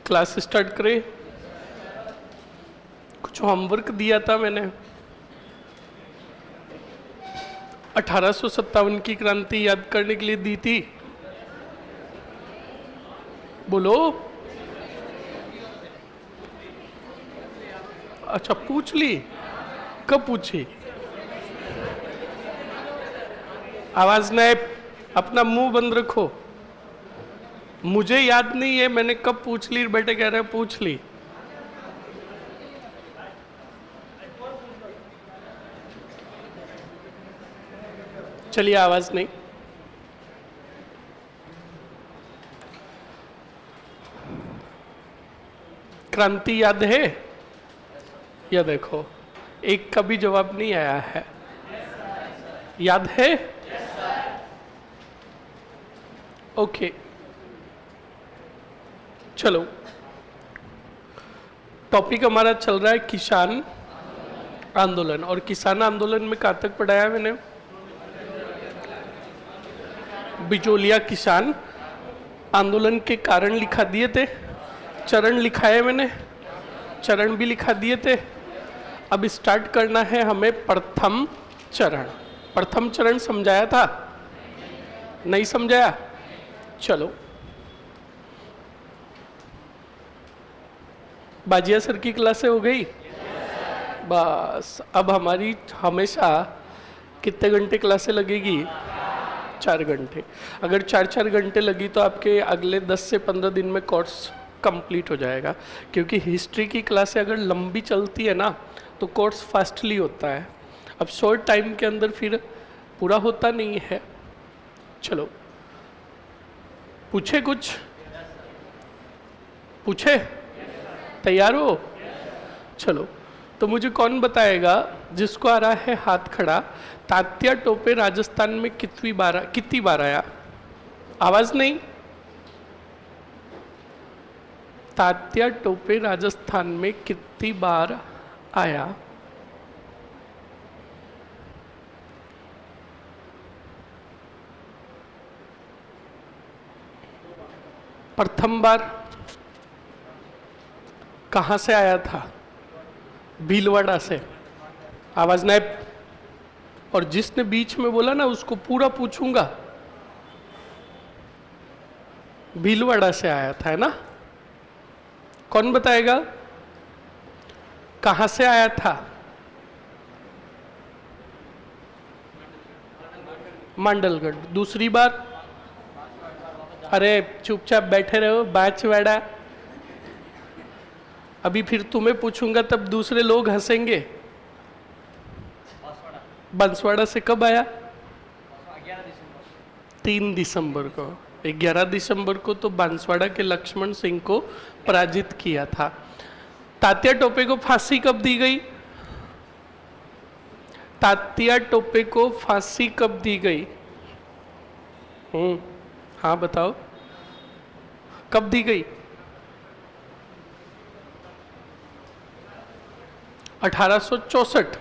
Class start करें। कुछ homework दिया था मैंने। 1857 की क्रांति याद करने के लिए दी थी। बोलो। अच्छा, पूछ ली? कब पूछी? आवाज नहीं, अपना मुंह बंद रखो। मुझे याद नहीं है मैंने कब पूछ ली। बेटे कह रहे हैं पूछ ली। चलिए, आवाज नहीं। क्रांति याद है? या देखो, एक का भी जवाब नहीं आया है। याद है? ओके, चलो। टॉपिक हमारा चल रहा है किसान आंदोलन। और किसान आंदोलन में कहाँ तक पढ़ाया मैंने? बिचौलिया किसान आंदोलन के कारण लिखा दिए थे, चरण लिखाए मैंने, चरण भी लिखा दिए थे। अब स्टार्ट करना है हमें प्रथम चरण। प्रथम चरण समझाया था? नहीं समझाया? चलो, बाजिया सर की क्लासें हो गई? बस अब हमारी हमेशा कितने घंटे क्लासें लगेगी? 4 घंटे। अगर 4-4 घंटे लगी तो आपके अगले 10 से 15 दिन में कोर्स कंप्लीट हो जाएगा। क्योंकि हिस्ट्री की क्लासें अगर लंबी चलती है ना तो कोर्स फास्टली होता है। अब शॉर्ट टाइम के अंदर फिर पूरा होता नहीं है। चलो, पूछे कुछ? पूछे? तैयार हो? चलो, तो मुझे कौन बताएगा, जिसको आ रहा है हाथ खड़ा, तात्या टोपे राजस्थान में कितनी बार आया? आवाज नहीं। तात्या टोपे राजस्थान में कितनी बार आया? प्रथम बार कहां से आया था? भीलवाड़ा से। आवाज नहीं। और जिसने बीच में बोला ना उसको पूरा पूछूंगा। भीलवाड़ा से आया था, है ना? कौन बताएगा कहां से आया था? मांडलगढ़। दूसरी बार? अरे चुपचाप बैठे रहो, बांसवाड़ा। अभी फिर तुम्हें पूछूंगा तब दूसरे लोग हंसेंगे। बांसवाड़ा से कब आया? 3 दिसंबर को। 11 दिसंबर को तो बांसवाड़ा के लक्ष्मण सिंह को पराजित किया था। तात्या टोपे को फांसी कब दी गई? तात्या टोपे को फांसी कब दी गई? हाँ बताओ, कब दी गई? 1864।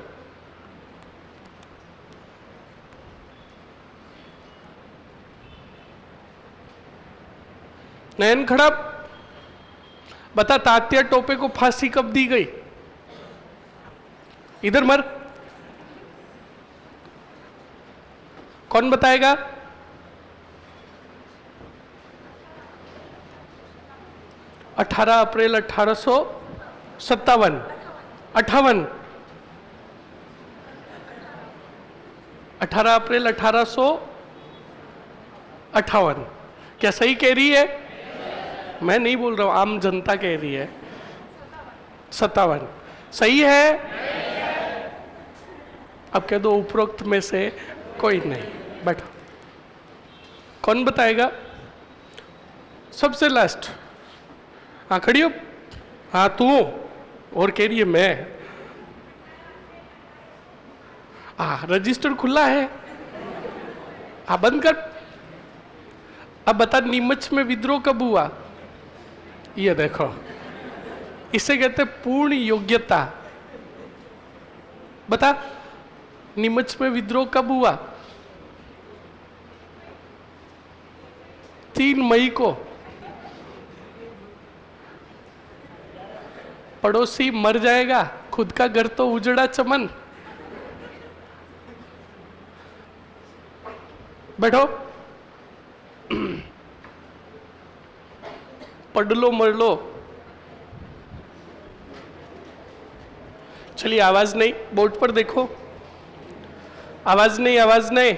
नयन खड़ा, बता तात्या टोपे को फांसी कब दी गई? इधर मर। कौन बताएगा? अठारह अप्रैल 1857। 58। 18 अप्रैल 1858। क्या सही कह रही है? मैं नहीं बोल रहा हूं, आम जनता कह रही है। 57 सही है? अब कह दो उपरोक्त में से कोई नहीं। बैठो। कौन बताएगा? सबसे लास्ट। हाँ खड़ी हो। हाँ तू। और कह रही है मैं। रजिस्टर खुला है। बंद कर। अब बता, नीमच में विद्रोह कब हुआ? ये देखो, इसे कहते पूर्ण योग्यता। बता, नीमच में विद्रोह कब हुआ? 3 मई को। पड़ोसी मर जाएगा, खुद का घर तो उजड़ा चमन। बैठो, पढ़ लो मर लो। चलिए, आवाज नहीं, बोर्ड पर देखो। आवाज नहीं, आवाज नहीं।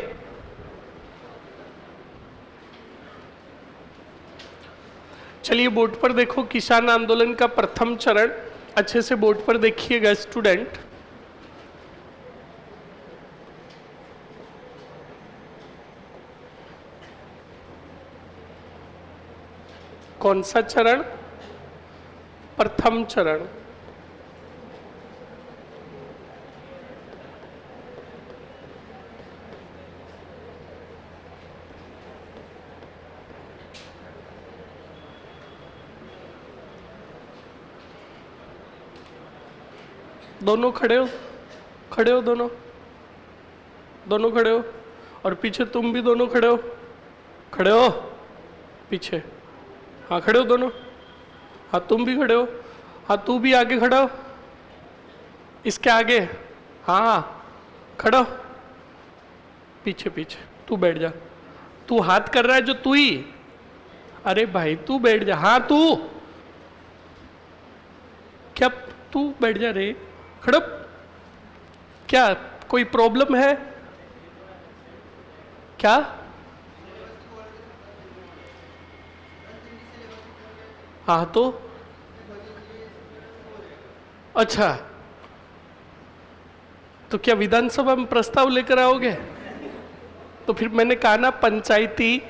चलिए बोर्ड पर देखो, किसान आंदोलन का प्रथम चरण। अच्छे से बोर्ड पर देखिएगा स्टूडेंट। कौन सा चरण? प्रथम चरण। दोनों खड़े हो, खड़े हो दोनों, दोनों खड़े हो। और पीछे तुम भी दोनों खड़े हो, खड़े हो पीछे। हाँ खड़े हो दोनों। हाँ तुम भी खड़े हो। हाँ तू भी आगे खड़ा हो, इसके आगे। हाँ खड़ा हो, पीछे पीछे। तू बैठ जा। तू हाथ कर रहा है जो तू ही। अरे भाई तू बैठ जा। हाँ तू क्या, तू बैठ जा रे, खड़प। क्या कोई प्रॉब्लम है क्या? हाँ तो अच्छा, तो क्या विधानसभा में प्रस्ताव लेकर आओगे? तो फिर मैंने कहा ना, पंचायती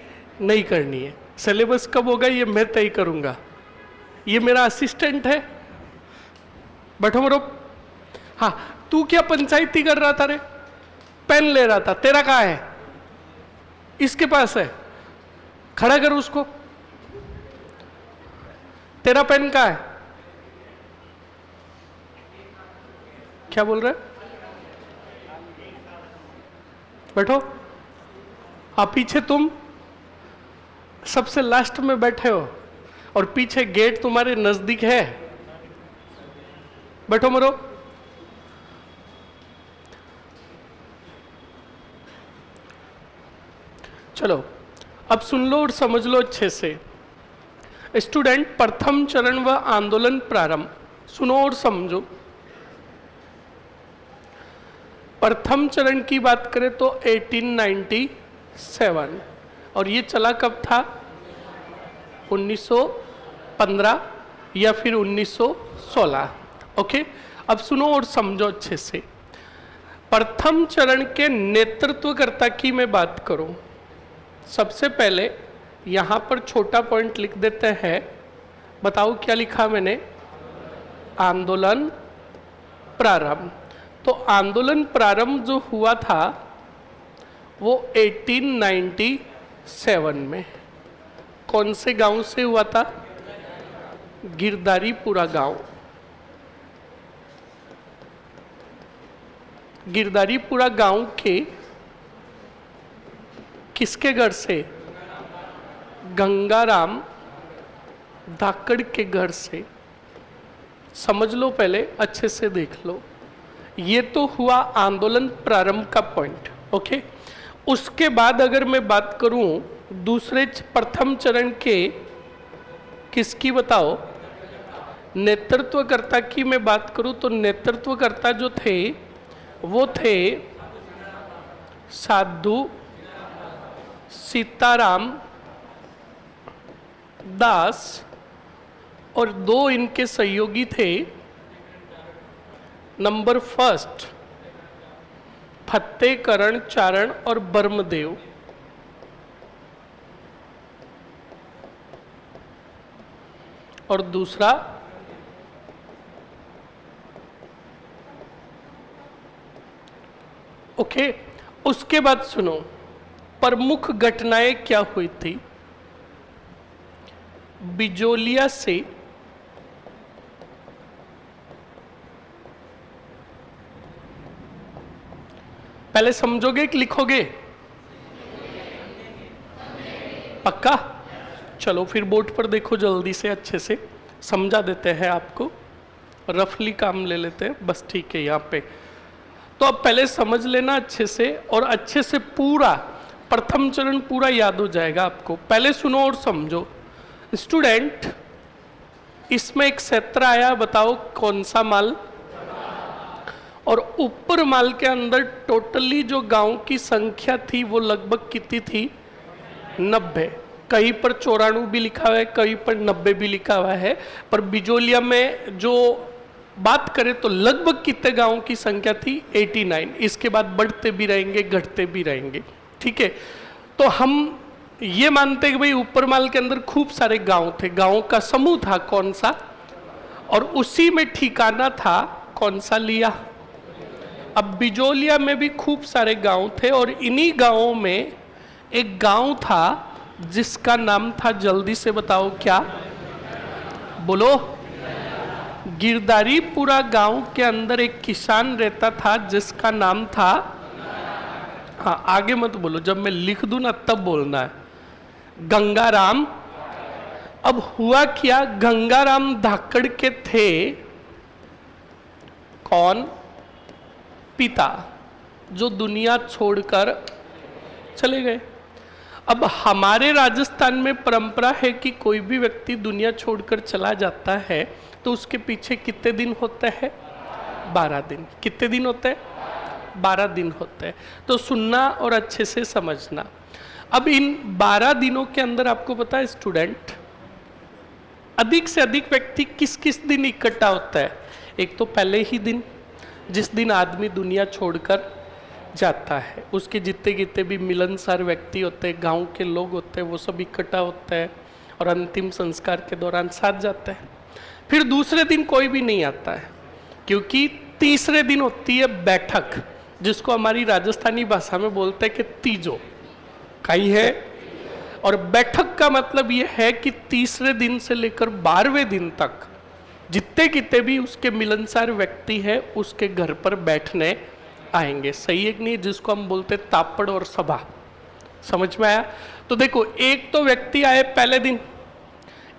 नहीं करनी है। सिलेबस कब होगा ये मैं तय करूंगा। ये मेरा असिस्टेंट है। बैठो मरो। हाँ तू क्या पंचायती कर रहा था रे? पेन ले रहा था, तेरा कहाँ है? इसके पास है, खड़ा कर उसको। तेरा पेन कहाँ है? क्या बोल रहे? बैठो। हाँ पीछे तुम सबसे लास्ट में बैठे हो और पीछे गेट तुम्हारे नजदीक है। बैठो मरो। चलो अब सुन लो और समझ लो अच्छे से। स्टूडेंट, प्रथम चरण व आंदोलन प्रारंभ। सुनो और समझो। प्रथम चरण की बात करें तो 1897, और ये चला कब था? 1915 या फिर 1916। ओके, अब सुनो और समझो अच्छे से। प्रथम चरण के नेतृत्वकर्ता की मैं बात करूं, सबसे पहले यहां पर छोटा पॉइंट लिख देते हैं। बताओ क्या लिखा मैंने? आंदोलन प्रारंभ। तो आंदोलन प्रारंभ जो हुआ था वो 1897 में। कौन से गांव से हुआ था? गिरधारीपुरा गांव। गिरधारीपुरा गांव के किसके घर से? गंगाराम धाकड़ के घर से। समझ लो, पहले अच्छे से देख लो। ये तो हुआ आंदोलन प्रारंभ का पॉइंट। ओके, उसके बाद अगर मैं बात करूं दूसरे प्रथम चरण के, किसकी बताओ? नेतृत्वकर्ता की मैं बात करूं तो नेतृत्वकर्ता जो थे वो थे साधु सीताराम दास, और दो इनके सहयोगी थे। नंबर फर्स्ट फतेकरण चारण और बर्मदेव। और दूसरा ओके। उसके बाद सुनो, प्रमुख घटनाएं क्या हुई थी? बिजोलिया से पहले समझोगे कि लिखोगे? पक्का? चलो फिर बोर्ड पर देखो, जल्दी से अच्छे से समझा देते हैं आपको। रफली काम ले लेते हैं, बस ठीक है यहाँ पे। तो अब पहले समझ लेना अच्छे से, और अच्छे से पूरा प्रथम चरण पूरा याद हो जाएगा आपको। पहले सुनो और समझो। स्टूडेंट, इसमें एक क्षेत्र आया, बताओ कौन सा माल? और ऊपर माल के अंदर टोटली जो गांव की संख्या थी वो लगभग कितनी थी? 90। कहीं पर 94 भी लिखा हुआ है, कहीं पर 90 भी लिखा हुआ है, पर बिजोलिया में जो बात करें तो लगभग कितने गांवों की संख्या थी? 89। इसके बाद बढ़ते भी रहेंगे, घटते भी रहेंगे, ठीक है। तो हम ये मानते हैं कि भाई ऊपर माल के अंदर खूब सारे गांव थे, गांवों का समूह था कौन सा, और उसी में ठिकाना था कौन सा लिया? अब बिजोलिया में भी खूब सारे गांव थे, और इन्हीं गांवों में एक गांव था जिसका नाम था, जल्दी से बताओ क्या? बोलो। गिरधारीपुरा गांव के अंदर एक किसान रहता था जिसका नाम था, हाँ आगे मत बोलो, जब मैं लिख दूं ना तब बोलना है, गंगाराम। अब हुआ क्या, गंगाराम धाकड़ के थे कौन? पिता, जो दुनिया छोड़कर चले गए। अब हमारे राजस्थान में परंपरा है कि कोई भी व्यक्ति दुनिया छोड़कर चला जाता है तो उसके पीछे कितने दिन होते हैं? 12 दिन। कितने दिन होते हैं? 12 दिन होते हैं। तो सुनना और अच्छे से समझना। अब इन 12 दिनों के अंदर आपको पता है स्टूडेंट, अधिक से अधिक व्यक्ति किस किस दिन इकट्ठा होता है? एक तो पहले ही दिन, जिस दिन आदमी दुनिया छोड़कर जाता है, उसके जितने कितने भी मिलनसार व्यक्ति होते हैं, गांव के लोग होते हैं, वो सब इकट्ठा होते हैं और अंतिम संस्कार के दौरान साथ जाते हैं। फिर दूसरे दिन कोई भी नहीं आता है, क्योंकि तीसरे दिन होती है बैठक, जिसको हमारी राजस्थानी भाषा में बोलते हैं कि तीजो कहीं है। और बैठक का मतलब ये है कि तीसरे दिन से लेकर 12वें दिन तक जितने कितने भी उसके मिलनसार व्यक्ति है उसके घर पर बैठने आएंगे। सही है कि नहीं? जिसको हम बोलते तापड़ और सभा। समझ में आया? तो देखो, एक तो व्यक्ति आए पहले दिन,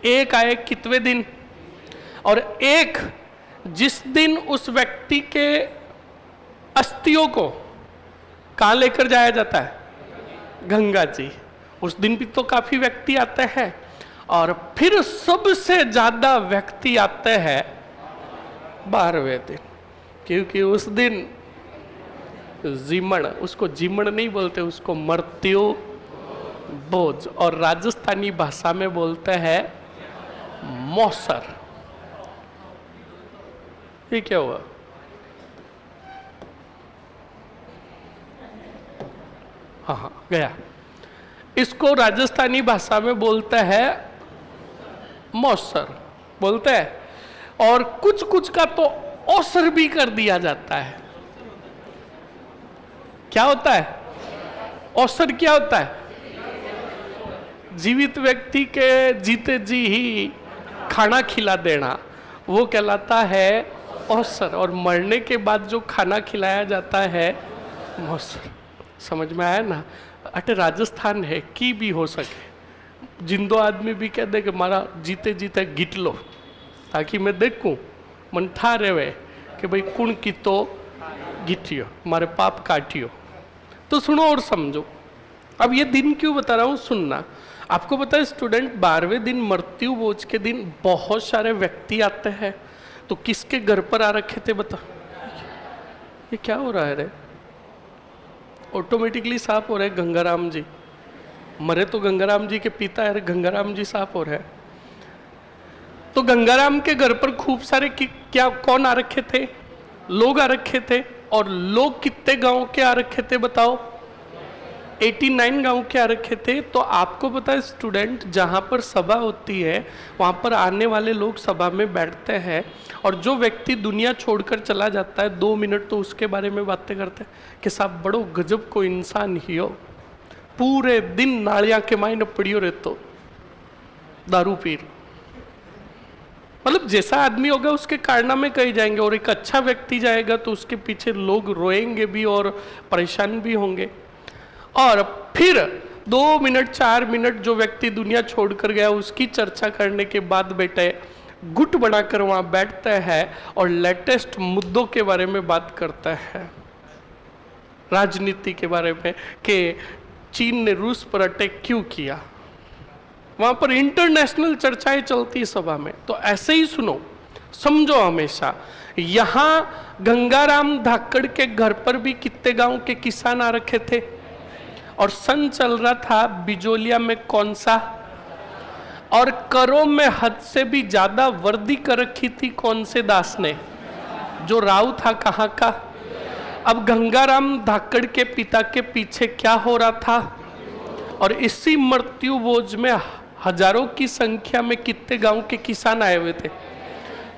एक आए कितवे दिन, और एक जिस दिन उस व्यक्ति के अस्थियों को कहाँ लेकर जाया जाता है? गंगा जी। उस दिन भी तो काफी व्यक्ति आते हैं। और फिर सबसे ज्यादा व्यक्ति आते हैं 12वें दिन, क्योंकि उस दिन जीमण, उसको जीमण नहीं बोलते, उसको मृत्यु भोज, और राजस्थानी भाषा में बोलते हैं मौसर। ये क्या हुआ? हाँ गया। इसको राजस्थानी भाषा में बोलते हैं मौसर बोलते हैं, और कुछ कुछ का तो औसर भी कर दिया जाता है। क्या होता है औसर? क्या होता है? जीवित व्यक्ति के जीते जी ही खाना खिला देना, वो कहलाता है औसर, और मरने के बाद जो खाना खिलाया जाता है मौसर। समझ में आया ना? अटे राजस्थान है की भी हो सके, जिंदो आदमी भी कह दे कि मारा जीते जीते गिट लो, ताकि मैं देखूं मन ठा रहे कि भाई कुण की तो गिटियो, मारे पाप काटियो। तो सुनो और समझो। अब ये दिन क्यों बता रहा हूँ, सुनना। आपको पता है स्टूडेंट, 12वें दिन मृत्यु भोज के दिन बहुत सारे व्यक्ति आते हैं। तो किसके घर पर आ रखे थे बता? ये क्या हो रहा है रे? ऑटोमेटिकली साफ हो रहे गंगाराम जी। मरे तो गंगाराम जी के पिता है, गंगाराम जी साफ हो रहे। तो गंगाराम के घर पर खूब सारे क्या कौन आ रखे थे? लोग आ रखे थे। और लोग कितने गांव के आ रखे थे बताओ? 89 गांव के आ रखे थे। तो आपको पता है स्टूडेंट, जहां पर सभा होती है वहां पर आने वाले लोग सभा में बैठते हैं, और जो व्यक्ति दुनिया छोड़कर चला जाता है 2 मिनट तो उसके बारे में बातें करते हैं कि साहब बड़ो गजब को इंसान ही हो, पूरे दिन नालियां के मायने पड़ियो रहतो, दारू पीर। मतलब जैसा आदमी होगा उसके कारनामे कहे जाएंगे, और एक अच्छा व्यक्ति जाएगा तो उसके पीछे लोग रोएंगे भी और परेशान भी होंगे। और फिर 2 मिनट 4 मिनट जो व्यक्ति दुनिया छोड़कर गया उसकी चर्चा करने के बाद बेटे गुट बनाकर वहाँ बैठता है और लेटेस्ट मुद्दों के बारे में बात करता है, राजनीति के बारे में कि चीन ने रूस पर अटैक क्यों किया। वहाँ पर इंटरनेशनल चर्चाएं चलती सभा में। तो ऐसे ही सुनो, समझो हमेशा। यहाँ गंगाराम धाकड़ के घर पर भी कितने गांव के किसान आ रखे थे, और सन चल रहा था बिजोलिया में कौन सा, और करों में हद से भी ज्यादा वर्दी कर रखी थी कौन से दास ने, जो राव था कहाँ का। अब गंगाराम धाकड़ के पिता के पीछे क्या हो रहा था, और इसी मृत्यु बोझ में हजारों की संख्या में कितने गांव के किसान आए हुए थे।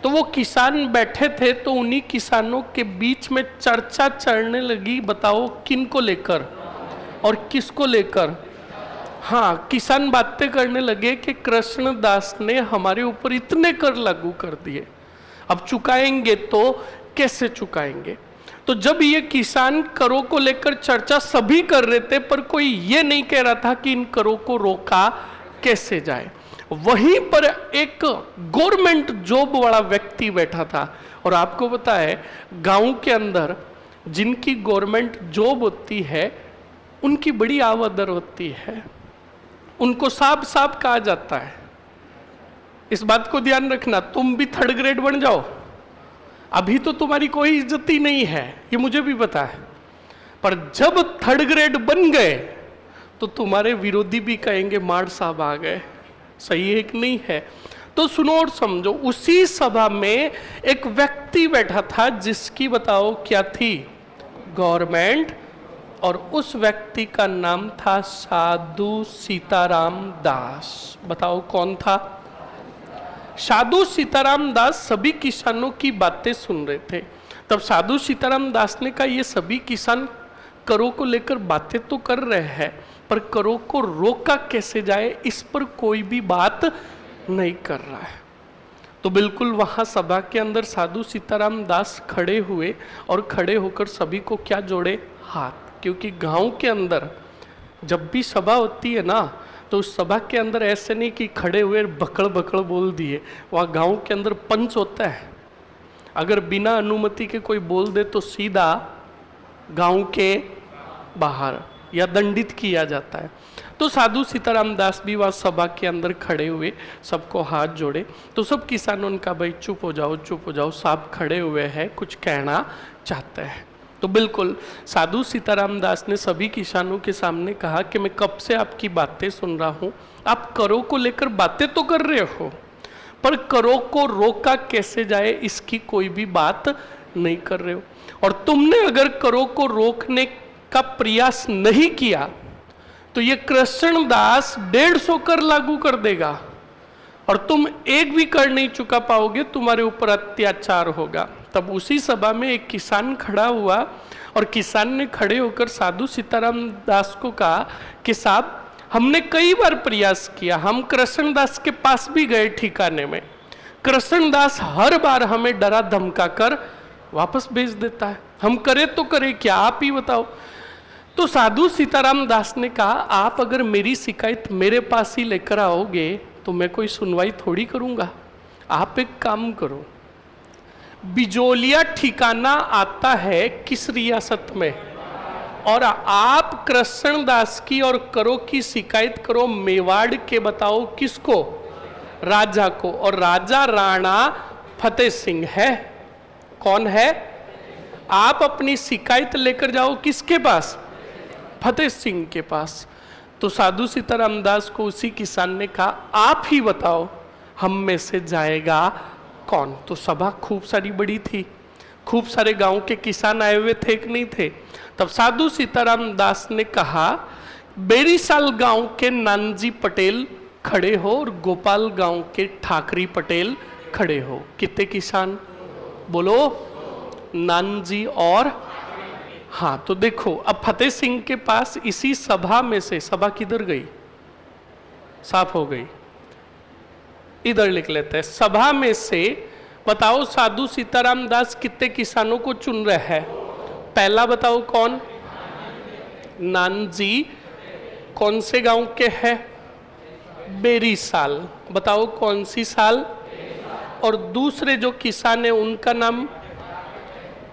तो वो किसान बैठे थे, तो उन्हीं किसानों के बीच में चर्चा चलने लगी, बताओ किन को लेकर और किसको लेकर। हाँ, किसान बातें करने लगे कि कृष्णदास ने हमारे ऊपर इतने कर लागू कर दिए, अब चुकाएंगे तो कैसे चुकाएंगे। तो जब ये किसान करों को लेकर चर्चा सभी कर रहे थे, पर कोई ये नहीं कह रहा था कि इन करों को रोका कैसे जाए। वहीं पर एक गवर्नमेंट जॉब वाला व्यक्ति बैठा था, और आपको पता है गांव के अंदर जिनकी गवर्नमेंट जॉब होती है उनकी बड़ी आदर होती है, उनको साफ साफ कहा जाता है। इस बात को ध्यान रखना, तुम भी थर्ड ग्रेड बन जाओ, अभी तो तुम्हारी कोई इज्जत ही नहीं है, ये मुझे भी पता है, पर जब थर्ड ग्रेड बन गए तो तुम्हारे विरोधी भी कहेंगे मार साहब आ गए। सही है कि नहीं है। तो सुनो और समझो, उसी सभा में एक व्यक्ति बैठा था जिसकी बताओ क्या थी, गवर्नमेंट, और उस व्यक्ति का नाम था साधु सीताराम दास। बताओ कौन था। साधु सीताराम दास सभी किसानों की बातें सुन रहे थे। तब साधु सीताराम दास ने कहा, ये सभी किसान करों को लेकर बातें तो कर रहे हैं, पर करों को रोका कैसे जाए इस पर कोई भी बात नहीं कर रहा है। तो बिल्कुल वहां सभा के अंदर साधु सीताराम दास खड़े हुए, और खड़े होकर सभी को क्या जोड़े, हाथ। क्योंकि गांव के अंदर जब भी सभा होती है ना, तो उस सभा के अंदर ऐसे नहीं कि खड़े हुए बकड़ बकड़ बोल दिए। वहाँ गांव के अंदर पंच होता है, अगर बिना अनुमति के कोई बोल दे तो सीधा गांव के बाहर या दंडित किया जाता है। तो साधु सीताराम दास भी वहाँ सभा के अंदर खड़े हुए, सबको हाथ जोड़े। तो सब किसानों ने कहा, भाई चुप हो जाओ, साहब खड़े हुए हैं, कुछ कहना चाहते हैं। तो बिल्कुल साधु सीताराम दास ने सभी किसानों के सामने कहा कि मैं कब से आपकी बातें सुन रहा हूँ, आप करों को लेकर बातें तो कर रहे हो, पर करों को रोका कैसे जाए इसकी कोई भी बात नहीं कर रहे हो। और तुमने अगर करों को रोकने का प्रयास नहीं किया तो ये कृष्णदास 150 कर लागू कर देगा, और तुम एक भी कर नहीं चुका पाओगे, तुम्हारे ऊपर अत्याचार होगा। तब उसी सभा में एक किसान खड़ा हुआ, और किसान ने खड़े होकर साधु सीताराम दास को कहा कि साहब, हमने कई बार प्रयास किया, हम कृष्णदास के पास भी गए ठिकाने में, कृष्णदास हर बार हमें डरा धमका कर वापस भेज देता है, हम करे तो करे क्या, आप ही बताओ। तो साधु सीताराम दास ने कहा, आप अगर मेरी शिकायत मेरे पास ही लेकर आओगे तो मैं कोई सुनवाई थोड़ी करूंगा। आप एक काम करो, बिजोलिया ठिकाना आता है किस रियासत में, और आप कृष्णदास की और करो की शिकायत करो मेवाड़ के, बताओ किसको, राजा को। और राजा राणा फतेह सिंह है। कौन है? आप अपनी शिकायत लेकर जाओ किसके पास, फतेह सिंह के पास। तो साधु सीताराम दास को उसी किसान ने कहा, आप ही बताओ हम में से जाएगा कौन। तो सभा खूब सारी बड़ी थी, खूब सारे गांव के किसान आए हुए थे कि नहीं थे। तब साधु सीताराम दास ने कहा, बेरीसाल गांव के नानजी पटेल खड़े हो और गोपाल गांव के ठाकरी पटेल खड़े हो। कितने किसान बोलो, नानजी और, हाँ। तो देखो अब फतेह सिंह के पास इसी सभा में से, सभा किधर गई, साफ हो गई, इधर लिख लेते हैं, सभा में से बताओ साधु सीताराम दास कितने किसानों को चुन रहे हैं। पहला बताओ कौन, नानजी, कौन से गांव के हैं, बेरीसाल। बताओ कौन सी साल, और दूसरे जो किसान है उनका नाम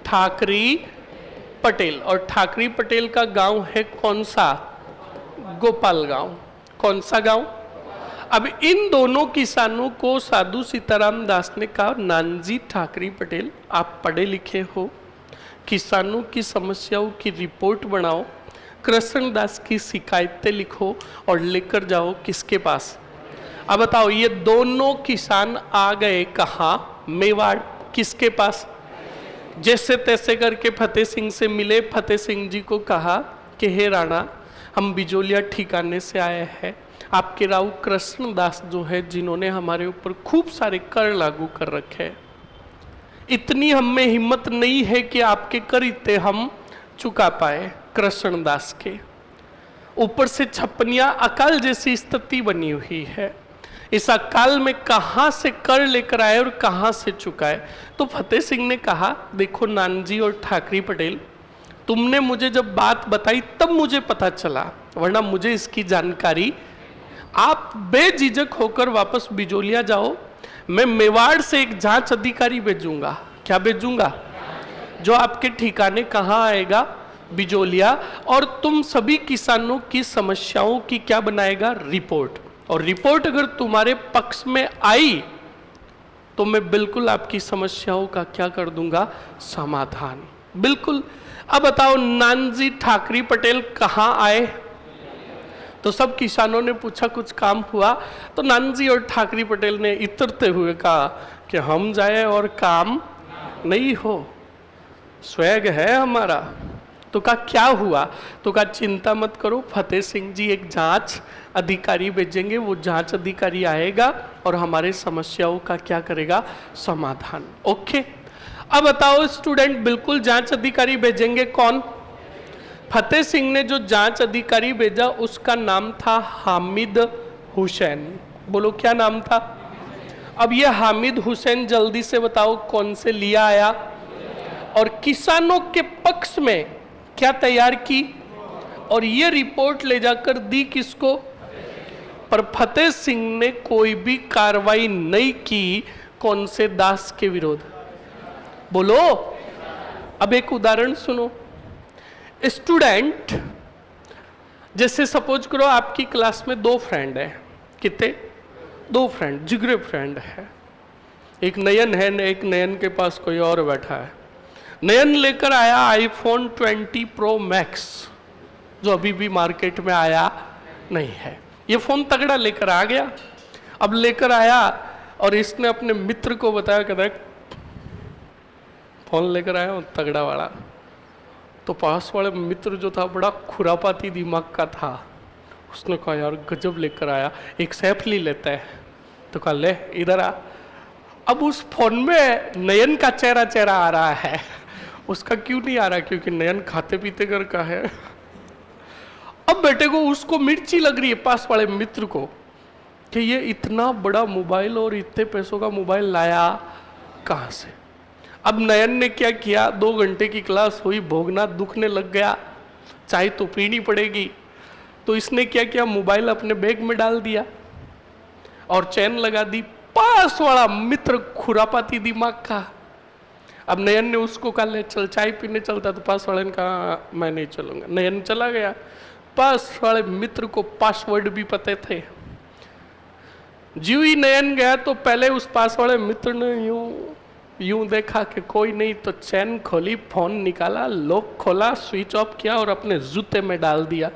ठाकरी पटेल, और ठाकरी पटेल का गांव है कौन सा? गोपाल गांव। कौन सा गांव? अब इन दोनों किसानों को साधु सीताराम दास ने कहा, नानजी ठाकरी पटेल, आप पढ़े लिखे हो, किसानों की समस्याओं की रिपोर्ट बनाओ, कृष्णदास की शिकायतें लिखो और लेकर जाओ किसके पास? अब बताओ, ये दोनों किसान आ गए कहाँ? मेवाड़। किसके पास? जैसे तैसे करके फतेह सिंह से मिले। फतेह सिंह जी को कहा कि हे राणा, हम बिजोलिया ठिकाने से आए हैं, आपके राव कृष्णदास जो है जिन्होंने हमारे ऊपर खूब सारे कर लागू कर रखे हैं, इतनी हम में हिम्मत नहीं है कि आपके कर इतने हम चुका पाए। कृष्णदास के ऊपर से छप्पनिया अकाल जैसी स्थिति बनी हुई है, इस अकाल में कहाँ से कर लेकर आए और कहाँ से चुकाए? तो फतेह सिंह ने कहा, देखो नानजी और ठाकरी पटेल, तुमने मुझे जब बात बताई तब मुझे पता चला, वरना मुझे इसकी जानकारी। आप बेझिझक होकर वापस बिजोलिया जाओ, मैं मेवाड़ से एक जांच अधिकारी भेजूंगा। क्या भेजूंगा? जो आपके ठिकाने कहाँ आएगा? बिजोलिया। और तुम सभी किसानों की समस्याओं की क्या बनाएगा? रिपोर्ट। और रिपोर्ट अगर तुम्हारे पक्ष में आई तो मैं बिल्कुल आपकी समस्याओं का क्या कर दूंगा? समाधान। बिल्कुल। अब बताओ, नानजी ठाकरी पटेल कहाँ आए? तो सब किसानों ने पूछा कुछ काम हुआ? तो नानजी और ठाकरी पटेल ने इतरते हुए कहा कि हम जाए और काम नहीं हो, स्वैग है हमारा। तो कहा क्या हुआ? तो कहा चिंता मत करो, फतेह सिंह जी एक जांच अधिकारी भेजेंगे, वो जांच अधिकारी आएगा और हमारे समस्याओं का क्या करेगा? समाधान। ओके। अब बताओ स्टूडेंट, बिल्कुल जांच अधिकारी भेजेंगे कौन? फतेह सिंह ने जो जांच अधिकारी भेजा उसका नाम था हामिद हुसैन। बोलो क्या नाम था? अब ये हामिद हुसैन जल्दी से बताओ कौन से लिया आया और किसानों के पक्ष में क्या तैयार की, और ये रिपोर्ट ले जाकर दी किसको? पर फतेह सिंह ने कोई भी कार्रवाई नहीं की। कौन से दास के विरोध? बोलो। अब एक उदाहरण सुनो स्टूडेंट, जैसे सपोज करो आपकी क्लास में दो फ्रेंड है। कितने? दो फ्रेंड, जिगरे फ्रेंड है। एक नयन है, एक नयन के पास कोई और बैठा है। नयन लेकर आया आईफोन 20 प्रो मैक्स, जो अभी भी मार्केट में आया नहीं है। ये फोन तगड़ा लेकर आ गया। अब लेकर आया और इसने अपने मित्र को बताया, कहता फोन लेकर आया हूं तगड़ा वाला। तो पास वाले मित्र जो था बड़ा खुरापाती दिमाग का था, उसने कहा यार गजब लेकर आया, एक सैफ ले लेता है। तो कहा ले इधर आ। अब उस फोन में नयन का चेहरा आ रहा है, उसका क्यों नहीं आ रहा? क्योंकि नयन खाते पीते घर का है। अब बेटे को उसको मिर्ची लग रही है पास वाले मित्र को कि ये इतना बड़ा मोबाइल और इतने पैसों का मोबाइल लाया कहाँ से? अब नयन ने क्या किया? 2 घंटे की क्लास हुई, भोगना दुखने लग गया, चाय तो पीनी पड़ेगी। तो इसने क्या किया? मोबाइल अपने बैग में डाल दिया और चैन लगा दी। पास वाला मित्र खुरापाती दिमाग का। अब नयन ने उसको कहा ले चल चाय पीने चलता, तो पास वाले ने कहा मैं नहीं चलूंगा। नयन चला गया। पास वाले मित्र को पासवर्ड भी पते थे। जीव ही नयन गया तो पहले उस पास वाले मित्र ने यूं देखा कि कोई नहीं, तो चैन खोली, फोन निकाला, लॉक खोला, स्विच ऑफ किया और अपने जूते में डाल दिया।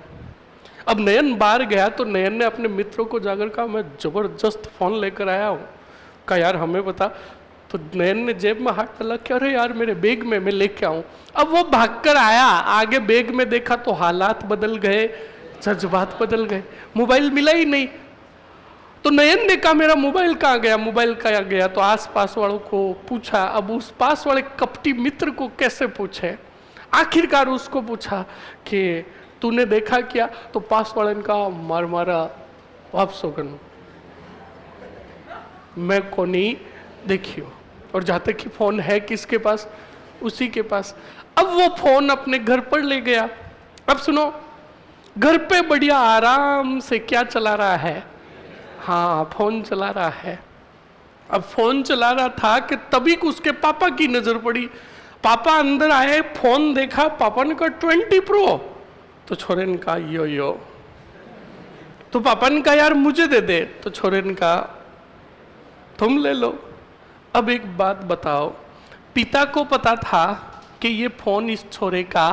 अब नयन बाहर गया तो नयन ने अपने मित्रों को जाकर कहा मैं जबरदस्त फोन लेकर आया हूँ। कहा यार हमें बता। तो नयन ने जेब में हाथ डाला कि अरे यार मेरे बैग में, मैं लेके आऊं। अब वो भागकर आया, आगे बैग में देखा तो हालात बदल गए, जज्बात बदल गए, मोबाइल मिला ही नहीं। तो नयन ने कहा मेरा मोबाइल कहाँ गया, मोबाइल कहाँ गया? तो आसपास वालों को पूछा। अब उस पास वाले कपटी मित्र को कैसे पूछे? आखिरकार उसको पूछा कि तूने देखा क्या? तो पास वाले ने कहा मार मारा वापस हो गन, मैं को नहीं देखियो। और जहाँ तक कि फोन है किसके पास? उसी के पास। अब वो फोन अपने घर पर ले गया। अब सुनो, घर पे बढ़िया आराम से क्या चला रहा है? हाँ, फोन चला रहा है। अब फोन चला रहा था कि तभी उसके पापा की नजर पड़ी। पापा अंदर आए, फोन देखा, पापा ने कहा 20 प्रो। तो छोरे ने कहा यो। तो पापा ने कहा यार मुझे दे दे। तो छोरे ने कहा तुम ले लो। अब एक बात बताओ, पिता को पता था कि ये फोन इस छोरे का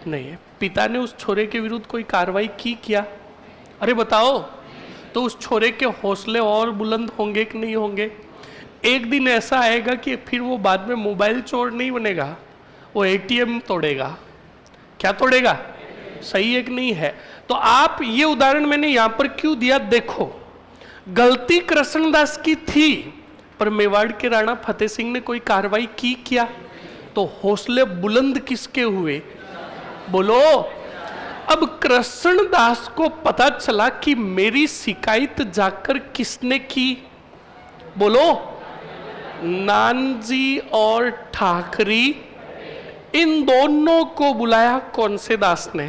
नहीं है, पिता ने उस छोरे के विरुद्ध कोई कार्रवाई की क्या? अरे बताओ। तो उस छोरे के हौसले और बुलंद होंगे कि नहीं होंगे? एक दिन ऐसा आएगा कि फिर वो बाद में मोबाइल चोर नहीं बनेगा, वो एटीएम तोड़ेगा। क्या तोड़ेगा? सही है कि नहीं है? तो आप ये उदाहरण मैंने यहां पर क्यों दिया? देखो, गलती कृष्णदास की थी, पर मेवाड़ के राणा फतेह सिंह ने कोई कार्रवाई की क्या? तो हौसले बुलंद किसके हुए? बोलो। अब कृष्णदास को पता चला कि मेरी शिकायत जाकर किसने की? बोलो। नानजी और ठाकरी, इन दोनों को बुलाया कौन से दास ने?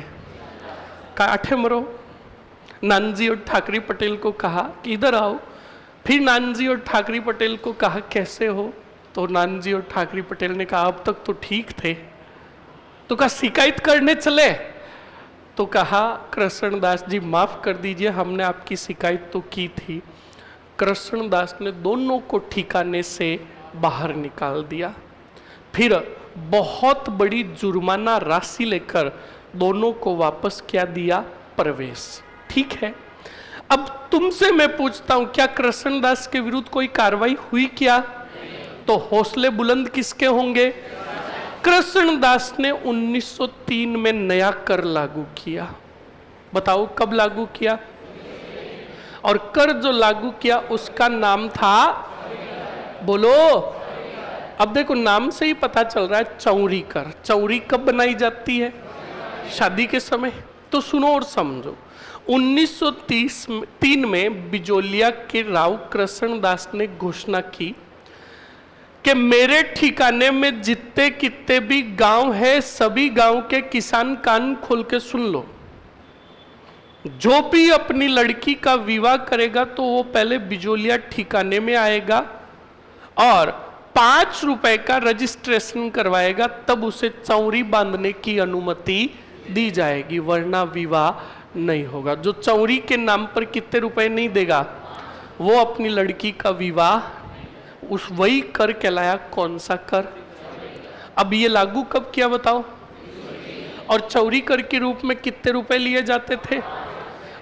काठे मरो। नानजी और ठाकरी पटेल को कहा कि इधर आओ। फिर नानजी और ठाकरी पटेल को कहा कैसे हो? तो नानजी और ठाकरी पटेल ने कहा अब तक तो ठीक थे। तो कहा शिकायत करने चले? तो कहा कृष्णदास जी माफ कर दीजिए, हमने आपकी शिकायत तो की थी। कृष्णदास ने दोनों को ठिकाने से बाहर निकाल दिया। फिर बहुत बड़ी जुर्माना राशि लेकर दोनों को वापस क्या दिया? प्रवेश। ठीक है। अब तुमसे मैं पूछता हूं, क्या कृष्णदास के विरुद्ध कोई कार्रवाई हुई क्या? तो हौसले बुलंद किसके होंगे? कृष्णदास ने 1903 में नया कर लागू किया। बताओ कब लागू किया? और कर जो लागू किया उसका नाम था, बोलो। अब देखो नाम से ही पता चल रहा है, चौरी कर। चौरी कब बनाई जाती है? शादी के समय। तो सुनो और समझो, 1903 में बिजोलिया के राव कृष्णदास ने घोषणा की कि मेरे ठिकाने में जितने कितने भी गांव है, सभी गांव के किसान कान खोल के सुन लो, जो भी अपनी लड़की का विवाह करेगा तो वो पहले बिजोलिया ठिकाने में आएगा और 5 रुपए का रजिस्ट्रेशन करवाएगा, तब उसे चौरी बांधने की अनुमति दी जाएगी, वरना विवाह नहीं होगा। जो चौरी के नाम पर कितने रुपए नहीं देगा, वो अपनी लड़की का विवाह, उस वही कर कहलाया। कौन सा कर? अब ये लागू कब किया बताओ? और चौरी कर के रूप में कितने रुपए लिए जाते थे?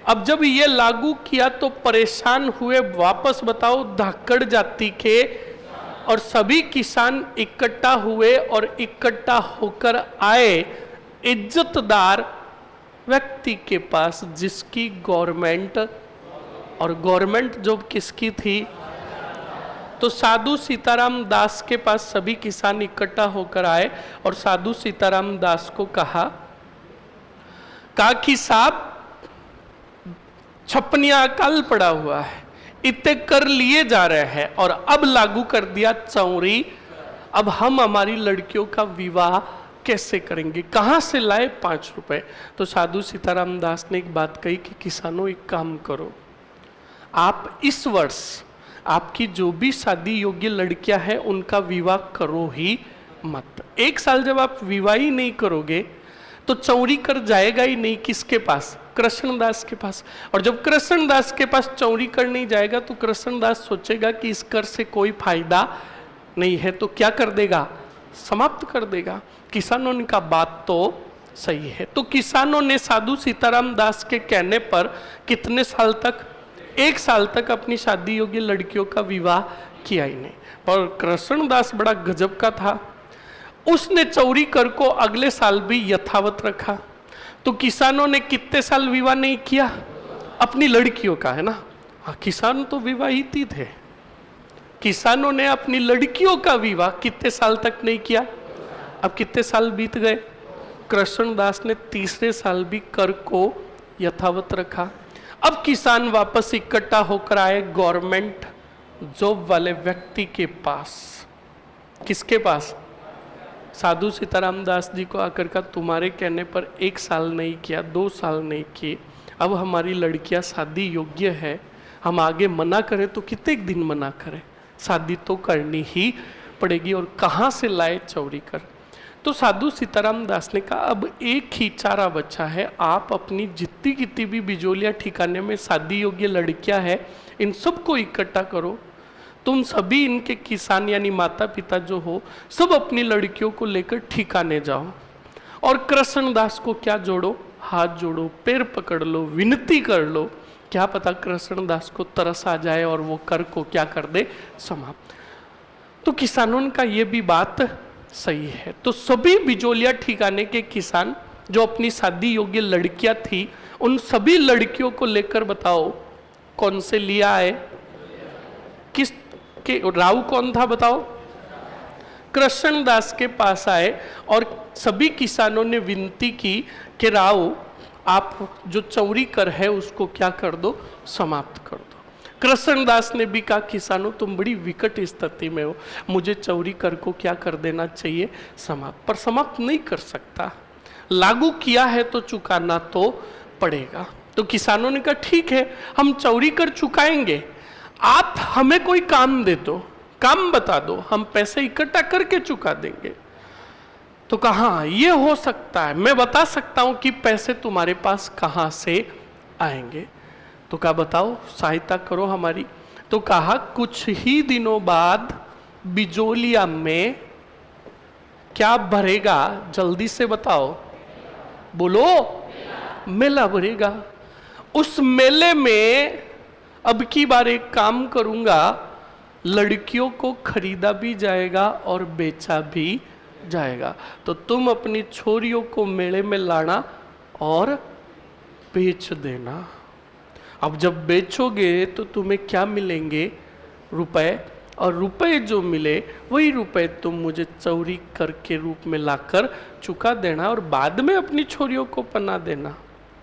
अब जब ये लागू किया तो परेशान हुए, वापस बताओ, धाकड़ जाति के और सभी किसान इकट्ठा हुए और इकट्ठा होकर आए इज्जतदार व्यक्ति के पास, जिसकी गवर्नमेंट, और गवर्नमेंट जो किसकी थी? तो साधु सीताराम दास के पास सभी किसान इकट्ठा होकर आए और साधु सीताराम दास को कहा कि साहब छपनिया अकाल पड़ा हुआ है, इतने कर लिए जा रहे हैं और अब लागू कर दिया चौरी। अब हम हमारी लड़कियों का विवाह कैसे करेंगे? कहां से लाए 5 रुपए? तो साधु सीताराम दास ने एक बात कही कि किसानों एक काम करो, आप इस वर्ष आपकी जो भी शादी योग्य लड़कियां हैं उनका विवाह करो ही मत। 1 साल जब आप विवाह ही नहीं करोगे तो चौरी कर जाएगा ही नहीं। किसके पास? कृष्णदास के पास। और जब कृष्णदास के पास चौरी कर नहीं जाएगा तो कृष्णदास सोचेगा कि इस कर से कोई फायदा नहीं है, तो क्या कर देगा? समाप्त कर देगा। किसानों ने कहा बात तो सही है। तो किसानों ने साधु सीताराम दास के कहने पर कितने साल तक? 1 साल तक अपनी शादी योग्य लड़कियों का विवाह किया ही नहीं। पर कृष्णदास बड़ा गजब का था, उसने चौरी कर को अगले साल भी यथावत रखा। तो किसानों ने कितने साल विवाह नहीं किया? अपनी लड़कियों का, है ना? हाँ, किसान तो विवाहित ही थे। किसानों ने अपनी लड़कियों का विवाह कितने साल तक नहीं किया? अब कितने साल बीत गए? कृष्णदास ने तीसरे साल भी कर को यथावत रखा। अब किसान वापस इकट्ठा होकर आए गवर्नमेंट जॉब वाले व्यक्ति के पास। किसके पास? साधु सीताराम दास जी को आकर का, तुम्हारे कहने पर 1 साल नहीं किया, 2 साल नहीं किए, अब हमारी लड़कियां शादी योग्य है, हम आगे मना करें तो कितने दिन मना करें? शादी तो करनी ही पड़ेगी। और कहाँ से लाए चौरी कर? तो साधु सीताराम दास ने कहा अब एक ही चारा बचा है, आप अपनी जितनी कितनी भी बिजोलिया ठिकाने में शादी योग्य लड़कियां हैं इन सबको इकट्ठा करो, तुम सभी इनके किसान यानी माता पिता जो हो सब अपनी लड़कियों को लेकर ठिकाने जाओ और कृष्णदास को क्या जोड़ो, हाथ जोड़ो, पैर पकड़ लो, विनती कर लो, क्या पता कृष्णदास को तरस आ जाए और वो कर को क्या कर दे, समाप्त। तो किसानों का ये भी बात सही है। तो सभी बिजोलिया ठिकाने के किसान जो अपनी शादी योग्य लड़कियां थी उन सभी लड़कियों को लेकर बताओ कौन से लिया आए, किस के राव कौन था बताओ, कृष्णदास के पास आए और सभी किसानों ने विनती की कि राव आप जो चौरी कर है उसको क्या कर दो, समाप्त कर दो। कृष्णदास ने भी कहा किसानों तुम बड़ी विकट स्थिति में हो, मुझे चौरी कर को क्या कर देना चाहिए, समाप्त। पर समाप्त नहीं कर सकता, लागू किया है तो चुकाना तो पड़ेगा। तो किसानों ने कहा ठीक है हम चौरी कर चुकाएंगे, आप हमें कोई काम दे दो, काम बता दो, हम पैसे इकट्ठा करके चुका देंगे। तो कहा ये हो सकता है, मैं बता सकता हूं कि पैसे तुम्हारे पास कहां से आएंगे। तो कहा बताओ सहायता करो हमारी। तो कहा कुछ ही दिनों बाद बिजोलिया में क्या भरेगा, जल्दी से बताओ, बोलो, मेला भरेगा। उस मेले में अब की बार एक काम करूंगा, लड़कियों को खरीदा भी जाएगा और बेचा भी जाएगा। तो तुम अपनी छोरियों को मेले में लाना और बेच देना। अब जब बेचोगे तो तुम्हें क्या मिलेंगे, रुपए, और रुपए जो मिले वही रुपए तुम मुझे चौरी कर के रूप में लाकर चुका देना और बाद में अपनी छोरियों को पना देना,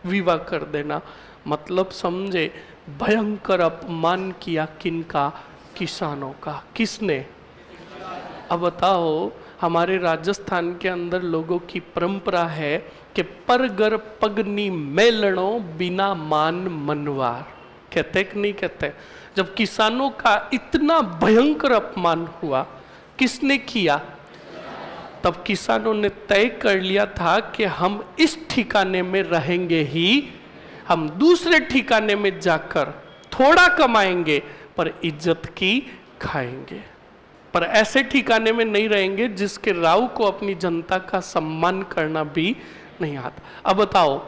विवाह कर देना। मतलब समझे, भयंकर अपमान किया किनका, किसानों का। किसने? अब बताओ हमारे राजस्थान के अंदर लोगों की परंपरा है कि परगर पगनी मेलणो बिना मान मनवार, कहते कि नहीं कहते? जब किसानों का इतना भयंकर अपमान हुआ, किसने किया? तब किसानों ने तय कर लिया था कि हम इस ठिकाने में रहेंगे ही, हम दूसरे ठिकाने में जाकर थोड़ा कमाएंगे पर इज्जत की खाएंगे, पर ऐसे ठिकाने में नहीं रहेंगे जिसके राव को अपनी जनता का सम्मान करना भी नहीं आता। अब बताओ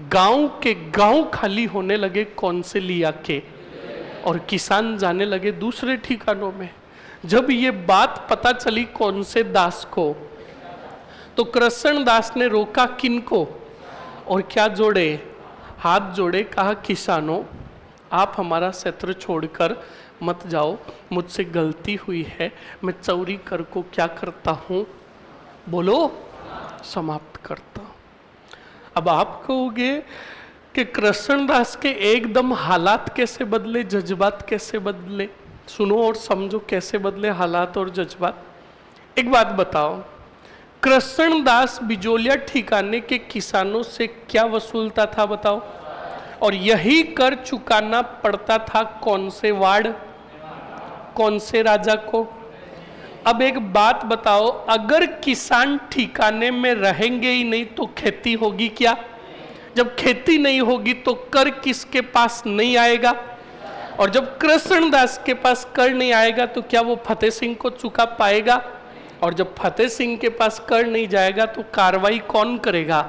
गांव के गांव खाली होने लगे कौन से लिया के, और किसान जाने लगे दूसरे ठिकानों में। जब ये बात पता चली कौन से दास को, तो कृष्णदास ने रोका किनको और क्या जोड़े, हाथ जोड़े, कहा किसानों आप हमारा क्षेत्र छोड़कर मत जाओ, मुझसे गलती हुई है, मैं चौरी कर को क्या करता हूं, बोलो, समाप्त करता हूं। अब आप कहोगे कि कृष्णदास के एकदम हालात कैसे बदले, जज्बात कैसे बदले? सुनो और समझो कैसे बदले हालात और जज्बात। एक बात बताओ, कृष्णदास बिजोलिया ठिकाने के किसानों से क्या वसूलता था बताओ, और यही कर चुकाना पड़ता था कौन से वार्ड, कौन से राजा को? अब एक बात बताओ, अगर किसान ठिकाने में रहेंगे ही नहीं तो खेती होगी क्या? जब खेती नहीं होगी तो कर किसके पास नहीं आएगा? और जब कृष्णदास के पास कर नहीं आएगा तो क्या वो फतेह सिंह को चुका पाएगा? और जब फतेह सिंह के पास कर नहीं जाएगा तो कार्रवाई कौन करेगा,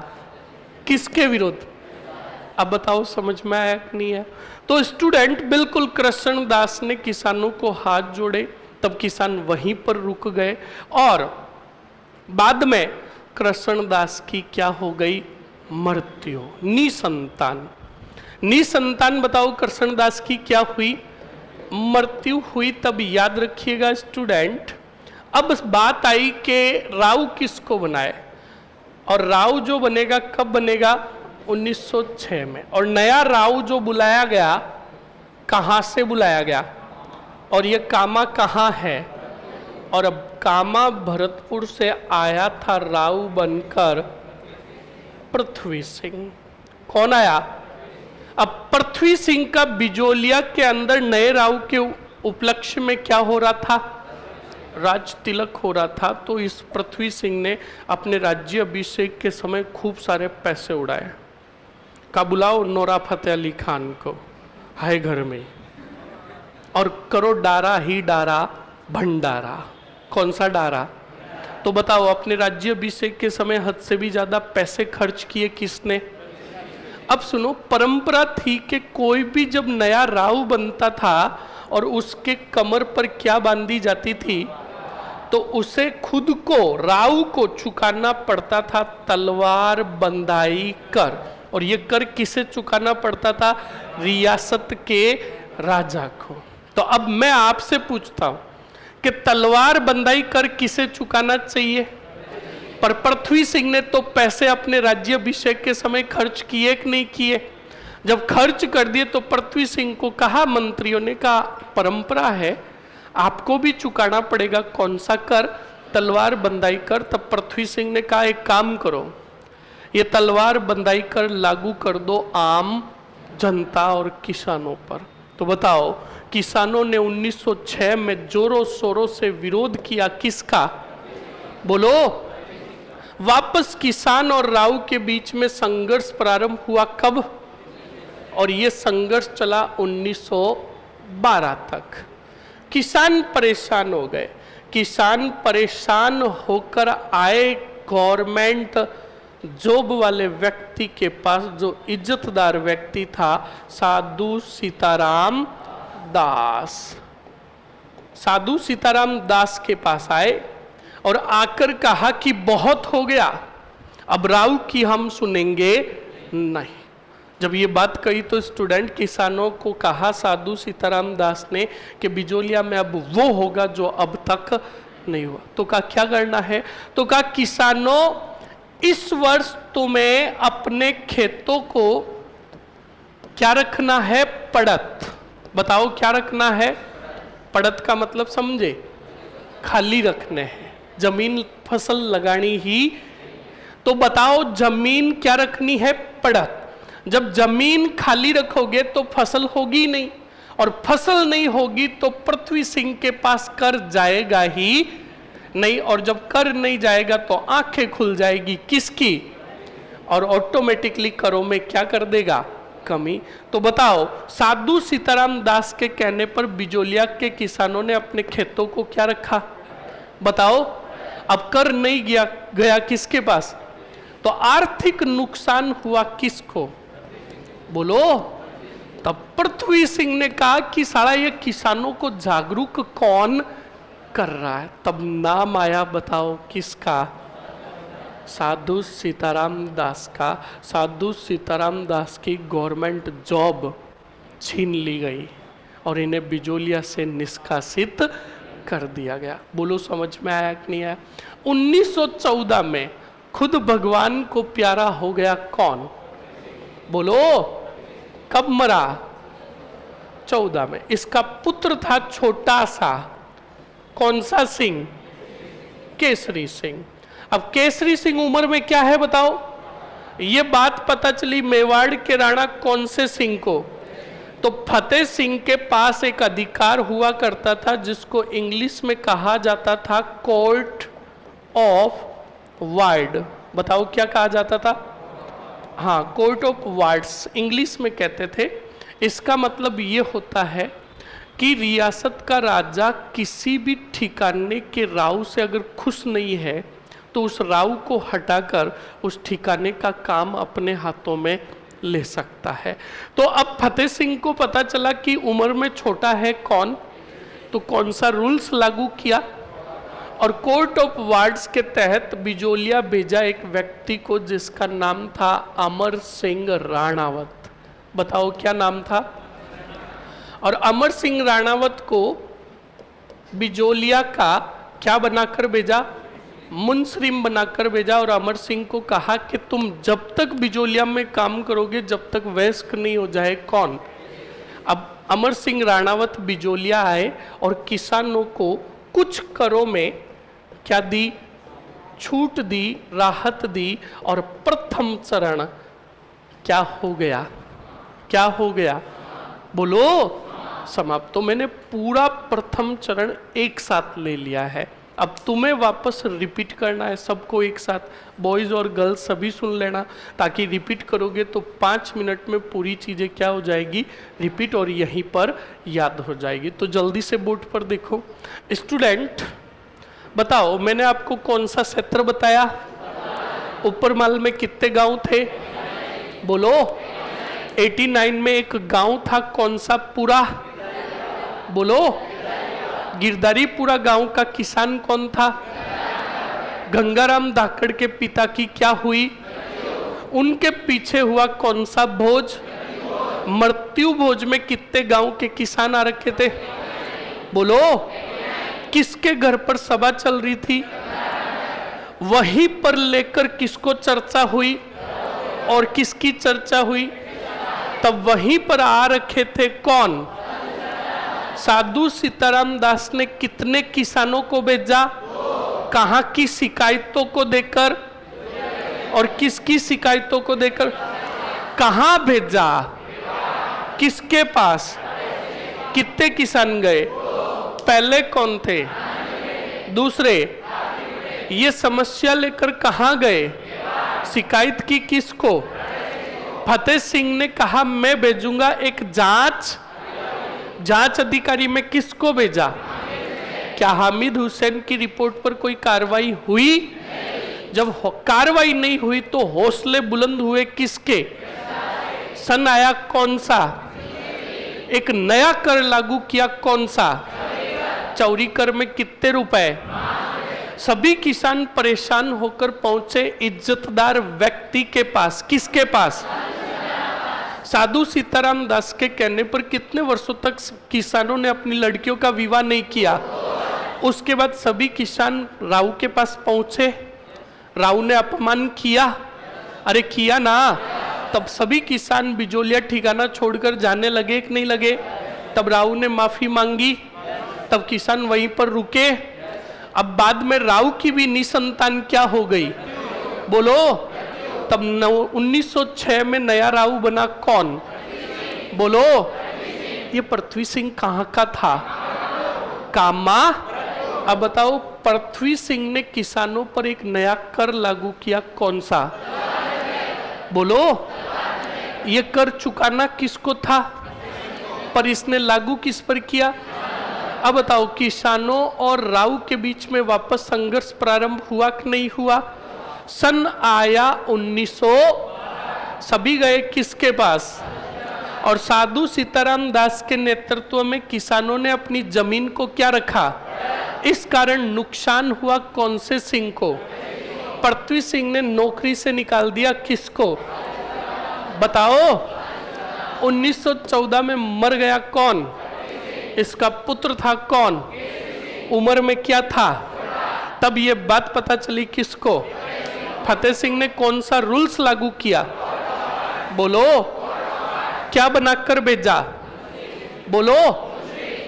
किसके विरुद्ध? अब बताओ समझ में आया कि नहीं है? तो स्टूडेंट बिल्कुल कृष्णदास ने किसानों को हाथ जोड़े, तब किसान वहीं पर रुक गए और बाद में कृष्णदास की क्या हो गई, मृत्यु, निसंतान। निसंतान बताओ कृष्णदास की क्या हुई, मृत्यु हुई। तब याद रखिएगा स्टूडेंट, अब बात आई कि राव किसको बनाए, और राव जो बनेगा कब बनेगा, 1906 में। और नया राव जो बुलाया गया, कहाँ से बुलाया गया, और ये कामा कहाँ है, और अब कामा भरतपुर से आया था राव बनकर पृथ्वी सिंह। कौन आया? अब पृथ्वी सिंह का बिजोलिया के अंदर नए राव के उपलक्ष्य में क्या हो रहा था? राज तिलक हो रहा था। तो इस पृथ्वी सिंह ने अपने राज्य अभिषेक के समय खूब सारे पैसे उड़ाए। का बुलाओ नोरा फतेह अली खान को, है घर में, और करो डारा ही डारा भंडारा। कौन सा डारा? तो बताओ, अपने राज्य अभिषेक के समय हद से भी ज्यादा पैसे खर्च किए किसने? अब सुनो, परंपरा थी कि कोई भी जब नया राव बनता था और उसके कमर पर क्या बांधी जाती थी, तो उसे खुद को, राव को चुकाना पड़ता था तलवार बंधाई कर। और ये कर किसे चुकाना पड़ता था? रियासत के राजा को। तो अब मैं आपसे पूछता हूं कि तलवार बंधाई कर किसे चुकाना चाहिए? पर पृथ्वी सिंह ने तो पैसे अपने राज्य अभिषेक के समय खर्च किए कि नहीं किए? जब खर्च कर दिए तो पृथ्वी सिंह को कहा, मंत्रियों ने कहा परंपरा है आपको भी चुकाना पड़ेगा। कौन सा कर? तलवार बंधाई कर। तब पृथ्वी सिंह ने कहा एक काम करो, ये तलवार बंधाई कर लागू कर दो आम जनता और किसानों पर। तो बताओ, किसानों ने 1906 में जोरों शोरों से विरोध किया। किसका? बोलो। वापस किसान और राव के बीच में संघर्ष प्रारंभ हुआ। कब? और ये संघर्ष चला 1912 तक। किसान परेशान हो गए। किसान परेशान होकर आए गवर्नमेंट जॉब वाले व्यक्ति के पास, जो इज्जतदार व्यक्ति था, साधु सीताराम दास। साधु सीताराम दास के पास आए और आकर कहा कि बहुत हो गया, अब राव की हम सुनेंगे नहीं। जब ये बात कही तो स्टूडेंट किसानों को कहा साधु सीताराम दास ने कि बिजोलिया में अब वो होगा जो अब तक नहीं हुआ। तो कहा क्या करना है? तो कहा किसानों, इस वर्ष तुम्हें अपने खेतों को क्या रखना है? पड़त। बताओ क्या रखना है? पड़त का मतलब समझे? खाली रखने हैं, जमीन फसल लगानी ही। तो बताओ जमीन क्या रखनी है? पड़त। जब जमीन खाली रखोगे तो फसल होगी नहीं, और फसल नहीं होगी तो पृथ्वी सिंह के पास कर जाएगा ही नहीं, और जब कर नहीं जाएगा तो आंखें खुल जाएगी किसकी? और ऑटोमेटिकली करों में क्या कर देगा? कमी। तो बताओ, साधु सीताराम दास के कहने पर बिजोलिया के किसानों ने अपने खेतों को क्या रखा? बताओ। अब कर नहीं गया किसके पास? तो आर्थिक नुकसान हुआ किसको? बोलो। तब पृथ्वी सिंह ने कहा कि साला ये किसानों को जागरूक कौन कर रहा है? तब नाम आया, बताओ किसका? साधु सीताराम दास का। साधु सीताराम दास की गवर्नमेंट जॉब छीन ली गई और इन्हें बिजोलिया से निष्कासित कर दिया गया। बोलो समझ में आया कि नहीं आया? 1914 में खुद भगवान को प्यारा हो गया कौन? बोलो। कब मरा? 14 में। इसका पुत्र था छोटा सा, कौन सा सिंह? केसरी सिंह। अब केसरी सिंह उम्र में क्या है बताओ? ये बात पता चली मेवाड़ के राणा कौन से सिंह को? तो फतेह सिंह के पास एक अधिकार हुआ करता था जिसको इंग्लिश में कहा जाता था कोर्ट ऑफ वार्ड। बताओ क्या कहा जाता था? हाँ, कोर्ट ऑफ वार्ड्स इंग्लिश में कहते थे। इसका मतलब ये होता है कि रियासत का राजा किसी भी ठिकाने के राव से अगर खुश नहीं है तो उस राव को हटाकर उस ठिकाने का काम अपने हाथों में ले सकता है। तो अब फतेह सिंह को पता चला कि उम्र में छोटा है कौन, तो कौन सा रूल्स लागू किया? और कोर्ट ऑफ वार्ड्स के तहत बिजोलिया भेजा एक व्यक्ति को जिसका नाम था अमर सिंह राणावत। बताओ क्या नाम था? और अमर सिंह राणावत को बिजोलिया का क्या बनाकर भेजा? मुंसरिम बनाकर भेजा। और अमर सिंह को कहा कि तुम जब तक बिजोलिया में काम करोगे जब तक वयस्क नहीं हो जाए कौन? अब अमर सिंह राणावत बिजोलिया आए और किसानों को कुछ करों में क्या दी? छूट दी, राहत दी। और प्रथम चरण क्या हो गया? क्या हो गया? बोलो। समाप्त। तो मैंने पूरा प्रथम चरण एक साथ ले लिया है। अब तुम्हें वापस रिपीट करना है सबको एक साथ, बॉयज़ और गर्ल्स सभी सुन लेना, ताकि रिपीट करोगे तो 5 मिनट में पूरी चीज़ें क्या हो जाएगी, रिपीट, और यहीं पर याद हो जाएगी। तो जल्दी से बोर्ड पर देखो। स्टूडेंट बताओ, मैंने आपको कौन सा क्षेत्र बताया? ऊपरमाल में कितने गांव थे? बोलो। 89 में एक गांव था, कौन सा? पूरा। बोलो। गिरधारीपुरा गांव का किसान कौन था? गंगाराम धाकड़ के पिता की क्या हुई? उनके पीछे हुआ कौन सा भोज? मृत्यु भोज में कितने गांव के किसान आ रखे थे? बोलो। किसके घर पर सभा चल रही थी? वहीं पर लेकर किसको चर्चा हुई? और किसकी चर्चा हुई? तब वहीं पर आ रखे थे कौन? साधु सीताराम दास ने कितने किसानों को भेजा? कहाँ की शिकायतों को देकर? और किसकी शिकायतों को देकर? कहाँ भेजा? किसके पास? कितने किसान गए? पहले कौन थे? दूसरे? ये समस्या लेकर कहाँ गए? शिकायत की किसको? फतेह सिंह ने कहा मैं भेजूंगा एक जांच अधिकारी में किसको भेजा? क्या हामिद हुसैन की रिपोर्ट पर कोई कार्रवाई हुई? जब कार्रवाई नहीं हुई तो हौसले बुलंद हुए किसके? सन आया कौन सा? एक नया कर लागू किया, कौन सा? चौरी कर में कितने रुपए? सभी किसान परेशान होकर पहुंचे इज्जतदार व्यक्ति के पास। किसके पास? साधु सीताराम दास के कहने पर कितने वर्षों तक किसानों ने अपनी लड़कियों का विवाह नहीं किया? उसके बाद सभी किसान राव के पास पहुंचे। राव ने अपमान किया? अरे किया ना। तब सभी किसान बिजोलिया ठिकाना छोड़कर जाने लगे कि नहीं लगे? तब राव ने माफी मांगी, तब किसान वहीं पर रुके। अब बाद में राव की भी निसंतान क्या हो गई? बोलो। तब 1906 में नया राव बना कौन? बोलो। ये पृथ्वी सिंह कहाँ का था? कामा। अब बताओ, पृथ्वी सिंह ने किसानों पर एक नया कर लागू किया, कौन सा? बोलो। ये कर चुकाना किसको था? पर इसने लागू किस पर किया? अब बताओ, किसानों और राव के बीच में वापस संघर्ष प्रारंभ हुआ कि नहीं हुआ? सन आया 1900। सभी गए किसके पास? और साधु सीताराम दास के नेतृत्व में किसानों ने अपनी जमीन को क्या रखा? इस कारण नुकसान हुआ कौन से सिंह को? पृथ्वी सिंह ने नौकरी से निकाल दिया किसको? बताओ। 1914 में मर गया कौन? इसका पुत्र था कौन? उम्र में क्या था? तब ये बात पता चली किसको? फतेह सिंह ने कौन सा रूल्स लागू किया? बोलो। क्या बनाकर भेजा? बोलो।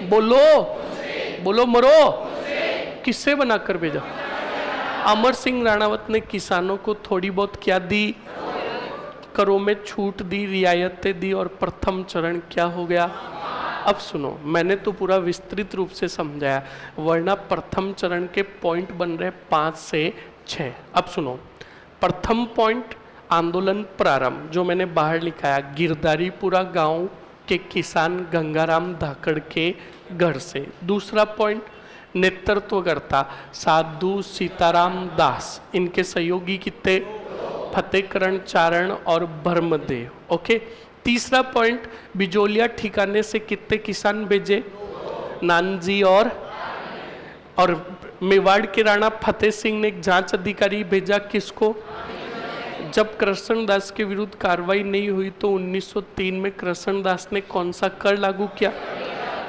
बोलो। बोलो मरो। किससे बनाकर भेजा? अमर सिंह राणावत ने किसानों को थोड़ी बहुत क्या दी? करों में छूट दी, रियायतें दी, और प्रथम चरण क्या हो गया? अब सुनो, मैंने तो पूरा विस्तृत रूप से समझाया, वरना प्रथम चरण के पॉइंट बन रहे 5 से 6। अब सुनो, प्रथम पॉइंट आंदोलन प्रारंभ, जो मैंने बाहर लिखाया, गिरधारीपुरा गांव के किसान गंगाराम धाकड़ के घर से। दूसरा पॉइंट, नेतृत्वकर्ता साधु सीताराम दास, इनके सहयोगी कितने? फतेहकरण चारण और भरमदेव। ओके। तीसरा पॉइंट, बिजोलिया ठिकाने से कितने किसान भेजे? नानजी और मेवाड़ के राणा फतेह सिंह ने एक जांच अधिकारी भेजा किसको? जब कृष्णदास के विरुद्ध कार्रवाई नहीं हुई तो 1903 में कृष्णदास ने कौन सा कर लागू किया?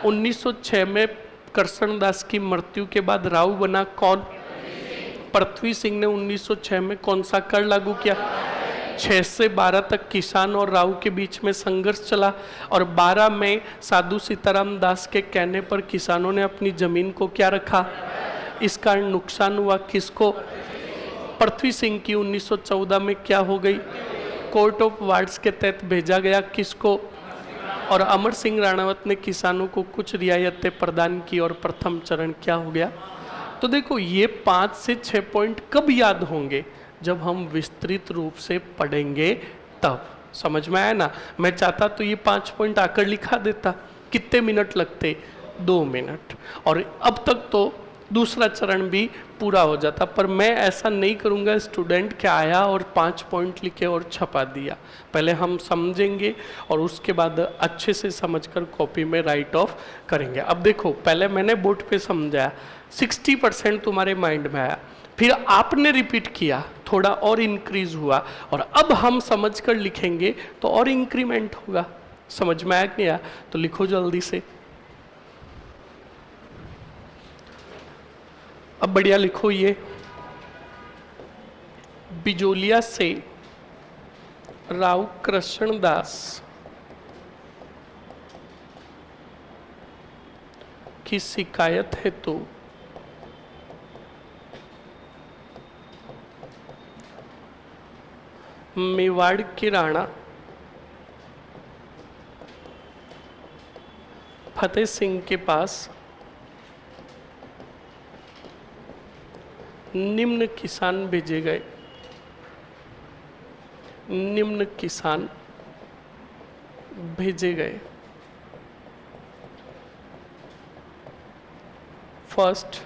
1906 में कृष्णदास की मृत्यु के बाद राव बना कौन? पृथ्वी सिंह ने 1906 में कौन सा कर लागू किया? 6 से 12 तक किसान और राव के बीच में संघर्ष चला, और 12 में साधु सीताराम दास के कहने पर किसानों ने अपनी जमीन को क्या रखा? इस कारण नुकसान हुआ किसको? पृथ्वी सिंह की 1914 में क्या हो गई? कोर्ट ऑफ वार्ड्स के तहत भेजा गया किसको? और अमर सिंह राणावत ने किसानों को कुछ रियायतें प्रदान की और प्रथम चरण क्या हो गया। तो देखो ये 5 से 6 पॉइंट कब याद होंगे, जब हम विस्तृत रूप से पढ़ेंगे तब। समझ में आया ना। मैं चाहता तो ये 5 पॉइंट आकर लिखा देता, कितने मिनट लगते, 2 मिनट, और अब तक तो दूसरा चरण भी पूरा हो जाता। पर मैं ऐसा नहीं करूँगा स्टूडेंट क्या आया और 5 पॉइंट लिखे और छपा दिया। पहले हम समझेंगे और उसके बाद अच्छे से समझकर कॉपी में राइट ऑफ करेंगे। अब देखो पहले मैंने बोर्ड पे समझाया, 60% तुम्हारे माइंड में आया, फिर आपने रिपीट किया, थोड़ा और इंक्रीज हुआ, और अब हम समझकर लिखेंगे तो और इंक्रीमेंट होगा। समझ में आया नहीं आया? तो लिखो जल्दी से। अब बढ़िया लिखो, ये बिजोलिया से राव कृष्णदास की शिकायत है तो मेवाड़ के राणा फतेह सिंह के पास निम्न किसान भेजे गए। निम्न किसान भेजे गए। फर्स्ट,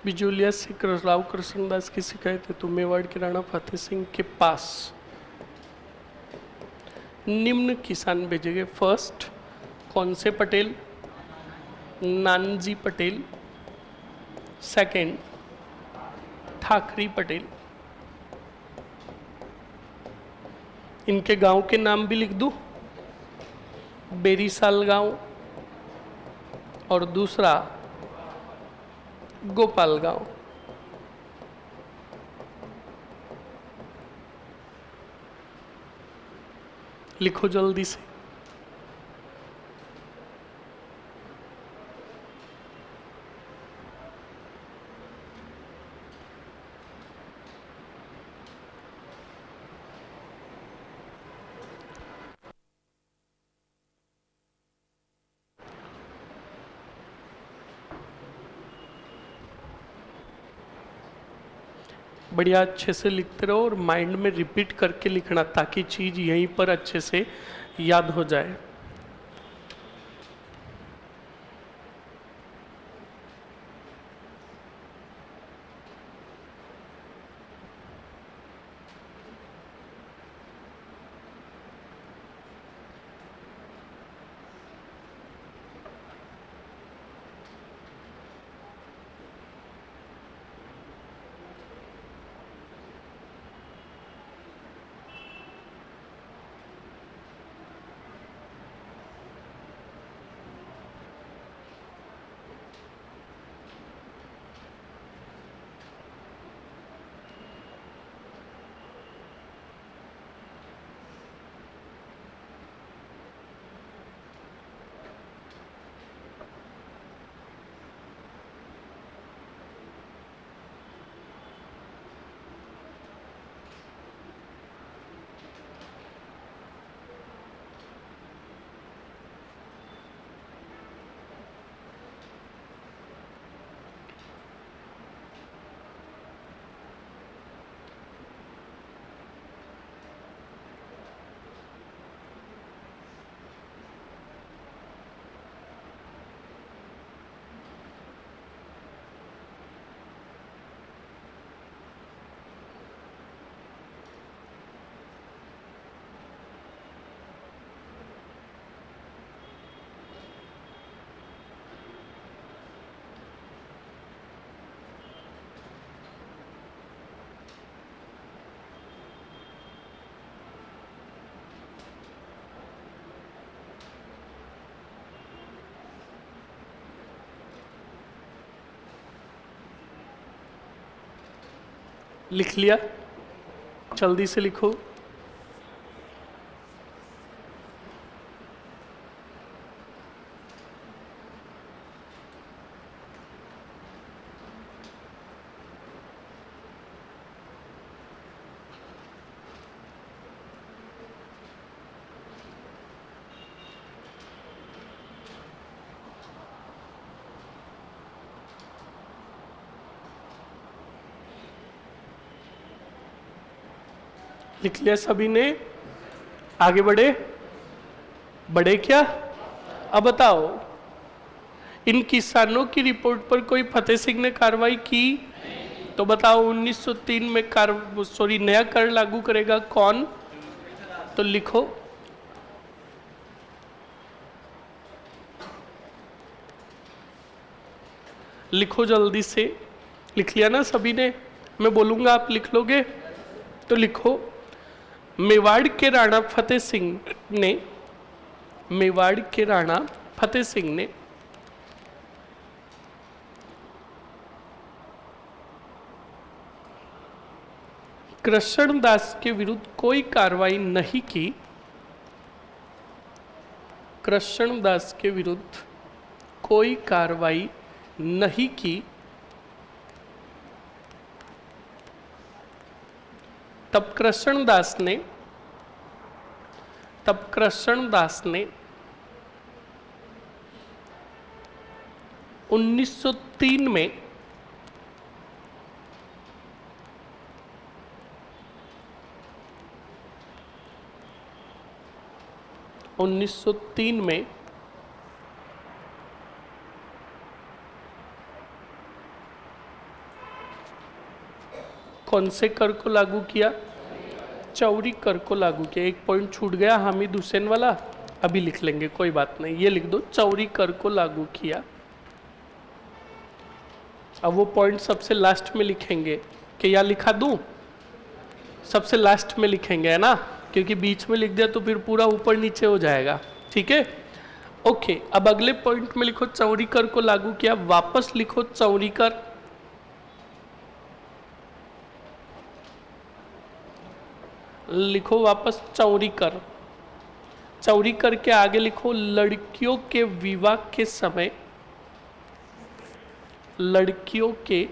बिजोलिया से राव कृष्णदास की शिकायत है तो मेवाड़ के राणा फतेह सिंह के पास निम्न किसान भेजे गए। फर्स्ट, कौन से पटेल? नानजी पटेल। सेकंड, ठाकरी पटेल। इनके गांव के नाम भी लिख दूं, बेरीसाल गांव और दूसरा गोपाल गांव। लिखो जल्दी से। बढ़िया अच्छे से लिखते रहो और माइंड में रिपीट करके लिखना ताकि चीज़ यहीं पर अच्छे से याद हो जाए। लिख लिया? जल्दी से लिखो। लिख लिया सभी ने? आगे बढ़े? बढ़े क्या? अब बताओ, इन किसानों की रिपोर्ट पर कोई फतेह सिंह ने कार्रवाई की? तो बताओ 1903 में नया कर लागू करेगा कौन? तो लिखो, लिखो जल्दी से। लिख लिया ना सभी ने? मैं बोलूंगा आप लिख लोगे? तो लिखो, मेवाड़ के राणा फतेह सिंह ने, मेवाड़ के राणा फतेह सिंह ने कृष्ण दास के विरुद्ध कोई कार्रवाई नहीं की। कृष्ण दास के विरुद्ध कोई कार्रवाई नहीं की। तब कृष्णदास ने 1903 में कौन से कर को लागू किया? चौरी कर को लागू किया। एक पॉइंट छूट गया, हामिद हुसैन वाला, अभी लिख लेंगे, कोई बात नहीं, ये लिख दो, चौरी कर को लागू किया। अब वो पॉइंट सबसे लास्ट में लिखेंगे कि या लिखा दूं? सबसे लास्ट में लिखेंगे, है ना, क्योंकि बीच में लिख दिया तो फिर पूरा ऊपर नीचे हो जाएगा। ठीक है, ओके। अब अगले पॉइंट में लिखो चौरी कर को लागू किया। वापस लिखो चौरी कर, लिखो वापस चौरी कर। चौरी कर के आगे लिखो लड़कियों के विवाह के समय, लड़कियों के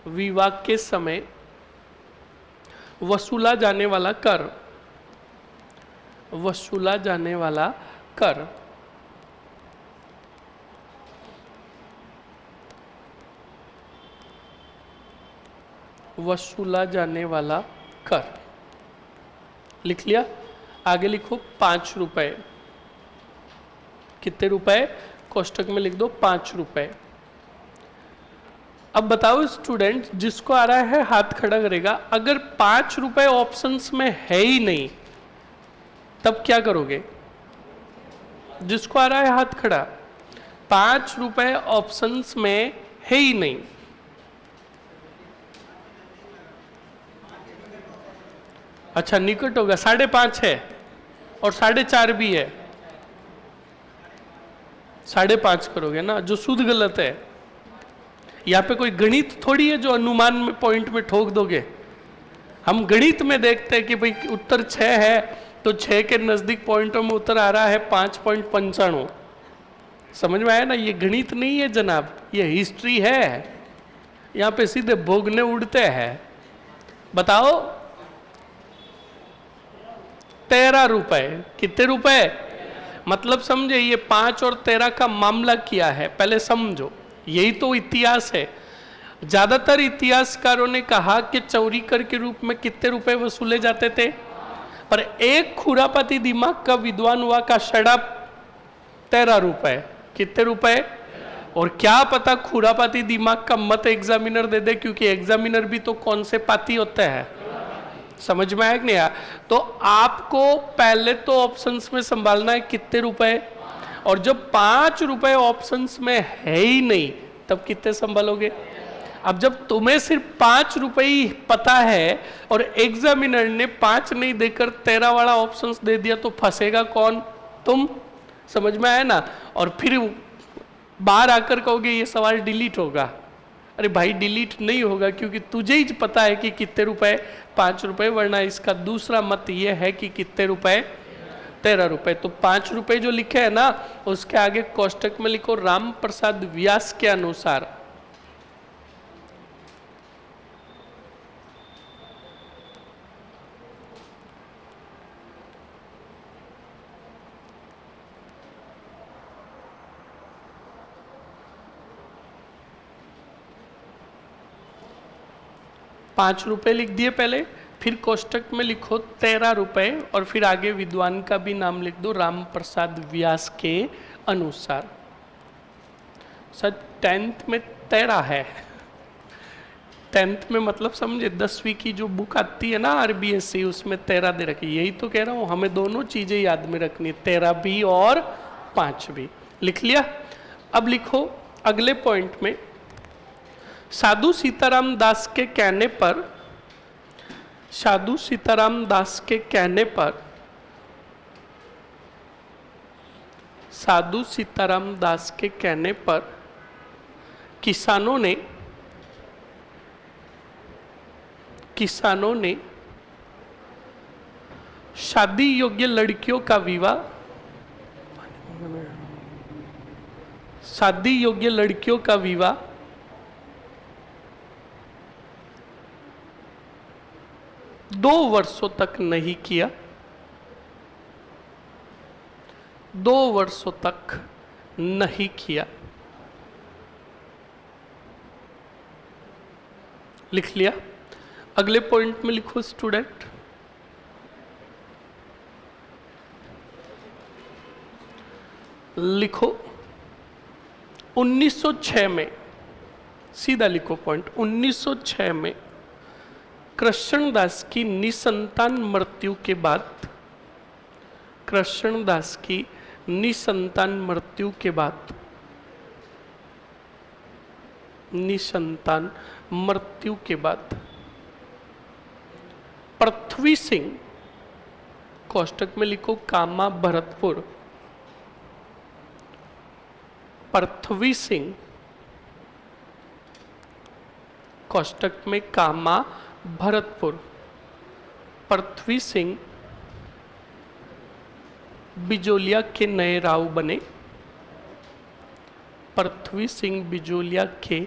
विवाह के समय वसूला जाने वाला कर, वसूला जाने वाला कर। वसूला जाने वाला कर लिख लिया। आगे लिखो 5 रुपए। कितने रुपए? कोष्टक में लिख दो 5 रुपए। अब बताओ स्टूडेंट, जिसको आ रहा है हाथ खड़ा करेगा। अगर 5 रुपए ऑप्शंस में है ही नहीं तब क्या करोगे? जिसको आ रहा है हाथ खड़ा, 5 रुपए ऑप्शंस में है ही नहीं, अच्छा निकट होगा, 5.5 है और 4.5 भी है, 5.5 करोगे ना, जो शुद्ध गलत है। यहाँ पे कोई गणित थोड़ी है जो अनुमान में पॉइंट में ठोक दोगे। हम गणित में देखते हैं कि भाई उत्तर 6 है तो 6 के नजदीक पॉइंटों में उत्तर आ रहा है 5.95। समझ में आया ना? ये गणित नहीं है जनाब, ये हिस्ट्री है। यहाँ पे सीधे भोगने उड़ते हैं। बताओ 13 रुपए। कितने रुपए? मतलब समझे, ये 5 और 13 का मामला क्या है पहले समझो। यही तो इतिहास है। ज्यादातर इतिहासकारों ने कहा कि चौरी कर के रूप में कितने रुपए वसूले जाते थे, पर एक खुरापाती दिमाग का विद्वान हुआ का शराब 13 रुपए। कितने रुपए? और क्या पता खुरापाती दिमाग का मत एग्जामिनर दे दे, क्योंकि एग्जामिनर भी तो कौन से पाती होते हैं। समझ में आया कि नहीं आया? तो आपको पहले तो ऑप्शंस में संभालना है कितने रुपए, और जब 5 रुपए ऑप्शंस में है ही नहीं तब कितने संभालोगे? अब जब तुम्हें सिर्फ 5 रुपए ही पता है और एग्जामिनर ने 5 नहीं देकर 13 वाला ऑप्शंस दे दिया तो फंसेगा कौन? तुम। समझ में आया ना? और फिर बाहर आकर कहोगे ये सवाल डिलीट होगा। अरे भाई डिलीट नहीं होगा, क्योंकि तुझे ही पता है कि कितने रुपए, 5 रुपए, वरना इसका दूसरा मत ये है कि कितने रुपए, 13 रुपए। तो 5 रुपए जो लिखे है ना, उसके आगे कोष्टक में लिखो राम प्रसाद व्यास के अनुसार। ₹5 लिख दिए पहले, फिर कोष्टक में लिखो 13 रुपए और फिर आगे विद्वान का भी नाम लिख दो, राम प्रसाद व्यास के अनुसार। सर 10th में 13 है, 10th में मतलब समझे 10वीं की जो बुक आती है ना RBSC, उसमें 13 दे रखी। यही तो कह रहा हूँ, हमें दोनों चीजें याद में रखनी, 13 भी और 5 भी। लिख लिया। अब लिखो अगले पॉइंट में, साधु सीताराम दास के कहने पर, साधु सीताराम दास के कहने पर, साधु सीताराम दास के कहने पर किसानों ने शादी योग्य लड़कियों का विवाह, शादी योग्य लड़कियों का विवाह 2 वर्षों तक नहीं किया, 2 वर्षों तक नहीं किया। लिख लिया। अगले पॉइंट में लिखो स्टूडेंट, लिखो 1906 में, सीधा लिखो पॉइंट, 1906 में कृष्णदास की निसंतान मृत्यु के बाद, कृष्णदास की निसंतान मृत्यु के बाद, निसंतान मृत्यु के बाद पृथ्वी सिंह, कोष्टक में लिखो कामा भरतपुर, पृथ्वी सिंह, कोष्टक में कामा भरतपुर, पृथ्वी सिंह बिजोलिया के नए राव बने, पृथ्वी सिंह बिजोलिया के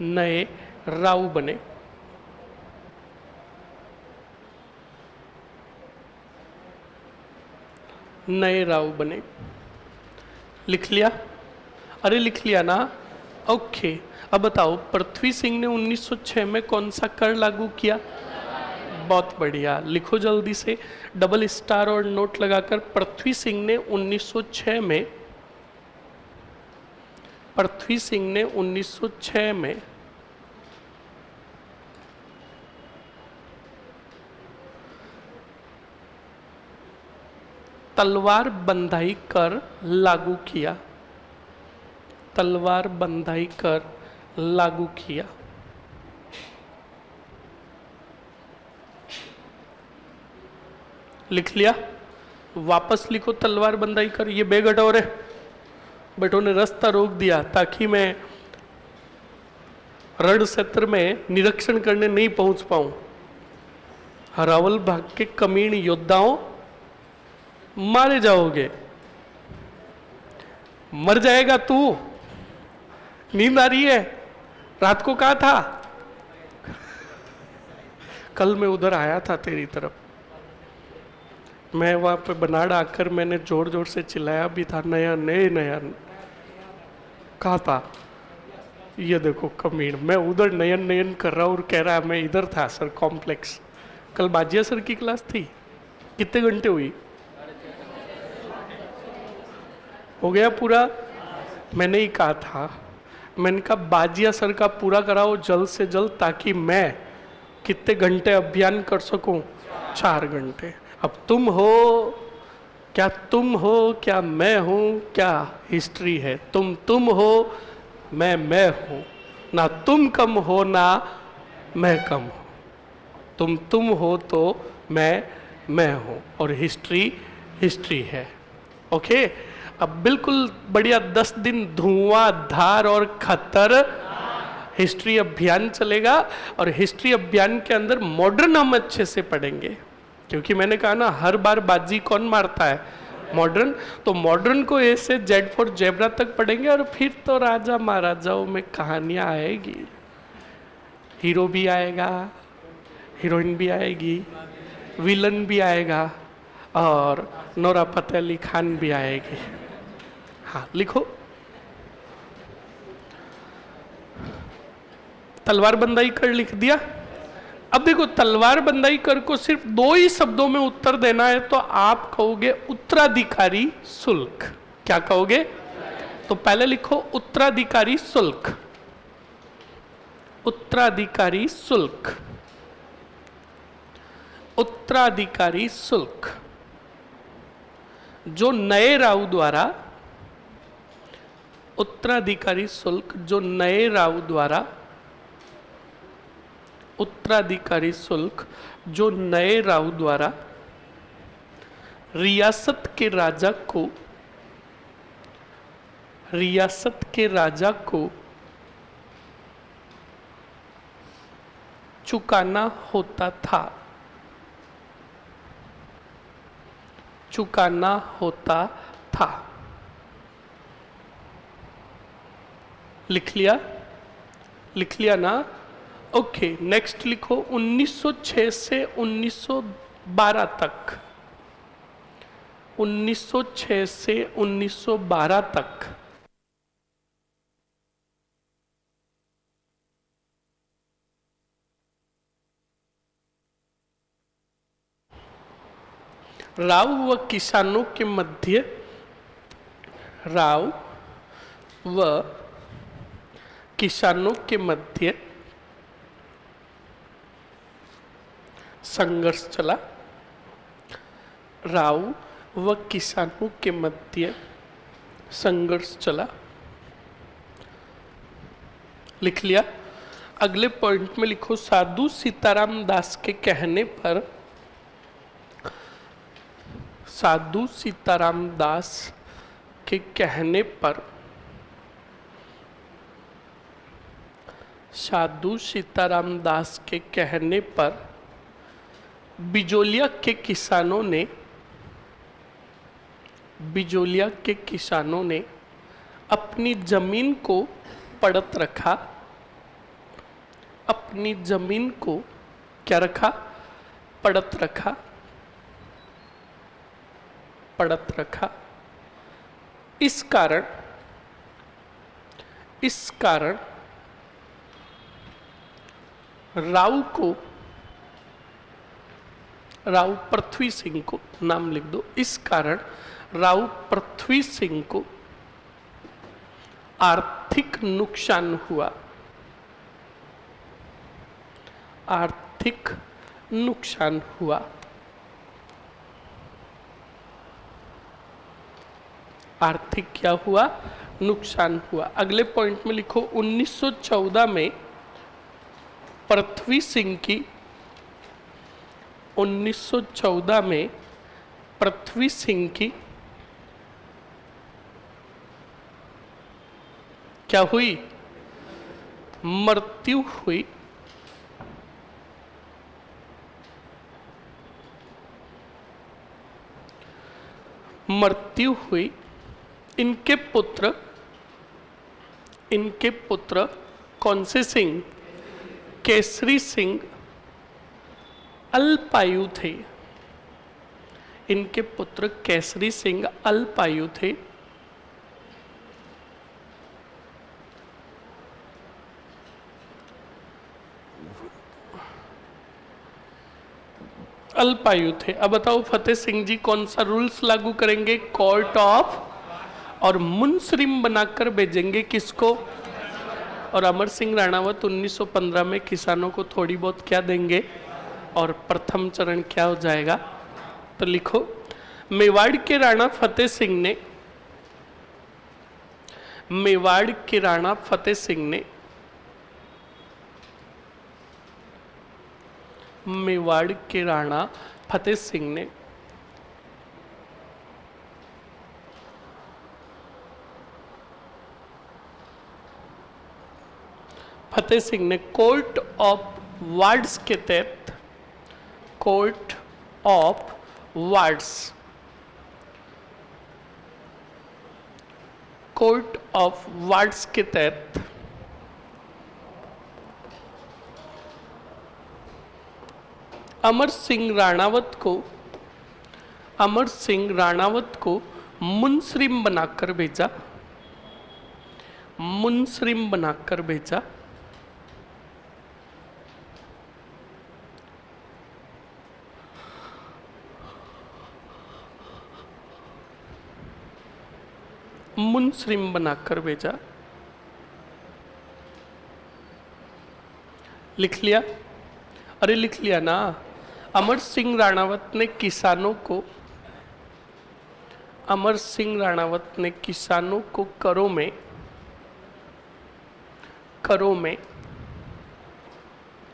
नए राव बने। नए राव बने। लिख लिया? अरे लिख लिया ना? ओके। अब बताओ पृथ्वी सिंह ने 1906 में कौन सा कर लागू किया? बहुत बढ़िया, लिखो जल्दी से, डबल स्टार और नोट लगाकर। पृथ्वी सिंह ने 1906 में, पृथ्वी सिंह ने 1906 में तलवार बंधाई कर लागू किया, तलवार बंधाई कर लागू किया। लिख लिया? वापस लिखो तलवार बंधाई कर। ये बेगटो रे, बेटों ने रास्ता रोक दिया ताकि मैं रण क्षेत्र में निरीक्षण करने नहीं पहुंच पाऊं। हरावल भाग के कमीण योद्धाओं, मारे जाओगे। मर जाएगा तू। नींद आ रही है? रात को कहा था? कल मैं उधर आया था तेरी तरफ, मैं वहां पे बनाड़ आकर मैंने जोर जोर से चिल्लाया भी था, नया नए नया। कहा था ये देखो कमीण, मैं उधर नयन नयन कर रहा हूं और कह रहा मैं इधर था सर कॉम्प्लेक्स। कल बाजिया सर की क्लास थी, कितने घंटे हुई? हो गया पूरा? मैंने ही कहा था, मैंने कहा बाजिया सर का पूरा कराओ जल्द से जल्द, ताकि मैं कितने घंटे अभियान कर सकूं? 4 घंटे। अब तुम हो क्या, तुम हो क्या, मैं हूं क्या, हिस्ट्री है। तुम हो, मैं हूं। ना तुम कम हो ना मैं कम हूं। तुम हो तो मैं हूं, और हिस्ट्री है। ओके? अब बिल्कुल बढ़िया 10 दिन धुआंधार और खतर हिस्ट्री अभियान चलेगा, और हिस्ट्री अभियान के अंदर मॉडर्न हम अच्छे से पढ़ेंगे, क्योंकि मैंने कहा ना हर बार बाजी कौन मारता है? मॉडर्न। तो मॉडर्न को ए से जेड फॉर जेब्रा तक पढ़ेंगे, और फिर तो राजा महाराजाओं में कहानियां आएगी। हीरो भी आएगा, हीरोइन भी आएगी, विलन भी आएगा, और नोरा फतेह अली खान भी आएगी। हाँ लिखो, तलवार बंदाई कर लिख दिया। अब देखो तलवार बंदाई कर को सिर्फ 2 ही शब्दों में उत्तर देना है तो आप कहोगे उत्तराधिकारी शुल्क। क्या कहोगे? तो पहले लिखो उत्तराधिकारी शुल्क। उत्तराधिकारी शुल्क। उत्तराधिकारी शुल्क जो नए राव द्वारा, उत्तराधिकारी शुल्क जो नए राव द्वारा, उत्तराधिकारी शुल्क जो नए राव द्वारा रियासत के राजा को, रियासत के राजा को चुकाना होता था, चुकाना होता था। लिख लिया? लिख लिया ना? ओके, नेक्स्ट लिखो 1906 से 1912 तक। 1906 से 1912 तक राव व किसानों के मध्य, राव व किसानों के मध्य संघर्ष चला। राव व किसानों के मध्य संघर्ष चला। लिख लिया? अगले पॉइंट में लिखो साधु सीताराम दास के कहने पर, साधु सीताराम दास के कहने पर, साधु सीताराम दास के कहने पर बिजोलिया के किसानों ने, बिजोलिया के किसानों ने अपनी जमीन को पड़त रखा, अपनी जमीन को क्या रखा? पड़त रखा, पड़त रखा। इस कारण, इस कारण राव को, राव पृथ्वी सिंह को, नाम लिख दो, इस कारण राव पृथ्वी सिंह को आर्थिक नुकसान हुआ, आर्थिक नुकसान हुआ। आर्थिक क्या हुआ? नुकसान हुआ। अगले पॉइंट में लिखो 1914 में पृथ्वी सिंह की, 1914 में पृथ्वी सिंह की क्या हुई? मृत्यु हुई। मृत्यु हुई। इनके पुत्र, इनके पुत्र कौन से सिंह? केसरी सिंह अल्पायु थे। इनके पुत्र केसरी सिंह अल्पायु थे। अल्पायु थे। अब बताओ फतेह सिंह जी कौन सा रूल्स लागू करेंगे? कोर्ट ऑफ, और मुंसरिम बनाकर भेजेंगे किसको? और अमर सिंह राणावत 1915 में किसानों को थोड़ी बहुत क्या देंगे? और प्रथम चरण क्या हो जाएगा? तो लिखो मेवाड़ के राणा फतेह सिंह ने, मेवाड़ के राणा फतेह सिंह ने, मेवाड़ के राणा फतेह सिंह ने फतेह सिंह ने कोर्ट ऑफ वार्ड्स के तहत, court of wards, court of wards के तहत अमर सिंह राणावत को, अमर सिंह राणावत को मुंसरिम बनाकर भेजा, मुंसरिम बनाकर भेजा। मुनस्रिम बनाकर भेजा। लिख लिया? अरे लिख लिया ना। अमर सिंह राणावत ने किसानों को, अमर सिंह राणावत ने किसानों को करों में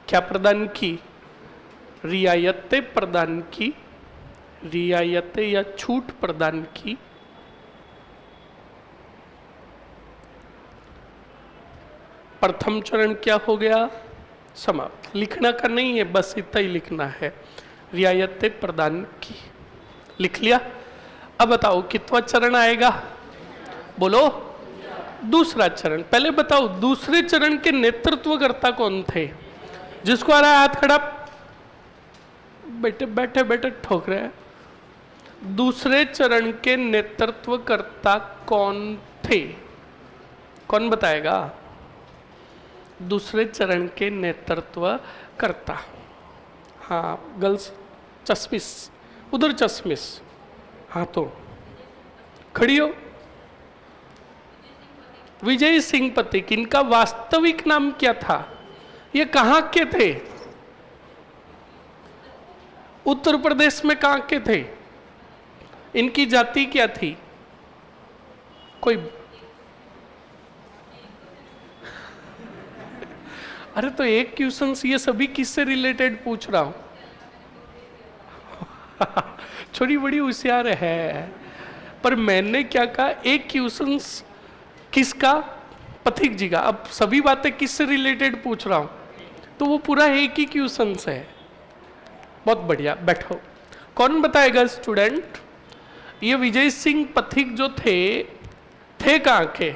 क्या प्रदान की? रियायतें प्रदान की, रियायतें या छूट प्रदान की। प्रथम चरण क्या हो गया? समाप्त। लिखना का नहीं है, बस इतना ही लिखना है, रियायतें प्रदान की। लिख लिया? अब बताओ कितना चरण आएगा? बोलो। दूसरा चरण। पहले बताओ दूसरे चरण के नेतृत्वकर्ता कौन थे? जिसको आ रहा है हाथ खड़ा, बैठे बैठे बैठे ठोक रहे हैं। दूसरे चरण के नेतृत्वकर्ता कौन थे? कौन बताएगा? दूसरे चरण के नेतृत्वकर्ता। हाँ गर्ल्स, चश्मिश उधर, चश्मिश। हाँ तो खड़ी हो। विजय सिंह पथिक। इनका वास्तविक नाम क्या था? ये कहाँ के थे? उत्तर प्रदेश में कहाँ के थे? इनकी जाति क्या थी? कोई? अरे तो एक क्वेश्चन, ये सभी किससे रिलेटेड पूछ रहा हूं। छोटी बड़ी होशियार है। पर मैंने क्या कहा, एक क्वेश्चन किसका? पथिक जी का। अब सभी बातें किससे रिलेटेड पूछ रहा हूं, तो वो पूरा एक ही क्वेश्चन है। बहुत बढ़िया, बैठो। कौन बताएगा स्टूडेंट? ये विजय सिंह पथिक जो थे कहाँ के?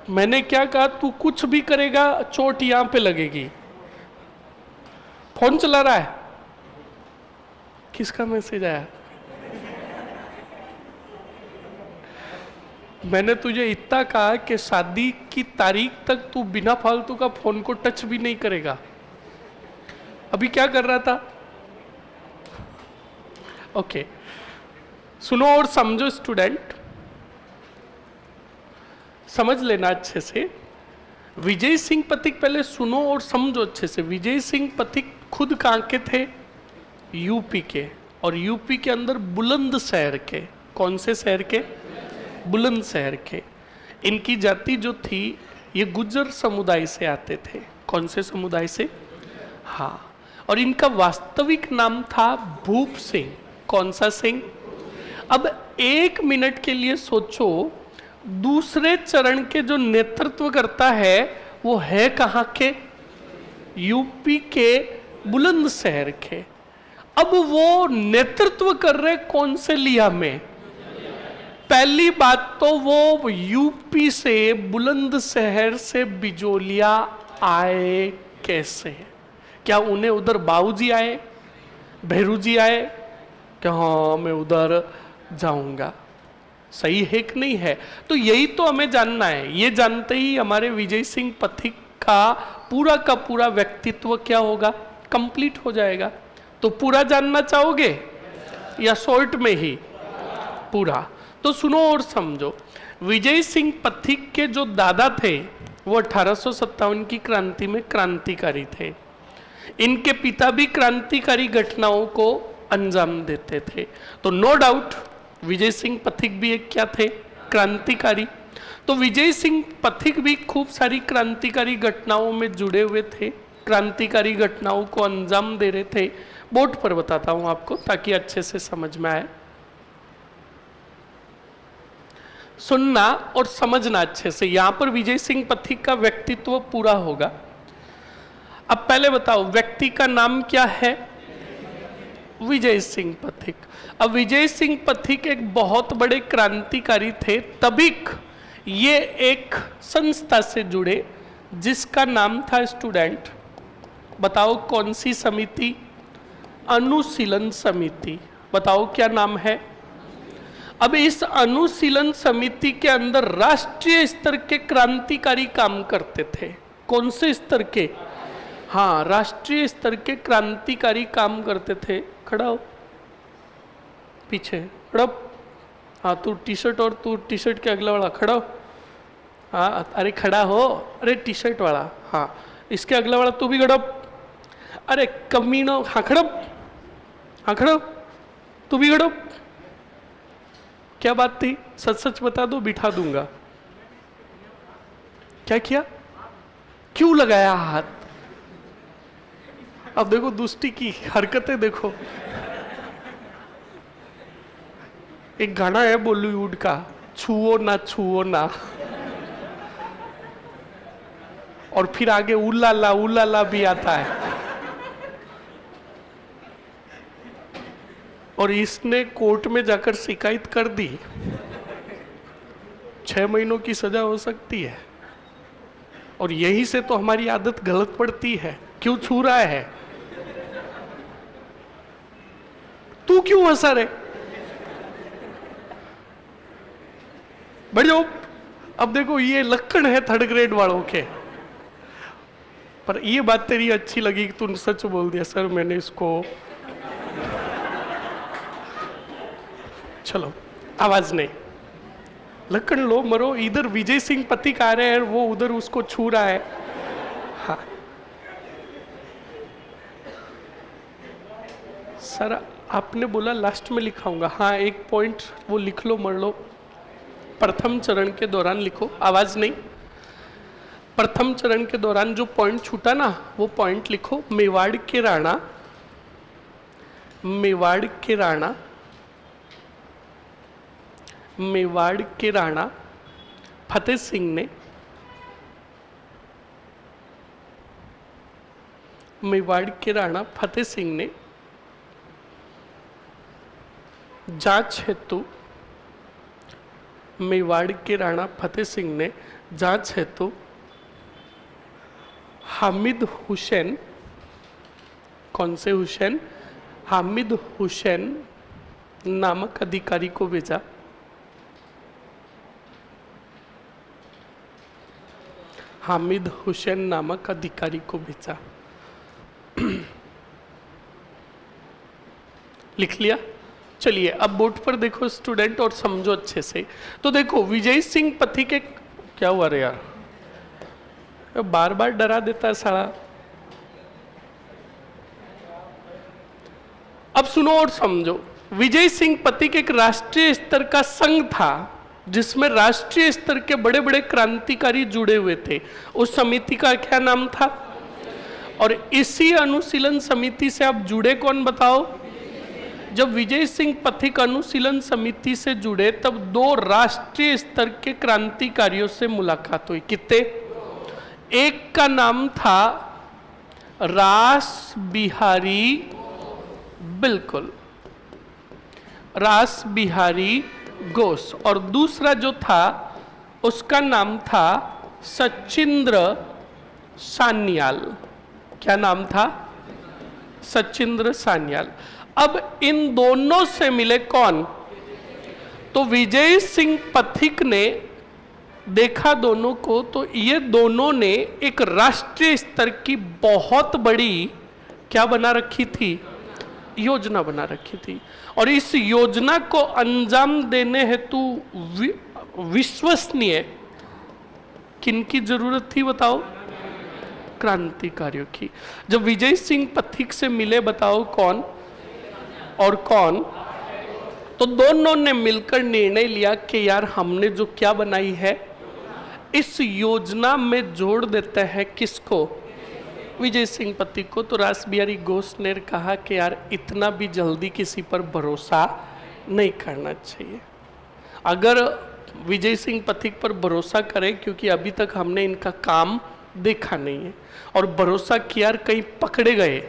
मैंने क्या कहा, तू कुछ भी करेगा चोट यहां पे लगेगी। फोन चला रहा है? किसका मैसेज आया? मैंने तुझे इतना कहा कि शादी की तारीख तक तू बिना फालतू का फोन को टच भी नहीं करेगा। अभी क्या कर रहा था? ओके, सुनो और समझो स्टूडेंट, समझ लेना अच्छे से। विजय सिंह पथिक, पहले सुनो और समझो अच्छे से। विजय सिंह पथिक खुद कहाँ के थे? यूपी के, और यूपी के अंदर बुलंदशहर के। कौन से शहर के? बुलंदशहर के। इनकी जाति जो थी, ये गुज्जर समुदाय से आते थे। कौन से समुदाय से? हाँ। और इनका वास्तविक नाम था भूप सिंह। कौन सा सिंह? अब एक मिनट के लिए सोचो, दूसरे चरण के जो नेतृत्व करता है वो है कहाँ के? यूपी के बुलंदशहर के। अब वो नेतृत्व कर रहे कौन से लिया में? पहली बात तो वो यूपी से, बुलंदशहर से बिजोलिया आए कैसे? क्या उन्हें उधर बाबूजी आए, भैरू जी आए कि हाँ मैं उधर जाऊंगा? सही है कि नहीं है? तो यही तो हमें जानना है। ये जानते ही हमारे विजय सिंह पथिक का पूरा व्यक्तित्व क्या होगा? कंप्लीट हो जाएगा। तो पूरा जानना चाहोगे या शॉर्ट में ही? पूरा। तो सुनो और समझो। विजय सिंह पथिक के जो दादा थे वो 1857 की क्रांति में क्रांतिकारी थे। इनके पिता भी क्रांतिकारी घटनाओं को अंजाम देते थे। तो नो डाउट विजय सिंह पथिक भी एक क्या थे? क्रांतिकारी। तो विजय सिंह पथिक भी खूब सारी क्रांतिकारी घटनाओं में जुड़े हुए थे, क्रांतिकारी घटनाओं को अंजाम दे रहे थे। बोर्ड पर बताता हूं आपको ताकि अच्छे से समझ में आए। सुनना और समझना अच्छे से। यहां पर विजय सिंह पथिक का व्यक्तित्व पूरा होगा। अब पहले बताओ व्यक्ति का नाम क्या है? विजय सिंह पथिक। अब विजय सिंह पथिक एक बहुत बड़े क्रांतिकारी थे। तभी ये एक संस्था से जुड़े जिसका नाम था स्टूडेंट, बताओ कौन सी समिति? अनुशीलन समिति। बताओ क्या नाम है? अब इस अनुशीलन समिति के अंदर राष्ट्रीय स्तर के क्रांतिकारी काम करते थे। कौन से स्तर के? हाँ, राष्ट्रीय स्तर के क्रांतिकारी काम करते थे। खड़ा हो। पीछे खड़ा। हाँ तू टी शर्ट और तू टी शर्ट के अगला वाला खड़ा हो। हाँ अरे खड़ा हो, अरे टी शर्ट वाला, हाँ इसके अगला वाला तू भी खड़ा। अरे कमीनो, हाँ खड़ा, हाँ खड़ा, तू भी खड़ा। क्या बात थी, सच सच बता दो, बिठा दूंगा। क्या किया, क्यों लगाया हाथ? अब देखो दुष्टी की हरकतें देखो। एक गाना है बॉलीवुड का, छुओ ना, और फिर आगे उलाला भी आता है। और इसने कोर्ट में जाकर शिकायत कर दी, 6 महीनों की सजा हो सकती है। और यहीं से तो हमारी आदत गलत पड़ती है। क्यों छू रहा है, तू क्यों हंसा रे, बढ़ जाओ। अब देखो ये लक्षण है 3rd ग्रेड वालों के। पर ये बात तेरी अच्छी लगी कि तूने सच बोल दिया, सर मैंने इसको। चलो आवाज नहीं, लक्षण लो, मरो। इधर विजय सिंह पथिक आ रहे हैं, वो उधर उसको छू रहा है। हाँ सर आपने बोला लास्ट में लिखाऊंगा। हाँ एक पॉइंट वो लिख लो, मर लो। प्रथम चरण के दौरान लिखो, आवाज नहीं। प्रथम चरण के दौरान जो पॉइंट छूटा ना, वो पॉइंट लिखो। मेवाड़ के राणा फतेह सिंह ने जांच हेतु हामिद हुसैन, कौन से हुसैन, हामिद हुसैन नामक अधिकारी को भेजा। हामिद हुसैन नामक अधिकारी को भेजा। लिख लिया। चलिए अब बोर्ड पर देखो स्टूडेंट और समझो अच्छे से। तो देखो विजय सिंह पथिक एक, क्या हुआ रे यार, बार बार डरा देता है साला। अब सुनो और समझो। विजय सिंह पथिक एक राष्ट्रीय स्तर का संघ था जिसमें राष्ट्रीय स्तर के बड़े बड़े क्रांतिकारी जुड़े हुए थे। उस समिति का क्या नाम था? और इसी अनुशीलन समिति से आप जुड़े कौन, बताओ? जब विजय सिंह पथिक अनुशीलन समिति से जुड़े तब 2 राष्ट्रीय स्तर के क्रांतिकारियों से मुलाकात हुई। कितने? एक का नाम था रास बिहारी, बिल्कुल रास बिहारी घोष, और दूसरा जो था उसका नाम था सचिंद्र सान्याल। क्या नाम था? सचिंद्र सान्याल। अब इन दोनों से मिले कौन? तो विजय सिंह पथिक ने देखा दोनों को, तो ये दोनों ने एक राष्ट्रीय स्तर की बहुत बड़ी क्या बना रखी थी? योजना बना रखी थी। और इस योजना को अंजाम देने हेतु विश्वसनीय किनकी जरूरत थी, बताओ? क्रांतिकारियों की। जब विजय सिंह पथिक से मिले, बताओ कौन और कौन? तो दोनों ने मिलकर निर्णय लिया कि यार हमने जो क्या बनाई है, इस योजना में जोड़ देते हैं किसको? विजय सिंह पथिक को। तो रास बिहारी घोष ने कहा कि यार इतना भी जल्दी किसी पर भरोसा नहीं करना चाहिए। अगर विजय सिंह पथिक पर भरोसा करें, क्योंकि अभी तक हमने इनका काम देखा नहीं है, और भरोसा किया कहीं पकड़े गए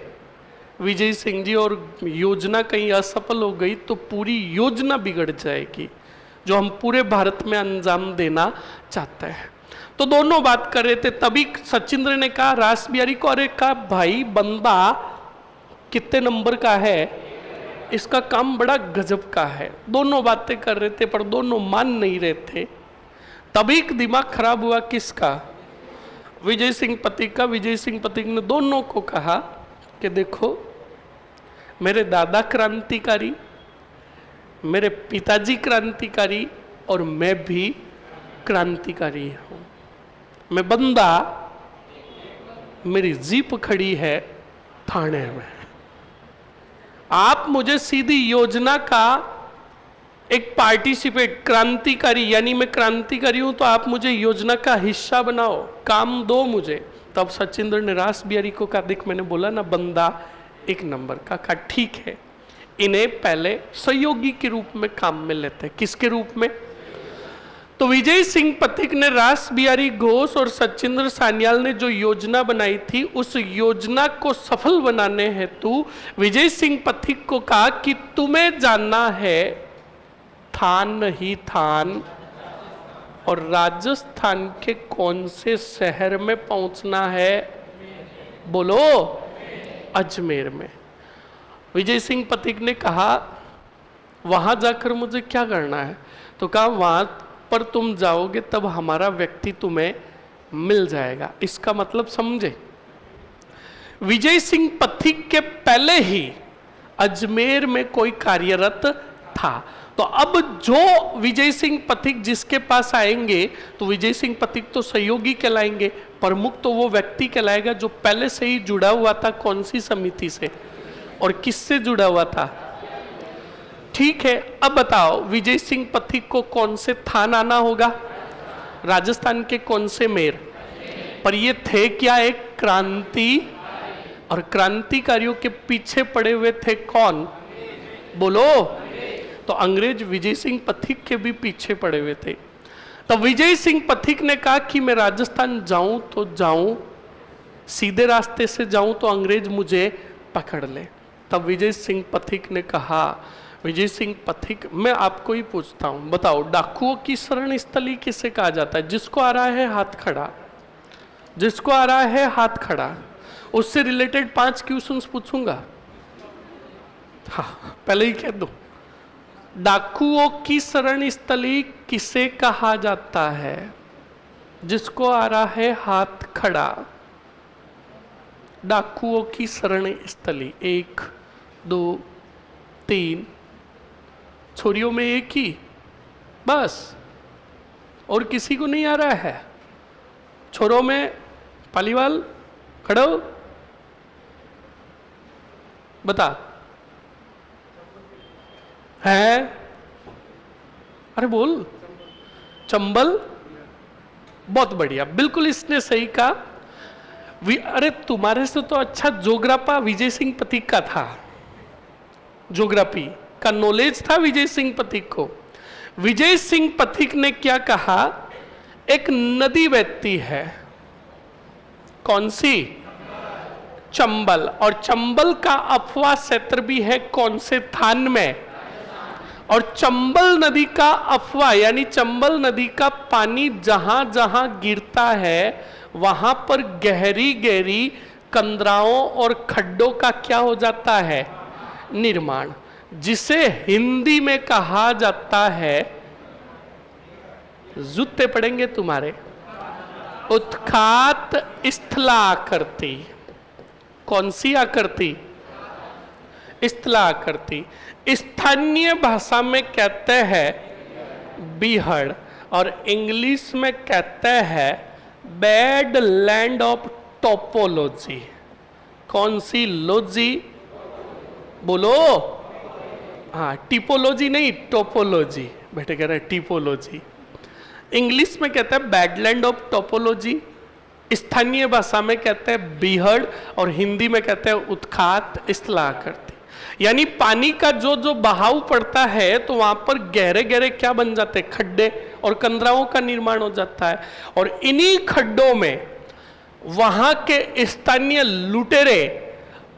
विजय सिंह जी और योजना कहीं असफल हो गई तो पूरी योजना बिगड़ जाएगी जो हम पूरे भारत में अंजाम देना चाहते हैं। तो दोनों बात कर रहे थे, तभी सचिंद्र ने कहा रास बिहारी को, अरे कहा भाई बंदा कितने नंबर का है, इसका काम बड़ा गजब का है। दोनों बातें कर रहे थे पर दोनों मान नहीं रहे थे। तभी दिमाग खराब हुआ किसका? विजय सिंह पथिक का। विजय सिंह पथिक ने दोनों को कहा कि देखो मेरे दादा क्रांतिकारी, मेरे पिताजी क्रांतिकारी और मैं भी क्रांतिकारी हूं। मैं बंदा, मेरी जीप खड़ी है थाने में। आप मुझे सीधी योजना का एक पार्टिसिपेट, क्रांतिकारी, यानी मैं क्रांतिकारी हूं तो आप मुझे योजना का हिस्सा बनाओ, काम दो मुझे। तब सचिंद्र ने रास बिहारी को कहा, देख मैंने बोला ना बंदा एक नंबर का। कहा ठीक है, इन्हें पहले सहयोगी के रूप में काम में लेते हैं। किसके रूप में? तो विजय सिंह पथिक ने रास बिहारी घोष और सचिंद्र सान्याल ने जो योजना बनाई थी, उस योजना को सफल बनाने हेतु विजय सिंह पथिक को कहा कि तुम्हें जानना है थान ही थान, और राजस्थान के कौन से शहर में पहुंचना है? बोलो, अजमेर में। विजय सिंह पथिक ने कहा वहां जाकर मुझे क्या करना है? तो कहा वहां पर तुम जाओगे तब हमारा व्यक्ति तुम्हें मिल जाएगा। इसका मतलब समझे, विजय सिंह पथिक के पहले ही अजमेर में कोई कार्यरत था। तो अब जो विजय सिंह पथिक जिसके पास आएंगे, तो विजय सिंह पथिक तो सहयोगी कहलाएंगे, प्रमुख तो वो व्यक्ति कहलाएगा जो पहले से ही जुड़ा हुआ था। कौन सी समिति से और किससे जुड़ा हुआ था? ठीक है, अब बताओ विजय सिंह पथिक को कौन से थान आना होगा? राजस्थान के कौन से मेयर? पर ये थे क्या? एक क्रांति, और क्रांतिकारियों के पीछे पड़े हुए थे कौन? बोलो। तो अंग्रेज विजय सिंह पथिक के भी पीछे पड़े हुए थे। तो विजय सिंह पथिक ने कहा कि मैं राजस्थान जाऊं तो जाऊं, सीधे रास्ते से जाऊं तो अंग्रेज मुझे पकड़ ले। तब विजय सिंह पथिक ने कहा, विजय सिंह पथिक, मैं आपको ही पूछता हूं, बताओ डाकुओं की शरण स्थली किसे कहा जाता है? जिसको आ रहा है हाथ खड़ा, जिसको आ रहा है हाथ खड़ा। उससे रिलेटेड 5 क्वेश्चंस पूछूंगा। हाँ, पहले ही कह दो, डाकुओं की शरण स्थली किसे कहा जाता है? जिसको आ रहा है हाथ खड़ा। डाकुओं की शरण स्थली 1 2 3, छोरियों में एक ही बस, और किसी को नहीं आ रहा है। छोरों में पालीवाल खड़ो, बता है? अरे बोल। चंबल, बहुत बढ़िया, बिल्कुल इसने सही कहा। अरे तुम्हारे से तो अच्छा जोग्राफा विजय सिंह पथिक का था, ज्योग्राफी का नॉलेज था विजय सिंह पथिक को। विजय सिंह पथिक ने क्या कहा? एक नदी बहती है, कौन सी? चंबल, और चंबल का अफवाह क्षेत्र भी है कौन से थान में? और चंबल नदी का अफवाह यानी चंबल नदी का पानी जहां जहां गिरता है वहां पर गहरी गहरी कंदराओं और खड्डों का क्या हो जाता है? निर्माण, जिसे हिंदी में कहा जाता है, जूते पड़ेंगे तुम्हारे, उत्खात स्थलाकृति। कौन सी आकृति? स्थलाकृति। स्थानीय भाषा में कहते हैं बीहड़, और इंग्लिश में कहते हैं बैड लैंड ऑफ टोपोलॉजी। कौन सी लॉजी? बोलो। हाँ, टिपोलॉजी नहीं, टोपोलॉजी। बेटे कह रहे हैं टिपोलॉजी। इंग्लिश में कहते हैं बैडलैंड ऑफ टोपोलॉजी, स्थानीय भाषा में कहते हैं बीहड़, और हिंदी में कहते हैं उत्खात स्थलाकृति। यानी पानी का जो जो बहाव पड़ता है तो वहां पर गहरे गहरे क्या बन जाते हैं? खड्डे और कंदराओं का निर्माण हो जाता है। और इन्हीं खड्डों में वहां के स्थानीय लुटेरे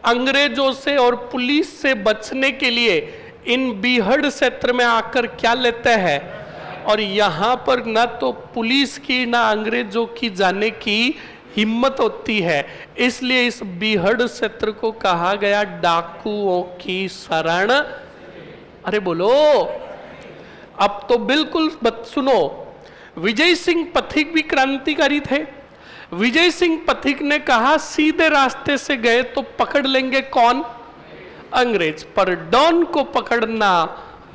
अंग्रेजों से और पुलिस से बचने के लिए इन बीहड़ क्षेत्र में आकर क्या लेते हैं? और यहाँ पर ना तो पुलिस की ना अंग्रेजों की जाने की हिम्मत होती है, इसलिए इस बीहड़ क्षेत्र को कहा गया डाकुओं की शरण। अरे बोलो। अब तो बिल्कुल सुनो, विजय सिंह पथिक भी क्रांतिकारी थे। विजय सिंह पथिक ने कहा सीधे रास्ते से गए तो पकड़ लेंगे कौन? अंग्रेज। पर डॉन को पकड़ना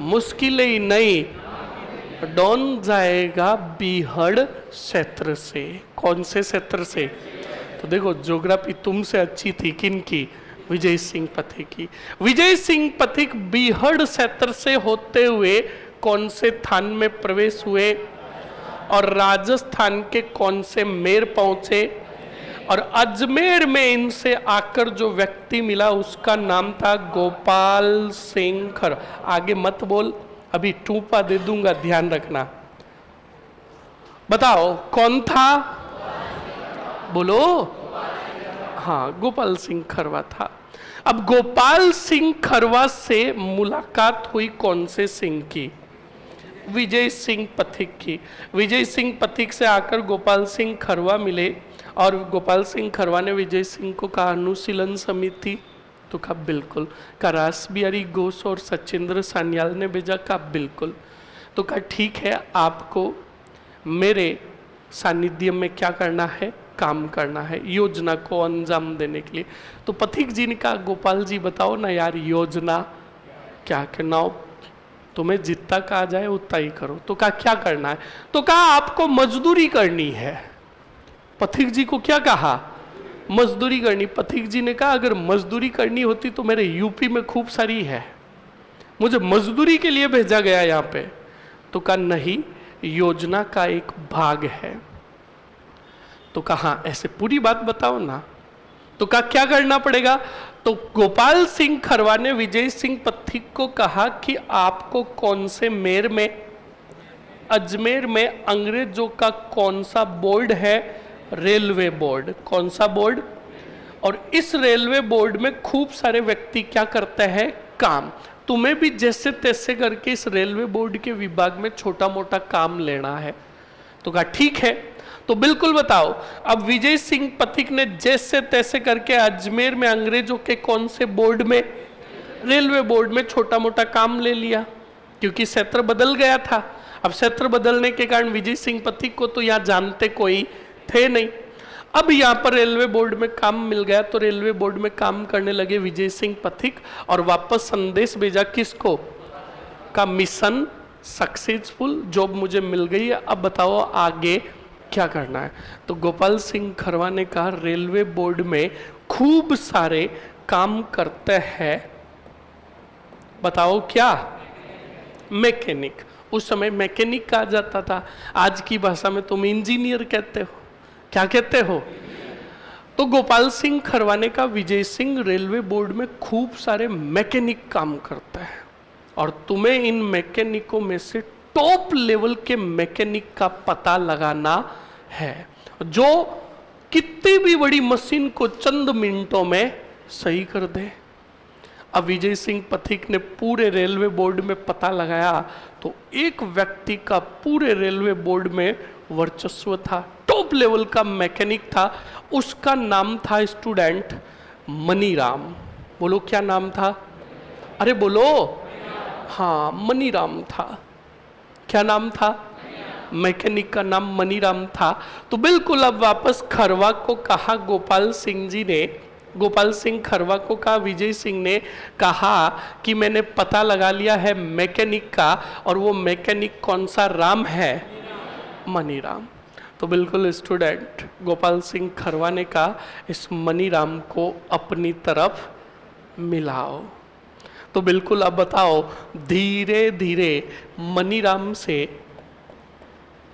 मुश्किल ही नहीं, डॉन जाएगा बीहड़ क्षेत्र से। कौन से क्षेत्र से? तो देखो ज्योग्राफी तुमसे अच्छी थी किनकी? विजय सिंह पथिक की। विजय सिंह पथिक बीहड़ क्षेत्र से होते हुए कौन से थान में प्रवेश हुए और राजस्थान के कौन से मेर पहुंचे, और अजमेर में इनसे आकर जो व्यक्ति मिला उसका नाम था गोपाल सिंह खर। आगे मत बोल, अभी टूपा दे दूंगा, ध्यान रखना। बताओ कौन था? बोलो। हाँ, गोपाल सिंह खरवा था। अब गोपाल सिंह खरवा से मुलाकात हुई कौन से सिंह की? विजय सिंह पथिक की। विजय सिंह पथिक से आकर गोपाल सिंह खरवा मिले और गोपाल सिंह खरवा ने विजय सिंह को कहा अनुशीलन समिति, तो कहा बिल्कुल। कहा रास बिहारी घोष और सचिंद्र सान्याल ने भेजा? कहा बिल्कुल। तो कहा ठीक है, आपको मेरे सानिध्य में क्या करना है? काम करना है, योजना को अंजाम देने के लिए। तो पथिक जी ने कहा गोपाल जी बताओ ना यार, योजना क्या करना हो? तुम्हें जितना कहा जाए उतना ही करो। तो कहा क्या करना है? तो कहा आपको मजदूरी करनी है। पथिक जी को क्या कहा? मजदूरी करनी। पथिक जी ने कहा अगर मजदूरी करनी होती तो मेरे यूपी में खूब सारी है, मुझे मजदूरी के लिए भेजा गया यहाँ पे। तो कहा नहीं, योजना का एक भाग है। तो कहा ऐसे पूरी बात बताओ ना। तो कहा क्या करना पड़ेगा? तो गोपाल सिंह खरवा ने विजय सिंह पथिक को कहा कि आपको कौन से मेर में, अजमेर में अंग्रेजों का कौन सा बोर्ड है? Railway board. कौन सा बोर्ड? और इस रेलवे बोर्ड में खूब सारे व्यक्ति क्या करते हैं? काम। तुम्हें भी जैसे तैसे करके इस रेलवे बोर्ड के विभाग में छोटा मोटा काम लेना है। तो कहा ठीक है, तो बिल्कुल बताओ। अब विजय सिंह पथिक ने जैसे तैसे करके अजमेर में अंग्रेजों के कौन से बोर्ड में? रेलवे बोर्ड में छोटा मोटा काम ले लिया, क्योंकि क्षेत्र बदल गया था। अब क्षेत्र बदलने के कारण विजय सिंह पथिक को तो यहाँ जानते कोई थे नहीं। अब यहाँ पर रेलवे बोर्ड में काम मिल गया, तो रेलवे बोर्ड में काम करने लगे विजय सिंह पथिक और वापस संदेश भेजा किसको? का मिशन सक्सेसफुल, जॉब मुझे मिल गई है, अब बताओ आगे क्या करना है। तो गोपाल सिंह खरवा ने कहा रेलवे बोर्ड में खूब सारे काम करते हैं, बताओ क्या? मैकेनिक। उस समय मैकेनिक कहा जाता था, आज की भाषा में तुम इंजीनियर कहते हो। क्या कहते हो? तो गोपाल सिंह खरवा ने कहा विजय सिंह रेलवे बोर्ड में खूब सारे मैकेनिक काम करते हैं और तुम्हें इन मैकेनिकों में से टॉप लेवल के मैकेनिक का पता लगाना है, जो कितनी भी बड़ी मशीन को चंद मिनटों में सही कर दे। अब विजय सिंह पथिक ने पूरे रेलवे बोर्ड में पता लगाया तो एक व्यक्ति का पूरे रेलवे बोर्ड में वर्चस्व था, टॉप लेवल का मैकेनिक था। उसका नाम था स्टूडेंट मनीराम। बोलो क्या नाम था? अरे बोलो। हाँ, मनीराम था। क्या नाम था? मैकेनिक का नाम मनीराम था। तो बिल्कुल अब वापस खरवा को कहा गोपाल सिंह जी ने, गोपाल सिंह खरवा को कहा विजय सिंह ने कहा कि मैंने पता लगा लिया है मैकेनिक का, और वो मैकेनिक कौन सा राम है? मनीराम। तो बिल्कुल स्टूडेंट गोपाल सिंह खरवा ने कहा इस मनीराम को अपनी तरफ मिलाओ। तो बिल्कुल अब बताओ, धीरे धीरे मनीराम से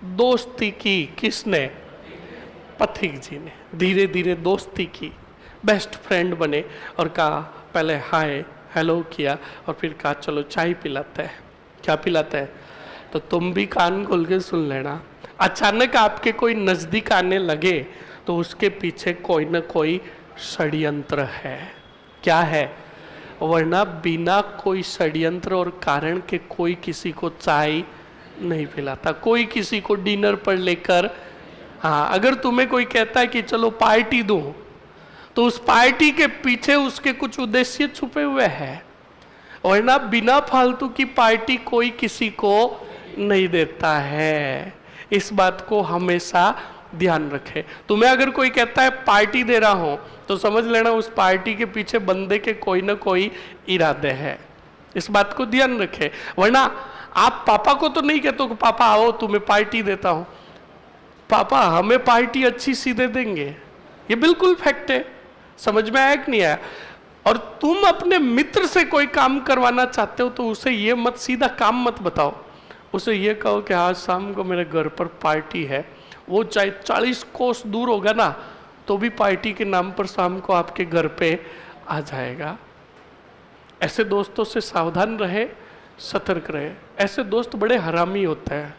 दोस्ती की किसने? पथिक जी ने। धीरे धीरे दोस्ती की, बेस्ट फ्रेंड बने और कहा पहले हाय हेलो किया और फिर कहा चलो चाय पिलाते हैं। क्या पिलाते हैं? तो तुम भी कान खोल के सुन लेना। अचानक आपके कोई नजदीक आने लगे तो उसके पीछे कोई ना कोई षड्यंत्र है। क्या है? वरना बिना कोई षड्यंत्र और कारण के कोई किसी को चाय नहीं पिलाता, कोई किसी को डिनर पर लेकर। हाँ, अगर तुम्हें कोई कहता है कि चलो पार्टी दूं, तो उस पार्टी के पीछे उसके कुछ उद्देश्य छुपे हुए हैं, वरना बिना फालतू की पार्टी कोई किसी को नहीं देता है। इस बात को हमेशा ध्यान रखे। तुम्हें अगर कोई कहता है पार्टी दे रहा हूं, तो समझ लेना उस पार्टी के पीछे बंदे के कोई ना कोई इरादे हैं। इस बात को ध्यान रखें, वरना आप पापा को तो नहीं कहते कि पापा आओ तुम्हें पार्टी देता हूं, पापा हमें पार्टी अच्छी सीधे देंगे। ये बिल्कुल फैक्ट है। समझ में आया कि नहीं आया? और तुम अपने मित्र से कोई काम करवाना चाहते हो तो उसे ये मत सीधा काम मत बताओ, उसे ये कहो कि आज शाम को मेरे घर पर पार्टी है। वो चाहे 40 कोस दूर होगा ना तो भी पार्टी के नाम पर शाम को आपके घर पे आ जाएगा। ऐसे दोस्तों से सावधान रहे, सतर्क रहे। ऐसे दोस्त बड़े हरामी होते हैं।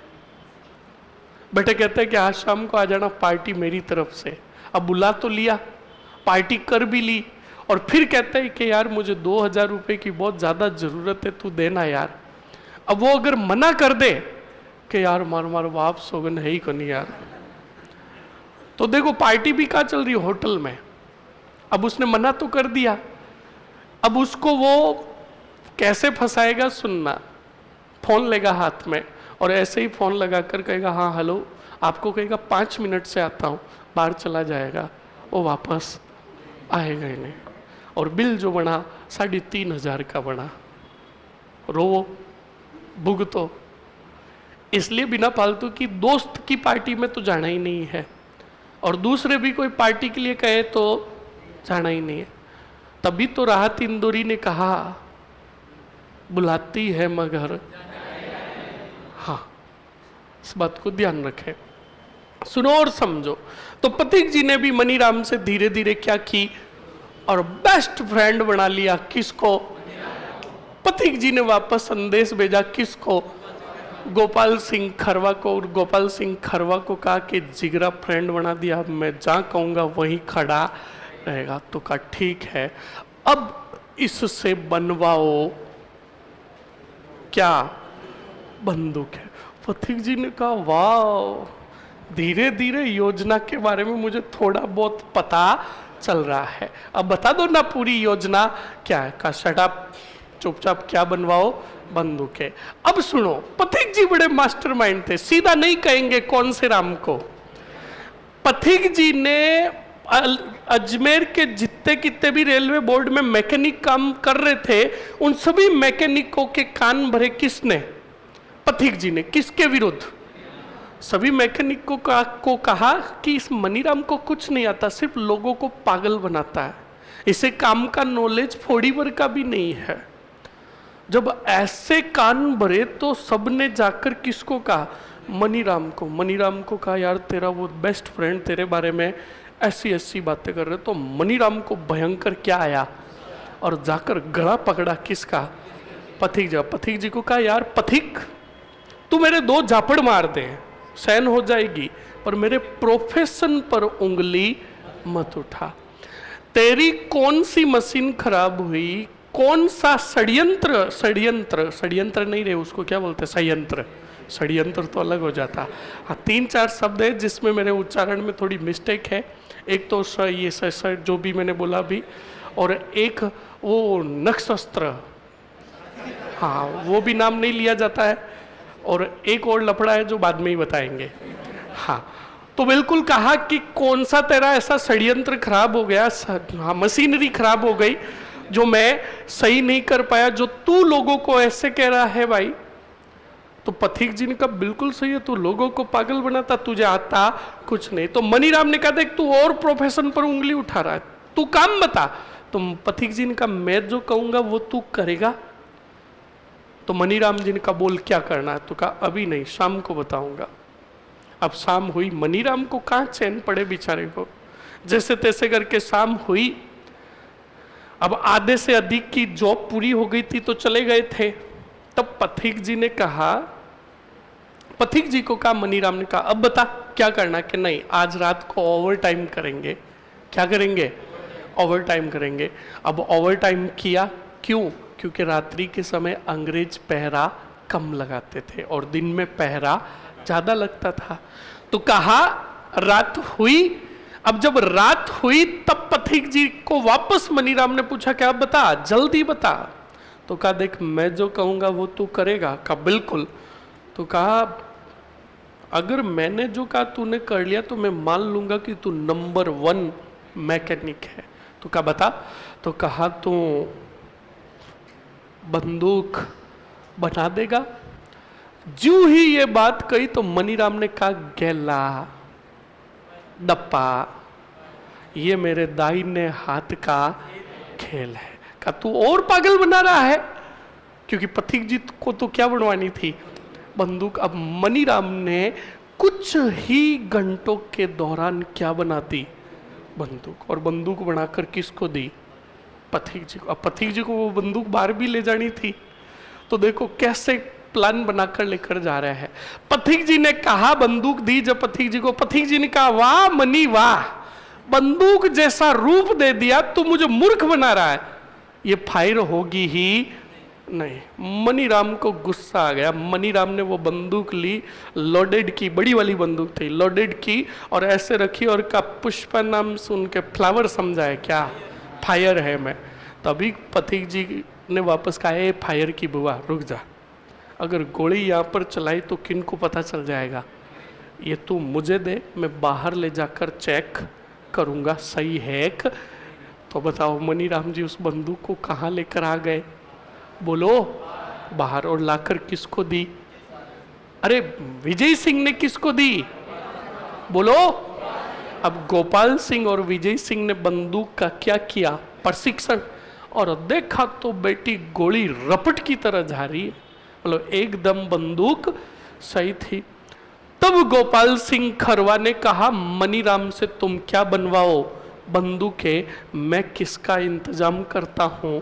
बेटे कहते हैं कि आज शाम को आ जाना पार्टी मेरी तरफ से। अब बुला तो लिया, पार्टी कर भी ली, और फिर कहते हैं कि यार मुझे 2000 रुपये की बहुत ज़्यादा ज़रूरत है, तू देना यार। अब वो अगर मना कर दे कि यार मार बाप सोगन है ही को नहीं यार, तो देखो पार्टी भी कहाँ चल रही है, होटल में। अब उसने मना तो कर दिया, अब उसको वो कैसे फंसाएगा सुनना। फोन लेगा हाथ में और ऐसे ही फोन लगाकर कहेगा हाँ हेलो, आपको कहेगा 5 मिनट से आता हूँ, बाहर चला जाएगा, वो वापस आएगा ही नहीं। और बिल जो बना 3500 का बना। रो भुगतो। इसलिए बिना फालतू की दोस्त की पार्टी में तो जाना ही नहीं है, और दूसरे भी कोई पार्टी के लिए कहे तो जाना ही नहीं है। तभी तो राहत इंदौरी ने कहा बुलाती है मगर, हाँ इस बात को ध्यान रखें, सुनो और समझो। तो पथिक जी ने भी मनीराम से धीरे धीरे क्या की और बेस्ट फ्रेंड बना लिया। किसको? पथिक जी ने वापस संदेश भेजा किसको? गोपाल सिंह खरवा को। और गोपाल सिंह खरवा को कहा कि जिगरा फ्रेंड बना दिया, मैं जहाँ कहूँगा वहीं खड़ा रहेगा। तो कहा ठीक है, अब इससे बनवाओ क्या? बंदूक है। पथिक जी ने कहा वाह, धीरे धीरे योजना के बारे में मुझे थोड़ा बहुत पता चल रहा है, अब बता दो ना पूरी योजना क्या है। कहा शट अप, चुपचाप क्या बनवाओ? बंदूक है। अब सुनो, पथिक जी बड़े मास्टरमाइंड थे, सीधा नहीं कहेंगे कौन से राम को। पथिक जी ने अजमेर के जितने कितने भी रेलवे बोर्ड में मैकेनिक काम कर रहे थे, उन सभी मैकेनिकों के कान भरे किसने? पथिक जी ने। किसके विरुद्ध? सभी मैकेनिकों को कहा कि इस मनीराम को कुछ नहीं आता, सिर्फ लोगों को पागल बनाता है, इसे काम का नॉलेज फोड़ी भर का भी नहीं है। जब ऐसे कान भरे तो सबने जाकर किसको कहा? मनीराम को। मनीराम को कहा यार तेरा वो बेस्ट फ्रेंड तेरे बारे में ऐसी ऐसी बातें कर रहे। तो मनीराम को भयंकर क्या आया और जाकर गला पकड़ा किसका? पथिक जी। पथिक जी को कहा यार पथिक, तू मेरे 2 झापड़ मार दे, सहन हो जाएगी, पर मेरे प्रोफेशन पर उंगली मत उठा। तेरी कौन सी मशीन खराब हुई, कौन सा षड्यंत्र, षड्यंत्र नहीं रहे, उसको क्या बोलते? संयंत्र। षड्यंत्र तो अलग हो जाता। हाँ 3-4 शब्द है जिसमें मेरे उच्चारण में थोड़ी मिस्टेक है। एक तो ये जो भी मैंने बोला अभी, और एक वो नक्षस्त्र, हाँ वो भी नाम नहीं लिया जाता है, और एक और लफड़ा है जो बाद में ही बताएंगे। हाँ तो बिल्कुल कहा कि कौन सा तेरा ऐसा षड्यंत्र खराब हो गया, हाँ मशीनरी खराब हो गई जो मैं सही नहीं कर पाया, जो तू लोगों को ऐसे कह रहा है भाई। तो पथिक जी ने कहा बिल्कुल सही है, तू लोगों को पागल बनाता, तुझे आता कुछ नहीं। तो मनीराम ने कहा देख तू और प्रोफेशन पर उंगली उठा रहा है, तू काम बता। तो पथिक जी ने कहा मैं जो कहूंगा वो तू करेगा। तो मनीराम जी ने कहा बोल क्या करना है? तो कहा अभी नहीं, शाम को बताऊंगा। अब शाम हुई, मनीराम को कहाँ चैन पड़े बेचारे को, जैसे तैसे करके शाम हुई। अब आधे से अधिक की जॉब पूरी हो गई थी तो चले गए थे। तब पथिक जी ने कहा, पथिक जी को कहा, मनीराम ने कहा अब बता क्या करना? कि नहीं आज रात को ओवर टाइम करेंगे। क्या करेंगे? ओवर टाइम करेंगे। अब ओवर टाइम किया, क्यों? क्योंकि रात्रि के समय अंग्रेज पहरा कम लगाते थे और दिन में पहरा ज्यादा लगता था। तो कहा रात हुई। अब जब रात हुई तब पथिक जी को वापस मनीराम ने पूछा क्या बता, जल्दी बता। तो कहा देख मैं जो कहूंगा वो तू करेगा? कहा बिल्कुल। तो कहा अगर मैंने जो कहा तूने कर लिया तो मैं मान लूंगा कि तू नंबर 1 मैकेनिक है। तो कहा बता। तो कहा तू बंदूक बना देगा। ज्यों ही ये बात कही तो मनीराम ने कहा, गेला डप्पा, ये मेरे दाहिने हाथ का खेल है। कहा तू और पागल बना रहा है, क्योंकि पथिक जी को तो क्या बनवानी थी, बंदूक। अब मनीराम ने कुछ ही घंटों के दौरान क्या बना दी, बंदूक। और बंदूक बनाकर किसको दी, पथिक जी को। अब पथिक जी को वो बंदूक बाहर भी ले जानी थी, तो देखो कैसे प्लान बनाकर लेकर जा रहे हैं। पथिक जी ने कहा, बंदूक दी जब पथिक जी को, पथिक जी ने कहा, वाह मनी वाह, बंदूक जैसा रूप दे दिया, तू मुझे मूर्ख बना रहा है, ये फायर होगी ही नहीं। मनीराम को गुस्सा आ गया। मनीराम ने वो बंदूक ली, लोडेड की, बड़ी वाली बंदूक थी, लोडेड की, और ऐसे रखी और का पुष्पा नाम सुन के फ्लावर समझाए क्या, फायर है मैं। तभी पथिक जी ने वापस कहा, ए फायर की बुआ रुक जा, अगर गोली यहाँ पर चलाई तो किन को पता चल जाएगा, ये तू मुझे दे, मैं बाहर ले जाकर चेक करूँगा सही है। तो बताओ मनीराम जी उस बंदूक को कहाँ लेकर आ गए, बोलो बाहर, और लाकर किसको दी, अरे विजय सिंह ने किसको दी, बोलो। अब गोपाल सिंह और विजय सिंह ने बंदूक का क्या किया, प्रशिक्षण, और देखा तो बेटी गोली रपट की तरह जा रही है, मतलब एकदम बंदूक सही थी। तब गोपाल सिंह खरवा ने कहा, मनीराम से तुम क्या बनवाओ बंदूकें, मैं किसका इंतजाम करता हूं,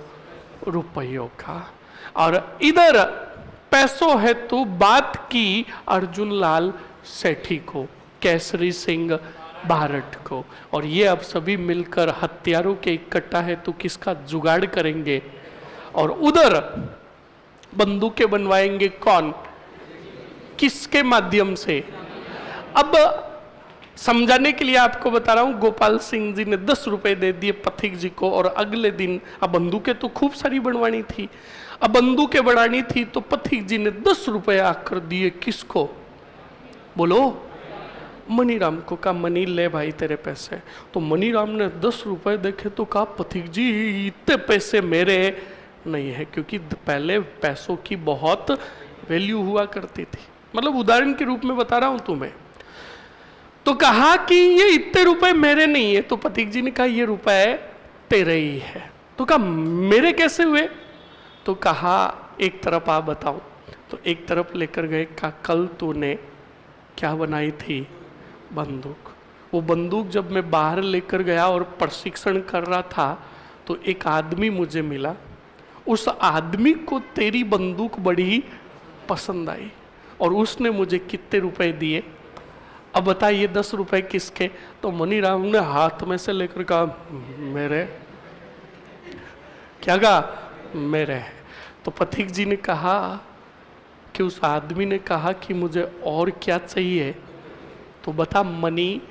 रुपयों का। और इधर पैसों है तो बात की अर्जुन लाल सेठी को, केसरी सिंह भारत को, और ये अब सभी मिलकर हथियारों के इकट्ठा है तो किसका जुगाड़ करेंगे, और उधर बंदूकें बनवाएंगे कौन, किसके माध्यम से। अब समझाने के लिए आपको बता रहा हूं, गोपाल सिंह जी ने 10 रुपए दे दिए पथिक जी को, और अगले दिन, अब बंदूकें तो खूब सारी बनवानी थी, अब बंदूकें बनानी थी तो पथिक जी ने 10 रुपए आकर दिए किसको, बोलो मनीराम को। कहा मनी ले भाई तेरे पैसे। तो मनीराम ने 10 रुपए देखे तो कहा, पथिक जी इतने पैसे मेरे नहीं है, क्योंकि पहले पैसों की बहुत वैल्यू हुआ करती थी, मतलब उदाहरण के रूप में बता रहा हूं तुम्हें। तो कहा कि ये इतने रुपए मेरे नहीं है, तो पथिक जी ने कहा ये रुपए तेरे ही है। तो कहा मेरे कैसे हुए, तो कहा एक तरफ आप बताओ। तो एक तरफ लेकर गए, कहा कल तूने क्या बनाई थी, बंदूक। वो बंदूक जब मैं बाहर लेकर गया और प्रशिक्षण कर रहा था तो एक आदमी मुझे मिला, उस आदमी को तेरी बंदूक बड़ी पसंद आई और उसने मुझे कितने रुपए दिए। अब बताइए 10 रुपए किसके। तो मनीराम ने हाथ में से लेकर कहा मेरे। क्या कहा, मेरे। तो पथिक जी ने कहा कि उस आदमी ने कहा कि मुझे और क्या चाहिए, तो बता money,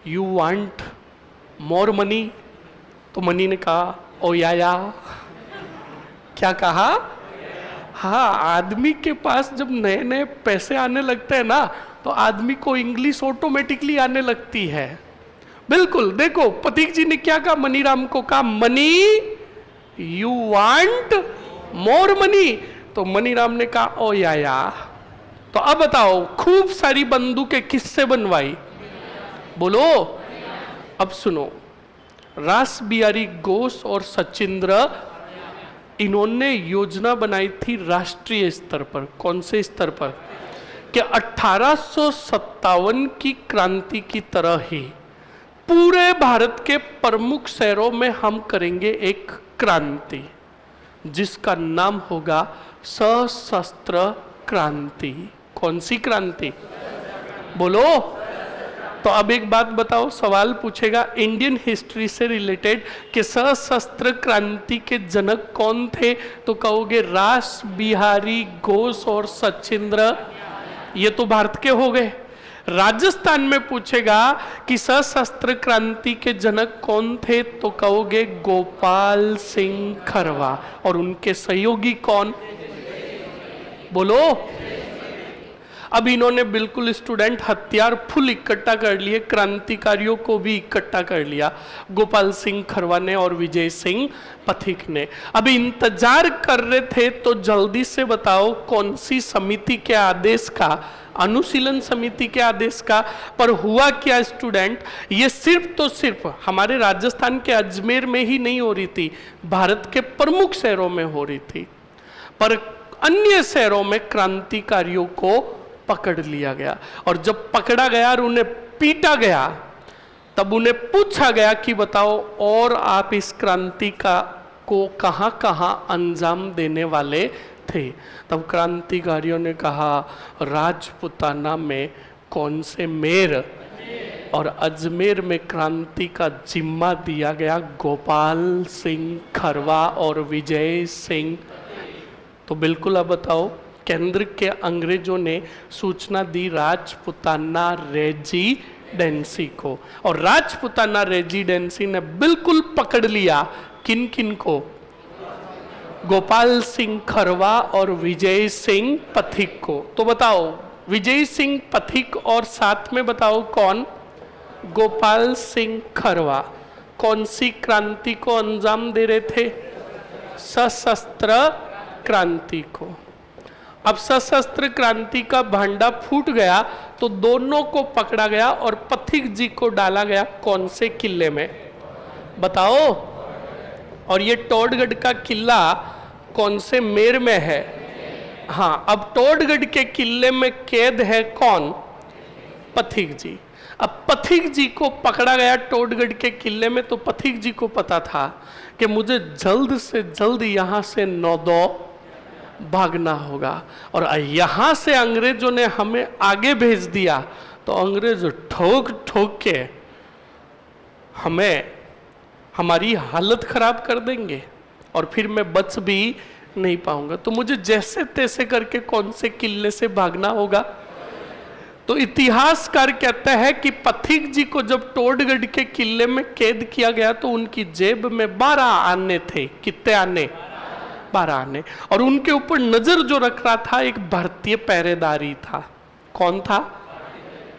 you want more money. तो मनी ने कहा ओ या क्या कहा, हाँ, आदमी के पास जब नए नए पैसे आने लगते हैं ना तो आदमी को इंग्लिश ऑटोमेटिकली आने लगती है। बिल्कुल, देखो पथिक जी ने क्या कहा, मनीराम को कहा money, you want more money. तो मनीराम ने कहा ओ या। तो अब बताओ खूब सारी बंदूकें किससे बनवाई, बोलो। अब सुनो, रास बिहारी घोष और सचिंद्र, इन्होंने योजना बनाई थी राष्ट्रीय स्तर पर। कौन से स्तर पर, कि 1857 की क्रांति की तरह ही पूरे भारत के प्रमुख शहरों में हम करेंगे एक क्रांति जिसका नाम होगा सशस्त्र क्रांति। कौन सी क्रांति, बोलो। तो अब एक बात बताओ, सवाल पूछेगा इंडियन हिस्ट्री से रिलेटेड कि सशस्त्र क्रांति के जनक कौन थे, तो कहोगे रास बिहारी घोष और सचिंद्र, ये तो भारत के हो गए। राजस्थान में पूछेगा कि सशस्त्र क्रांति के जनक कौन थे, तो कहोगे गोपाल सिंह खरवा, और उनके सहयोगी कौन, बोलो। अब इन्होंने बिल्कुल स्टूडेंट हथियार फुल इकट्ठा कर लिए, क्रांतिकारियों को भी इकट्ठा कर लिया, गोपाल सिंह खरवा ने और विजय सिंह पथिक ने। अब इंतजार कर रहे थे, तो जल्दी से बताओ कौन सी समिति के आदेश का, अनुशीलन समिति के आदेश का। पर हुआ क्या स्टूडेंट, ये सिर्फ तो सिर्फ हमारे राजस्थान के अजमेर में ही नहीं हो रही थी, भारत के प्रमुख शहरों में हो रही थी, पर अन्य शहरों में क्रांतिकारियों को पकड़ लिया गया। और जब पकड़ा गया और उन्हें पीटा गया, तब उन्हें पूछा गया कि बताओ और आप इस क्रांति का को कहां कहां अंजाम देने वाले थे। तब क्रांतिकारियों ने कहा राजपुताना में कौन से मेर और अजमेर में क्रांति का जिम्मा दिया गया गोपाल सिंह खरवा और विजय सिंह। तो बिल्कुल अब बताओ, केंद्र के अंग्रेजों ने सूचना दी राजपुताना रेजिडेंसी को, और राजपुताना रेजिडेंसी ने बिल्कुल पकड़ लिया किन किन को, गोपाल सिंह खरवा और विजय सिंह पथिक को। तो बताओ विजय सिंह पथिक और साथ में बताओ कौन, गोपाल सिंह खरवा, कौन सी क्रांति को अंजाम दे रहे थे, सशस्त्र क्रांति को। अब सशस्त्र क्रांति का भांडा फूट गया, तो दोनों को पकड़ा गया और पथिक जी को डाला गया कौन से किले में, बताओ। और ये टोडगढ़ का किला कौन से मेर में है, हाँ। अब टोडगढ़ के किले में कैद है कौन, पथिक जी। अब पथिक जी को पकड़ा गया टोडगढ़ के किले में, तो पथिक जी को पता था कि मुझे जल्द से जल्द यहां से नौदो भागना होगा, और यहां से अंग्रेजों ने हमें आगे भेज दिया, तो अंग्रेज ठोक ठोक के हमें हमारी हालत खराब कर देंगे और फिर मैं बच भी नहीं पाऊंगा। तो मुझे जैसे तैसे करके कौन से किले से भागना होगा। तो इतिहासकार कहता है कि पथिक जी को जब टोडगढ़ के किले में कैद किया गया, तो उनकी जेब में 12 आने थे। कितने आने, 12 आने। और उनके ऊपर नजर जो रख रहा था एक भारतीय पहरेदारी था। कौन था,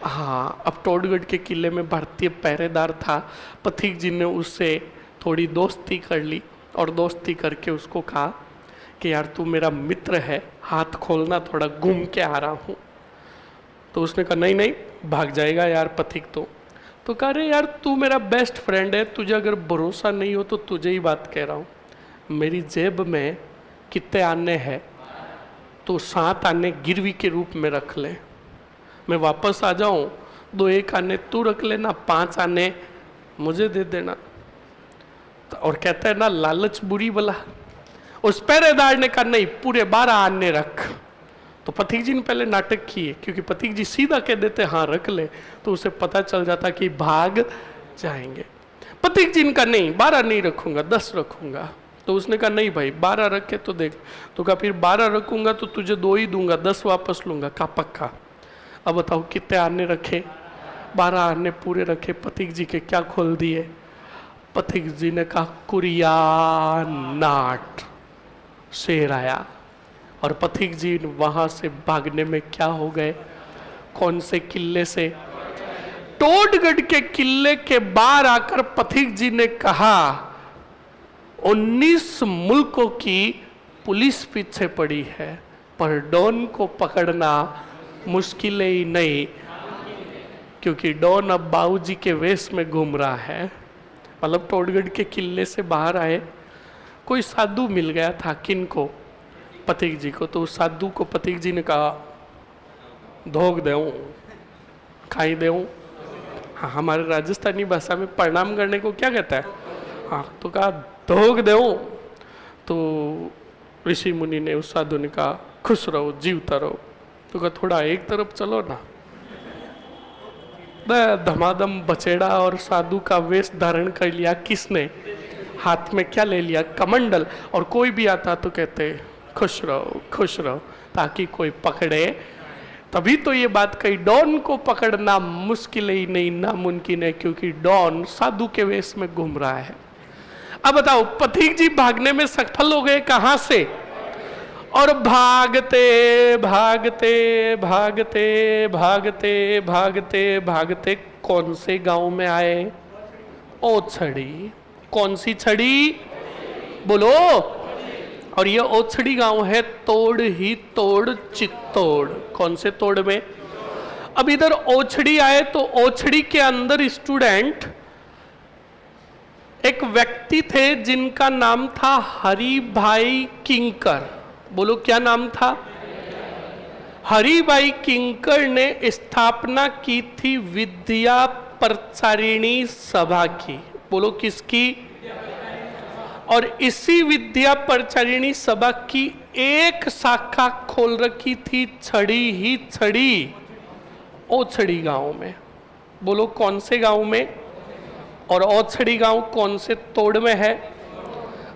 हाँ। अब टोडगढ़ के किले में भारतीय पहरेदार था। पथिक जी ने उससे थोड़ी दोस्ती कर ली, और दोस्ती करके उसको कहा कि यार तू मेरा मित्र है, हाथ खोलना, थोड़ा घूम के आ रहा हूँ। तो उसने कहा नहीं नहीं, भाग जाएगा यार पथिक। तो कह रहे यार तू मेरा बेस्ट फ्रेंड है, तुझे अगर भरोसा नहीं हो तो तुझे ही बात कह रहा हूँ। मेरी जेब में कितने आने हैं, तो 7 आने गिरवी के रूप में रख ले। मैं वापस आ जाऊं, 2-1 आने तू रख लेना, 5 आने मुझे दे देना। और कहता है ना लालच बुरी बला। उस पहरेदार ने कहा नहीं, पूरे 12 आने रख। तो पथिक जी ने पहले नाटक किए, क्योंकि पथिक जी सीधा कह देते हाँ रख ले, तो उसे पता चल जाता कि भाग जाएंगे। पथिक जी ने कहा नहीं, 12 नहीं रखूंगा, 10 रखूंगा। तो उसने कहा नहीं भाई 12 रखे तो देख। तो कहा फिर 12 रखूंगा तो तुझे 2 ही दूंगा, 10 वापस लूंगा। कहा पक्का। अब बताओ कितने आने रखे, 12 आने पूरे रखे। पथिक जी के क्या खोल दिए, पथिक जी ने कहा कुरिया नाट, शेर आया। और पथिक जी वहां से भागने में क्या हो गए, कौन से किले से, टोडगढ़ के किले के बाहर आकर पथिक जी ने कहा 19 मुल्कों की पुलिस पीछे पड़ी है, पर डॉन को पकड़ना मुश्किल ही नहीं, क्योंकि डॉन अब बाबूजी के वेश में घूम रहा है। मतलब टोडगढ़ के किले से बाहर आए, कोई साधु मिल गया था, किनको, पथिक जी को। तो उस साधु को पथिक जी ने कहा धोख देऊं, खाई देऊं। हाँ, हमारे राजस्थानी भाषा में प्रणाम करने को क्या कहता है, हाँ। तो कहा धोख देऊं। तो ऋषि मुनि ने, उस साधु ने कहा खुश रहो, जीवता रहो। तो कहा थोड़ा एक तरफ चलो ना। धमाधम बचेड़ा और साधु का वेश धारण कर लिया। किसने, हाथ में क्या ले लिया, कमंडल। और कोई भी आता तो कहते खुश रहो, ताकि कोई पकड़े। तभी तो ये बात कही, डॉन को पकड़ना मुश्किल ही नहीं, नामुमकिन है, क्योंकि डॉन साधु के वेश में घूम रहा है। अब बताओ पथिक जी भागने में सफल हो गए कहां से, और भागते भागते भागते भागते भागते भागते कौन से गांव में आए? ओछड़ी। कौन सी छड़ी? बोलो। और ये ओछड़ी गांव है तोड़ ही तोड़ चित्तौड़। कौन से तोड़ में? अब इधर ओछड़ी आए तो ओछड़ी के अंदर स्टूडेंट एक व्यक्ति थे जिनका नाम था हरि भाई किंकर। बोलो क्या नाम था? हरि भाई किंकर ने स्थापना की थी विद्या प्रचारिणी सभा की। बोलो किसकी? और इसी विद्या प्रचारिणी सभा की एक शाखा खोल रखी थी छड़ी ही छड़ी ओछड़ी गांव में। बोलो कौन से गांव में? और ओछड़ी गांव कौन से तोड़ में है?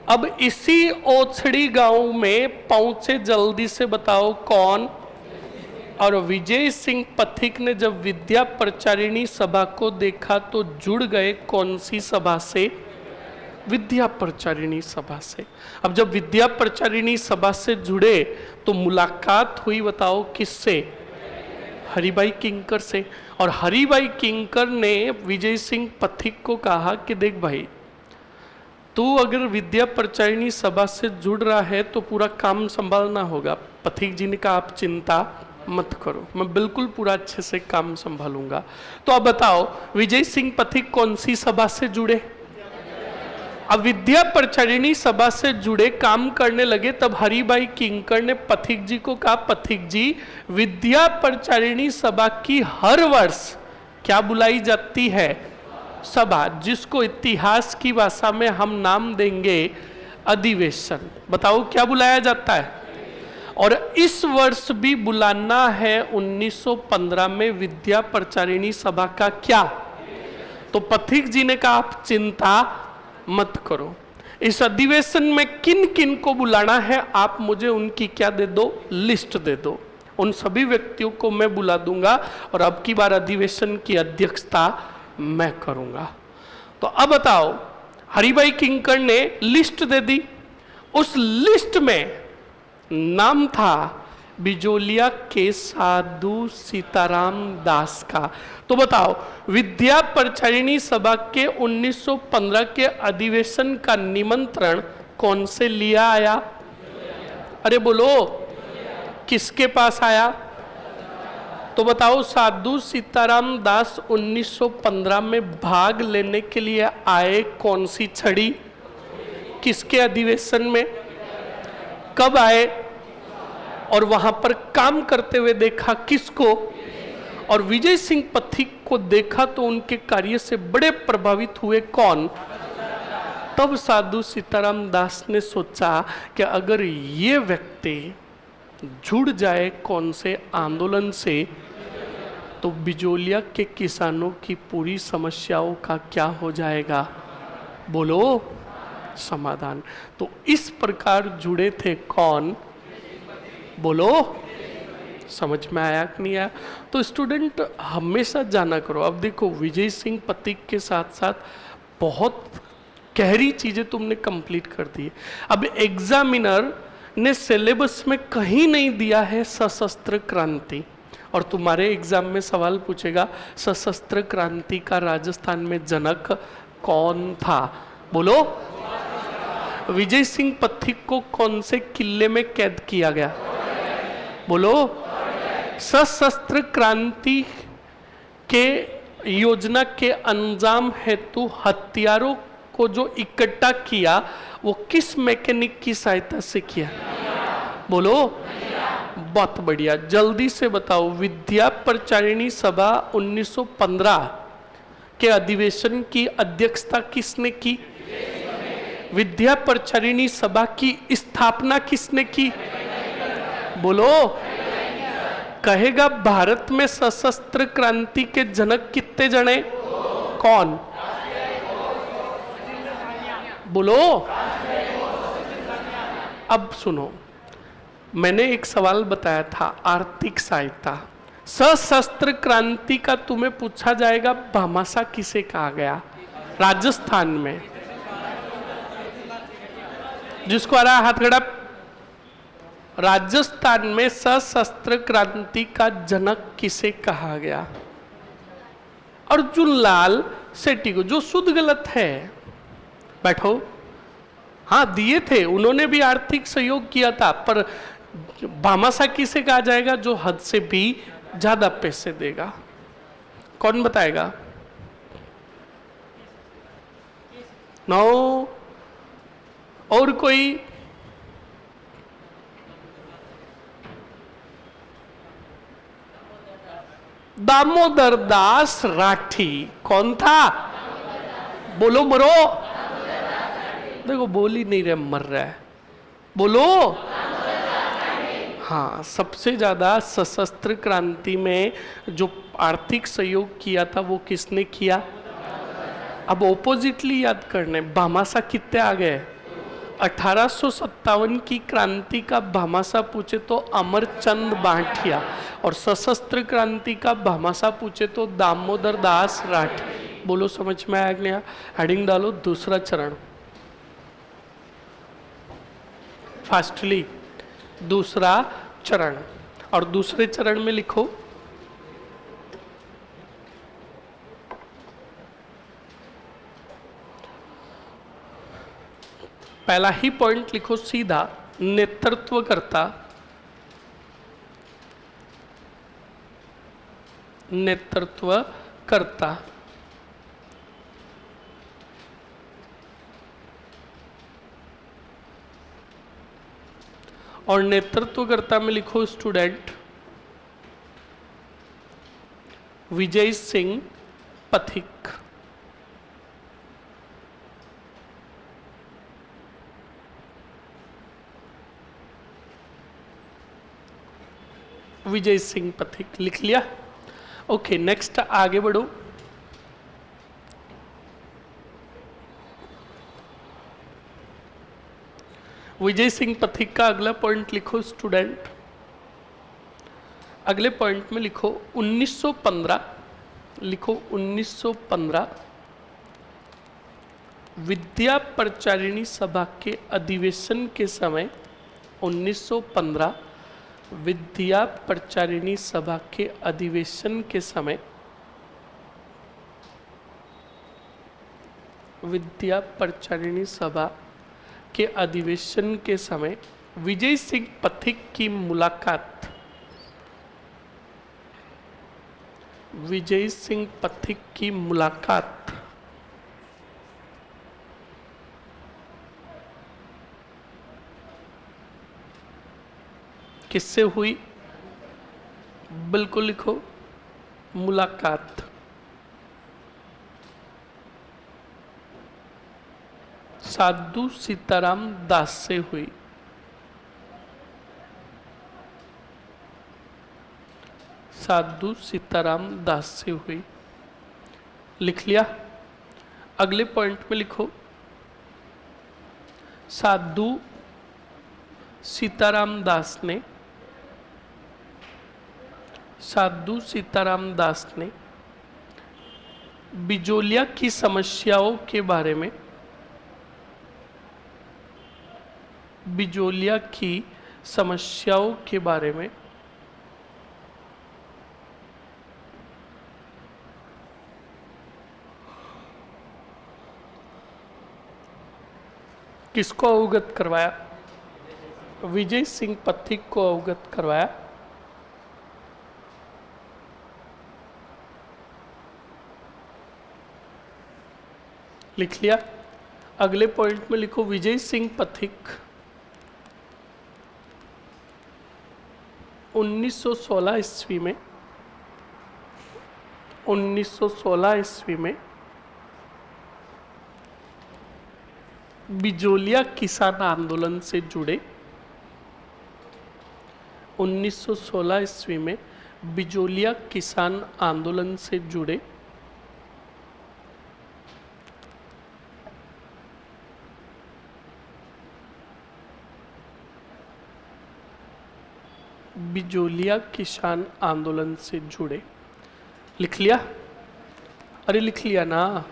अब इसी ओछड़ी गांव में पहुंचे, जल्दी से बताओ कौन? और विजय सिंह पथिक ने जब विद्या प्रचारिणी सभा को देखा तो जुड़ गए कौन सी सभा से? विद्या प्रचारिणी सभा से। अब जब विद्या प्रचारिणी सभा से जुड़े तो मुलाकात हुई, बताओ किससे? हरिभाई किंकर से। और हरिभाई किंकर ने विजय सिंह पथिक को कहा कि देख भाई, तू अगर विद्या प्रचारिणी सभा से जुड़ रहा है तो पूरा काम संभालना होगा। पथिक जी ने कहा आप चिंता मत करो, मैं बिल्कुल पूरा अच्छे से काम संभालूंगा। तो अब बताओ विजय सिंह पथिक कौन सी सभा से जुड़े? अब विद्या प्रचारिणी सभा से जुड़े काम करने लगे। तब हरिभाई किंकर ने पथिक जी को कहा पथिक जी, विद्या प्रचारिणी सभा की हर वर्ष क्या बुलाई जाती है? सभा, जिसको इतिहास की भाषा में हम नाम देंगे अधिवेशन। बताओ क्या बुलाया जाता है? और इस वर्ष भी बुलाना है 1915 में विद्या प्रचारिणी सभा का क्या? तो पथिक जी ने कहा आप चिंता मत करो, इस अधिवेशन में किन किन को बुलाना है आप मुझे उनकी क्या दे दो? लिस्ट दे दो। उन सभी व्यक्तियों को मैं बुला दूंगा और अब की बार अधिवेशन की अध्यक्षता मैं करूंगा। तो अब बताओ हरिभाई किंकर ने लिस्ट दे दी। उस लिस्ट में नाम था बिजोलिया के साधु सीताराम दास का। तो बताओ विद्या प्रचारिणी सभा के 1915 के अधिवेशन का निमंत्रण कौन से लिया आया? अरे बोलो किसके पास आया? तो बताओ साधु सीताराम दास 1915 में भाग लेने के लिए आए कौन सी छड़ी? किसके अधिवेशन में? कब आए? और वहां पर काम करते हुए देखा किसको? और विजय सिंह पथिक को देखा तो उनके कार्य से बड़े प्रभावित हुए। कौन? तब साधु सीताराम दास ने सोचा कि अगर ये व्यक्ति जुड़ जाए कौन से आंदोलन से तो बिजोलिया के किसानों की पूरी समस्याओं का क्या हो जाएगा? बोलो समाधान। तो इस प्रकार जुड़े थे कौन? बोलो समझ में आया कि नहीं आया? तो स्टूडेंट हमेशा जाना करो। अब देखो विजय सिंह पथिक के साथ साथ बहुत गहरी चीजें तुमने कंप्लीट कर दी। अब एग्जामिनर ने सिलेबस में कहीं नहीं दिया है सशस्त्र क्रांति, और तुम्हारे एग्जाम में सवाल पूछेगा सशस्त्र क्रांति का राजस्थान में जनक कौन था? बोलो। विजय सिंह पथिक को कौन से किले में कैद किया गया? बोलो। सशस्त्र क्रांति के योजना के अंजाम हेतु हथियारों को जो इकट्ठा किया वो किस मैकेनिक की सहायता से किया? बोलो। बहुत बढ़िया, जल्दी से बताओ विद्या प्रचारिणी सभा 1915 के अधिवेशन की अध्यक्षता किसने की? विद्या प्रचारिणी सभा की स्थापना किसने की? बोलो। कहेगा भारत में सशस्त्र क्रांति के जनक कितने जने? कौन? बोलो। अब सुनो, मैंने एक सवाल बताया था आर्थिक सहायता। सशस्त्र क्रांति का तुम्हें पूछा जाएगा भामाशाह किसे कहा गया? राजस्थान में। जिसको आ रहा हाथ खड़ा, राजस्थान में सशस्त्र क्रांति का जनक किसे कहा गया? अर्जुन लाल सेठी को, जो शुद्ध गलत है। बैठो। हाँ दिए थे, उन्होंने भी आर्थिक सहयोग किया था, पर भामाशाह किसे कहा जाएगा? जो हद से भी ज्यादा पैसे देगा। कौन बताएगा? नो। और कोई? दामोदर दास राठी। कौन था? बोलो मरो। देखो बोल ही नहीं रहे, मर रहा है। बोलो। हाँ, सबसे ज्यादा सशस्त्र क्रांति में जो आर्थिक सहयोग किया था वो किसने किया? अब ऑपोजिटली याद करने, भामाशाह कितने आ गए? 1857 की क्रांति का भामाशाह पूछे तो अमरचंद बांटिया, और सशस्त्र क्रांति का भामाशाह पूछे तो दामोदर दास राठी। बोलो समझ में आ गया? हेडिंग डालो, दूसरा चरण। फास्टली, दूसरा चरण। और दूसरे चरण में लिखो पहला ही पॉइंट लिखो सीधा, नेतृत्वकर्ता। नेतृत्वकर्ता। और नेतृत्वकर्ता में लिखो स्टूडेंट विजय सिंह पथिक। विजय सिंह पथिक लिख लिया? ओके, नेक्स्ट आगे बढ़ो। विजय सिंह पथिक का अगला पॉइंट लिखो स्टूडेंट। अगले पॉइंट में लिखो 1915। लिखो 1915 विद्या प्रचारिणी सभा के अधिवेशन के समय। 1915 विद्या प्रचारिणी सभा के अधिवेशन के समय। विद्या प्रचारिणी सभा के अधिवेशन के समय विजय सिंह पथिक की मुलाकात। विजय सिंह पथिक की मुलाकात किससे हुई? बिल्कुल लिखो, मुलाकात साधु सीताराम दास से हुई। साधु सीताराम दास से हुई। लिख लिया? अगले पॉइंट में लिखो साधु सीताराम दास ने। साधु सीताराम दास ने बिजोलिया की समस्याओं के बारे में। बिजोलिया की समस्याओं के बारे में किसको अवगत करवाया? विजय सिंह पथिक को अवगत करवाया। लिख लिया? अगले पॉइंट में लिखो विजय सिंह पथिक 1916 ईस्वी में। 1916 ईस्वी में बिजोलिया किसान आंदोलन से जुड़े। 1916 ईस्वी में बिजोलिया किसान आंदोलन से जुड़े बिजोलिया किसान आंदोलन से जुड़े। लिख लिया? अरे लिख लिया ना?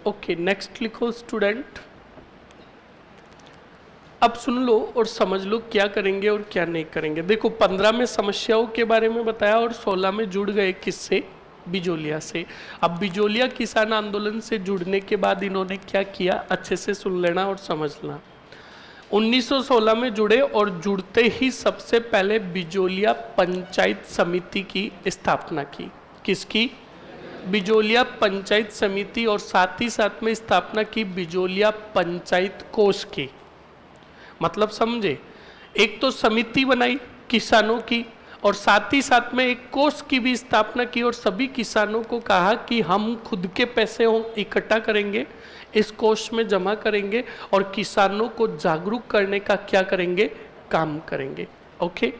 ओके, नेक्स्ट लिखो स्टूडेंट अब सुन लो और समझ लो क्या करेंगे और क्या नहीं करेंगे। देखो 15 में समस्याओं के बारे में बताया और 16 में जुड़ गए किससे? बिजोलिया से। अब बिजोलिया किसान आंदोलन से जुड़ने के बाद इन्होंने क्या किया, अच्छे से सुन लेना और समझना। 1916 में जुड़े और जुड़ते ही सबसे पहले बिजोलिया पंचायत समिति की स्थापना की। किसकी? बिजोलिया पंचायत समिति। और साथ ही साथ में स्थापना की बिजोलिया पंचायत कोष की। मतलब समझे, एक तो समिति बनाई किसानों की और साथ ही साथ में एक कोष की भी स्थापना की और सभी किसानों को कहा कि हम खुद के पैसे इकट्ठा करेंगे, इस कोष में जमा करेंगे और किसानों को जागरूक करने का क्या करेंगे, काम करेंगे। ओके,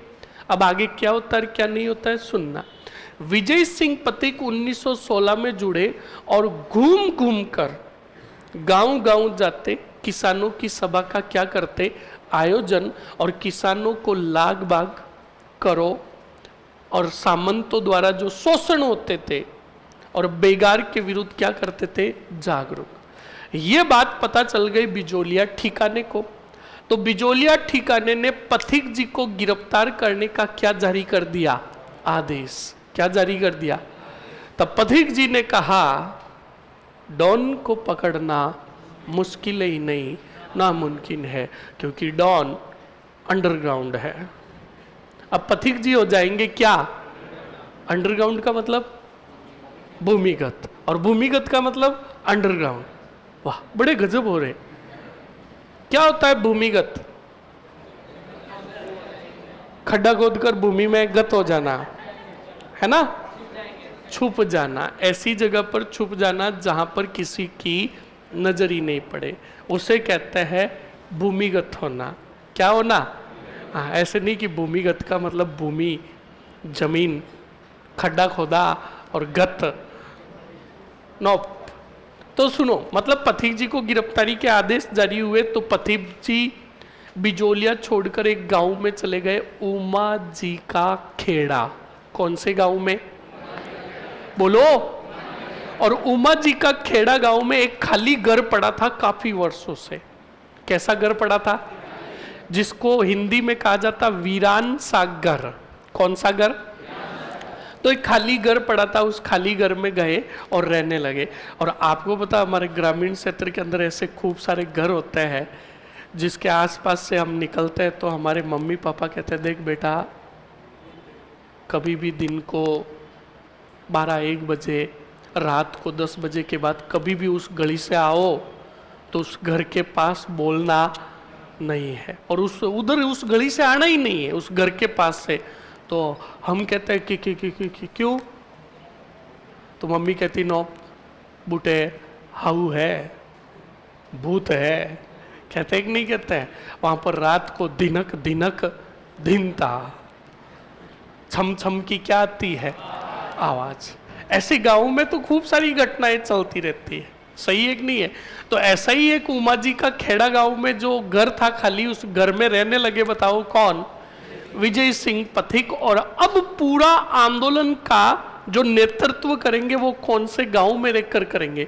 अब आगे क्या होता है क्या नहीं होता है सुनना। विजय सिंह पथिक 1916 में जुड़े और घूम घूम कर गांव गांव जाते, किसानों की सभा का क्या करते, आयोजन, और किसानों को लाग बाग करो और सामंतों द्वारा जो शोषण होते थे और बेगार के विरुद्ध क्या करते थे, जागरूक। ये बात पता चल गई बिजोलिया ठिकाने को। तो बिजोलिया ठिकाने ने पथिक जी को गिरफ्तार करने का क्या जारी कर दिया, आदेश। क्या जारी कर दिया? तब पथिक जी ने कहा डॉन को पकड़ना मुश्किल ही नहीं, नामुमकिन है, क्योंकि डॉन अंडरग्राउंड है। अब पथिक जी हो जाएंगे क्या, अंडरग्राउंड का मतलब भूमिगत, और भूमिगत का मतलब अंडरग्राउंड। वाह, बड़े गजब हो रहे। क्या होता है भूमिगत? खड्डा खोदकर भूमि में गत हो जाना, है ना, छुप जाना, ऐसी जगह पर छुप जाना जहां पर किसी की नजर ही नहीं पड़े, उसे कहते हैं भूमिगत होना। क्या होना? हाँ, ऐसे नहीं कि भूमिगत का मतलब भूमि, जमीन, खड्डा खोदा और गत, नो। तो सुनो, मतलब पथिक जी को गिरफ्तारी के आदेश जारी हुए तो पथिक जी बिजोलिया छोड़कर एक गांव में चले गए, उमा जी का खेड़ा। कौन से गांव में? बोलो। और उमा जी का खेड़ा गांव में एक खाली घर पड़ा था काफी वर्षों से। कैसा घर पड़ा था? जिसको हिंदी में कहा जाता वीरान सा घर। कौन सा घर? तो एक खाली घर पड़ा था, उस खाली घर में गए और रहने लगे। और आपको पता, हमारे ग्रामीण क्षेत्र के अंदर ऐसे खूब सारे घर होते हैं जिसके आसपास से हम निकलते हैं तो हमारे मम्मी पापा कहते हैं देख बेटा, कभी भी दिन को 12-1 बजे, रात को 10 बजे के बाद कभी भी उस गली से आओ तो उस घर के पास बोलना नहीं है, और उस गली से आना ही नहीं है, उस घर के पास से। तो हम कहते हैं कि क्यों? तो मम्मी कहती नो बूटे, हाउ है, भूत है। कहते हैं कि नहीं कहते हैं? वहां पर रात को दिनक दिनक धिनता, छम छम की क्या आती है आवाज। ऐसे गांव में तो खूब सारी घटनाएं चलती रहती है, सही है कि नहीं है? तो ऐसा ही एक उमा जी का खेड़ा गांव में जो घर था खाली, उस घर में रहने लगे, बताओ कौन? विजय सिंह पथिक। और अब पूरा आंदोलन का जो नेतृत्व करेंगे वो कौन से गांव में रहकर करेंगे?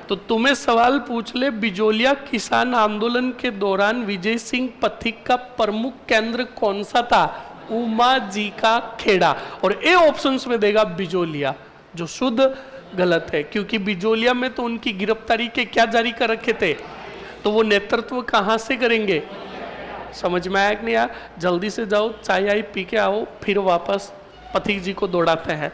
तो तुम्हें सवाल पूछ ले, बिजोलिया किसान आंदोलन के दौरान विजय सिंह पथिक का प्रमुख केंद्र कौन सा था? उमा जी का खेड़ा। और ए ऑप्शंस में देगा बिजोलिया, जो शुद्ध गलत है, क्योंकि बिजोलिया में तो उनकी गिरफ्तारी के क्या जारी कर रखे थे, तो वो नेतृत्व कहां से करेंगे? समझ में आया कि नहीं? यार जल्दी से जाओ, चाय आई पी के आओ, फिर वापस पथिक जी को दौड़ाते हैं।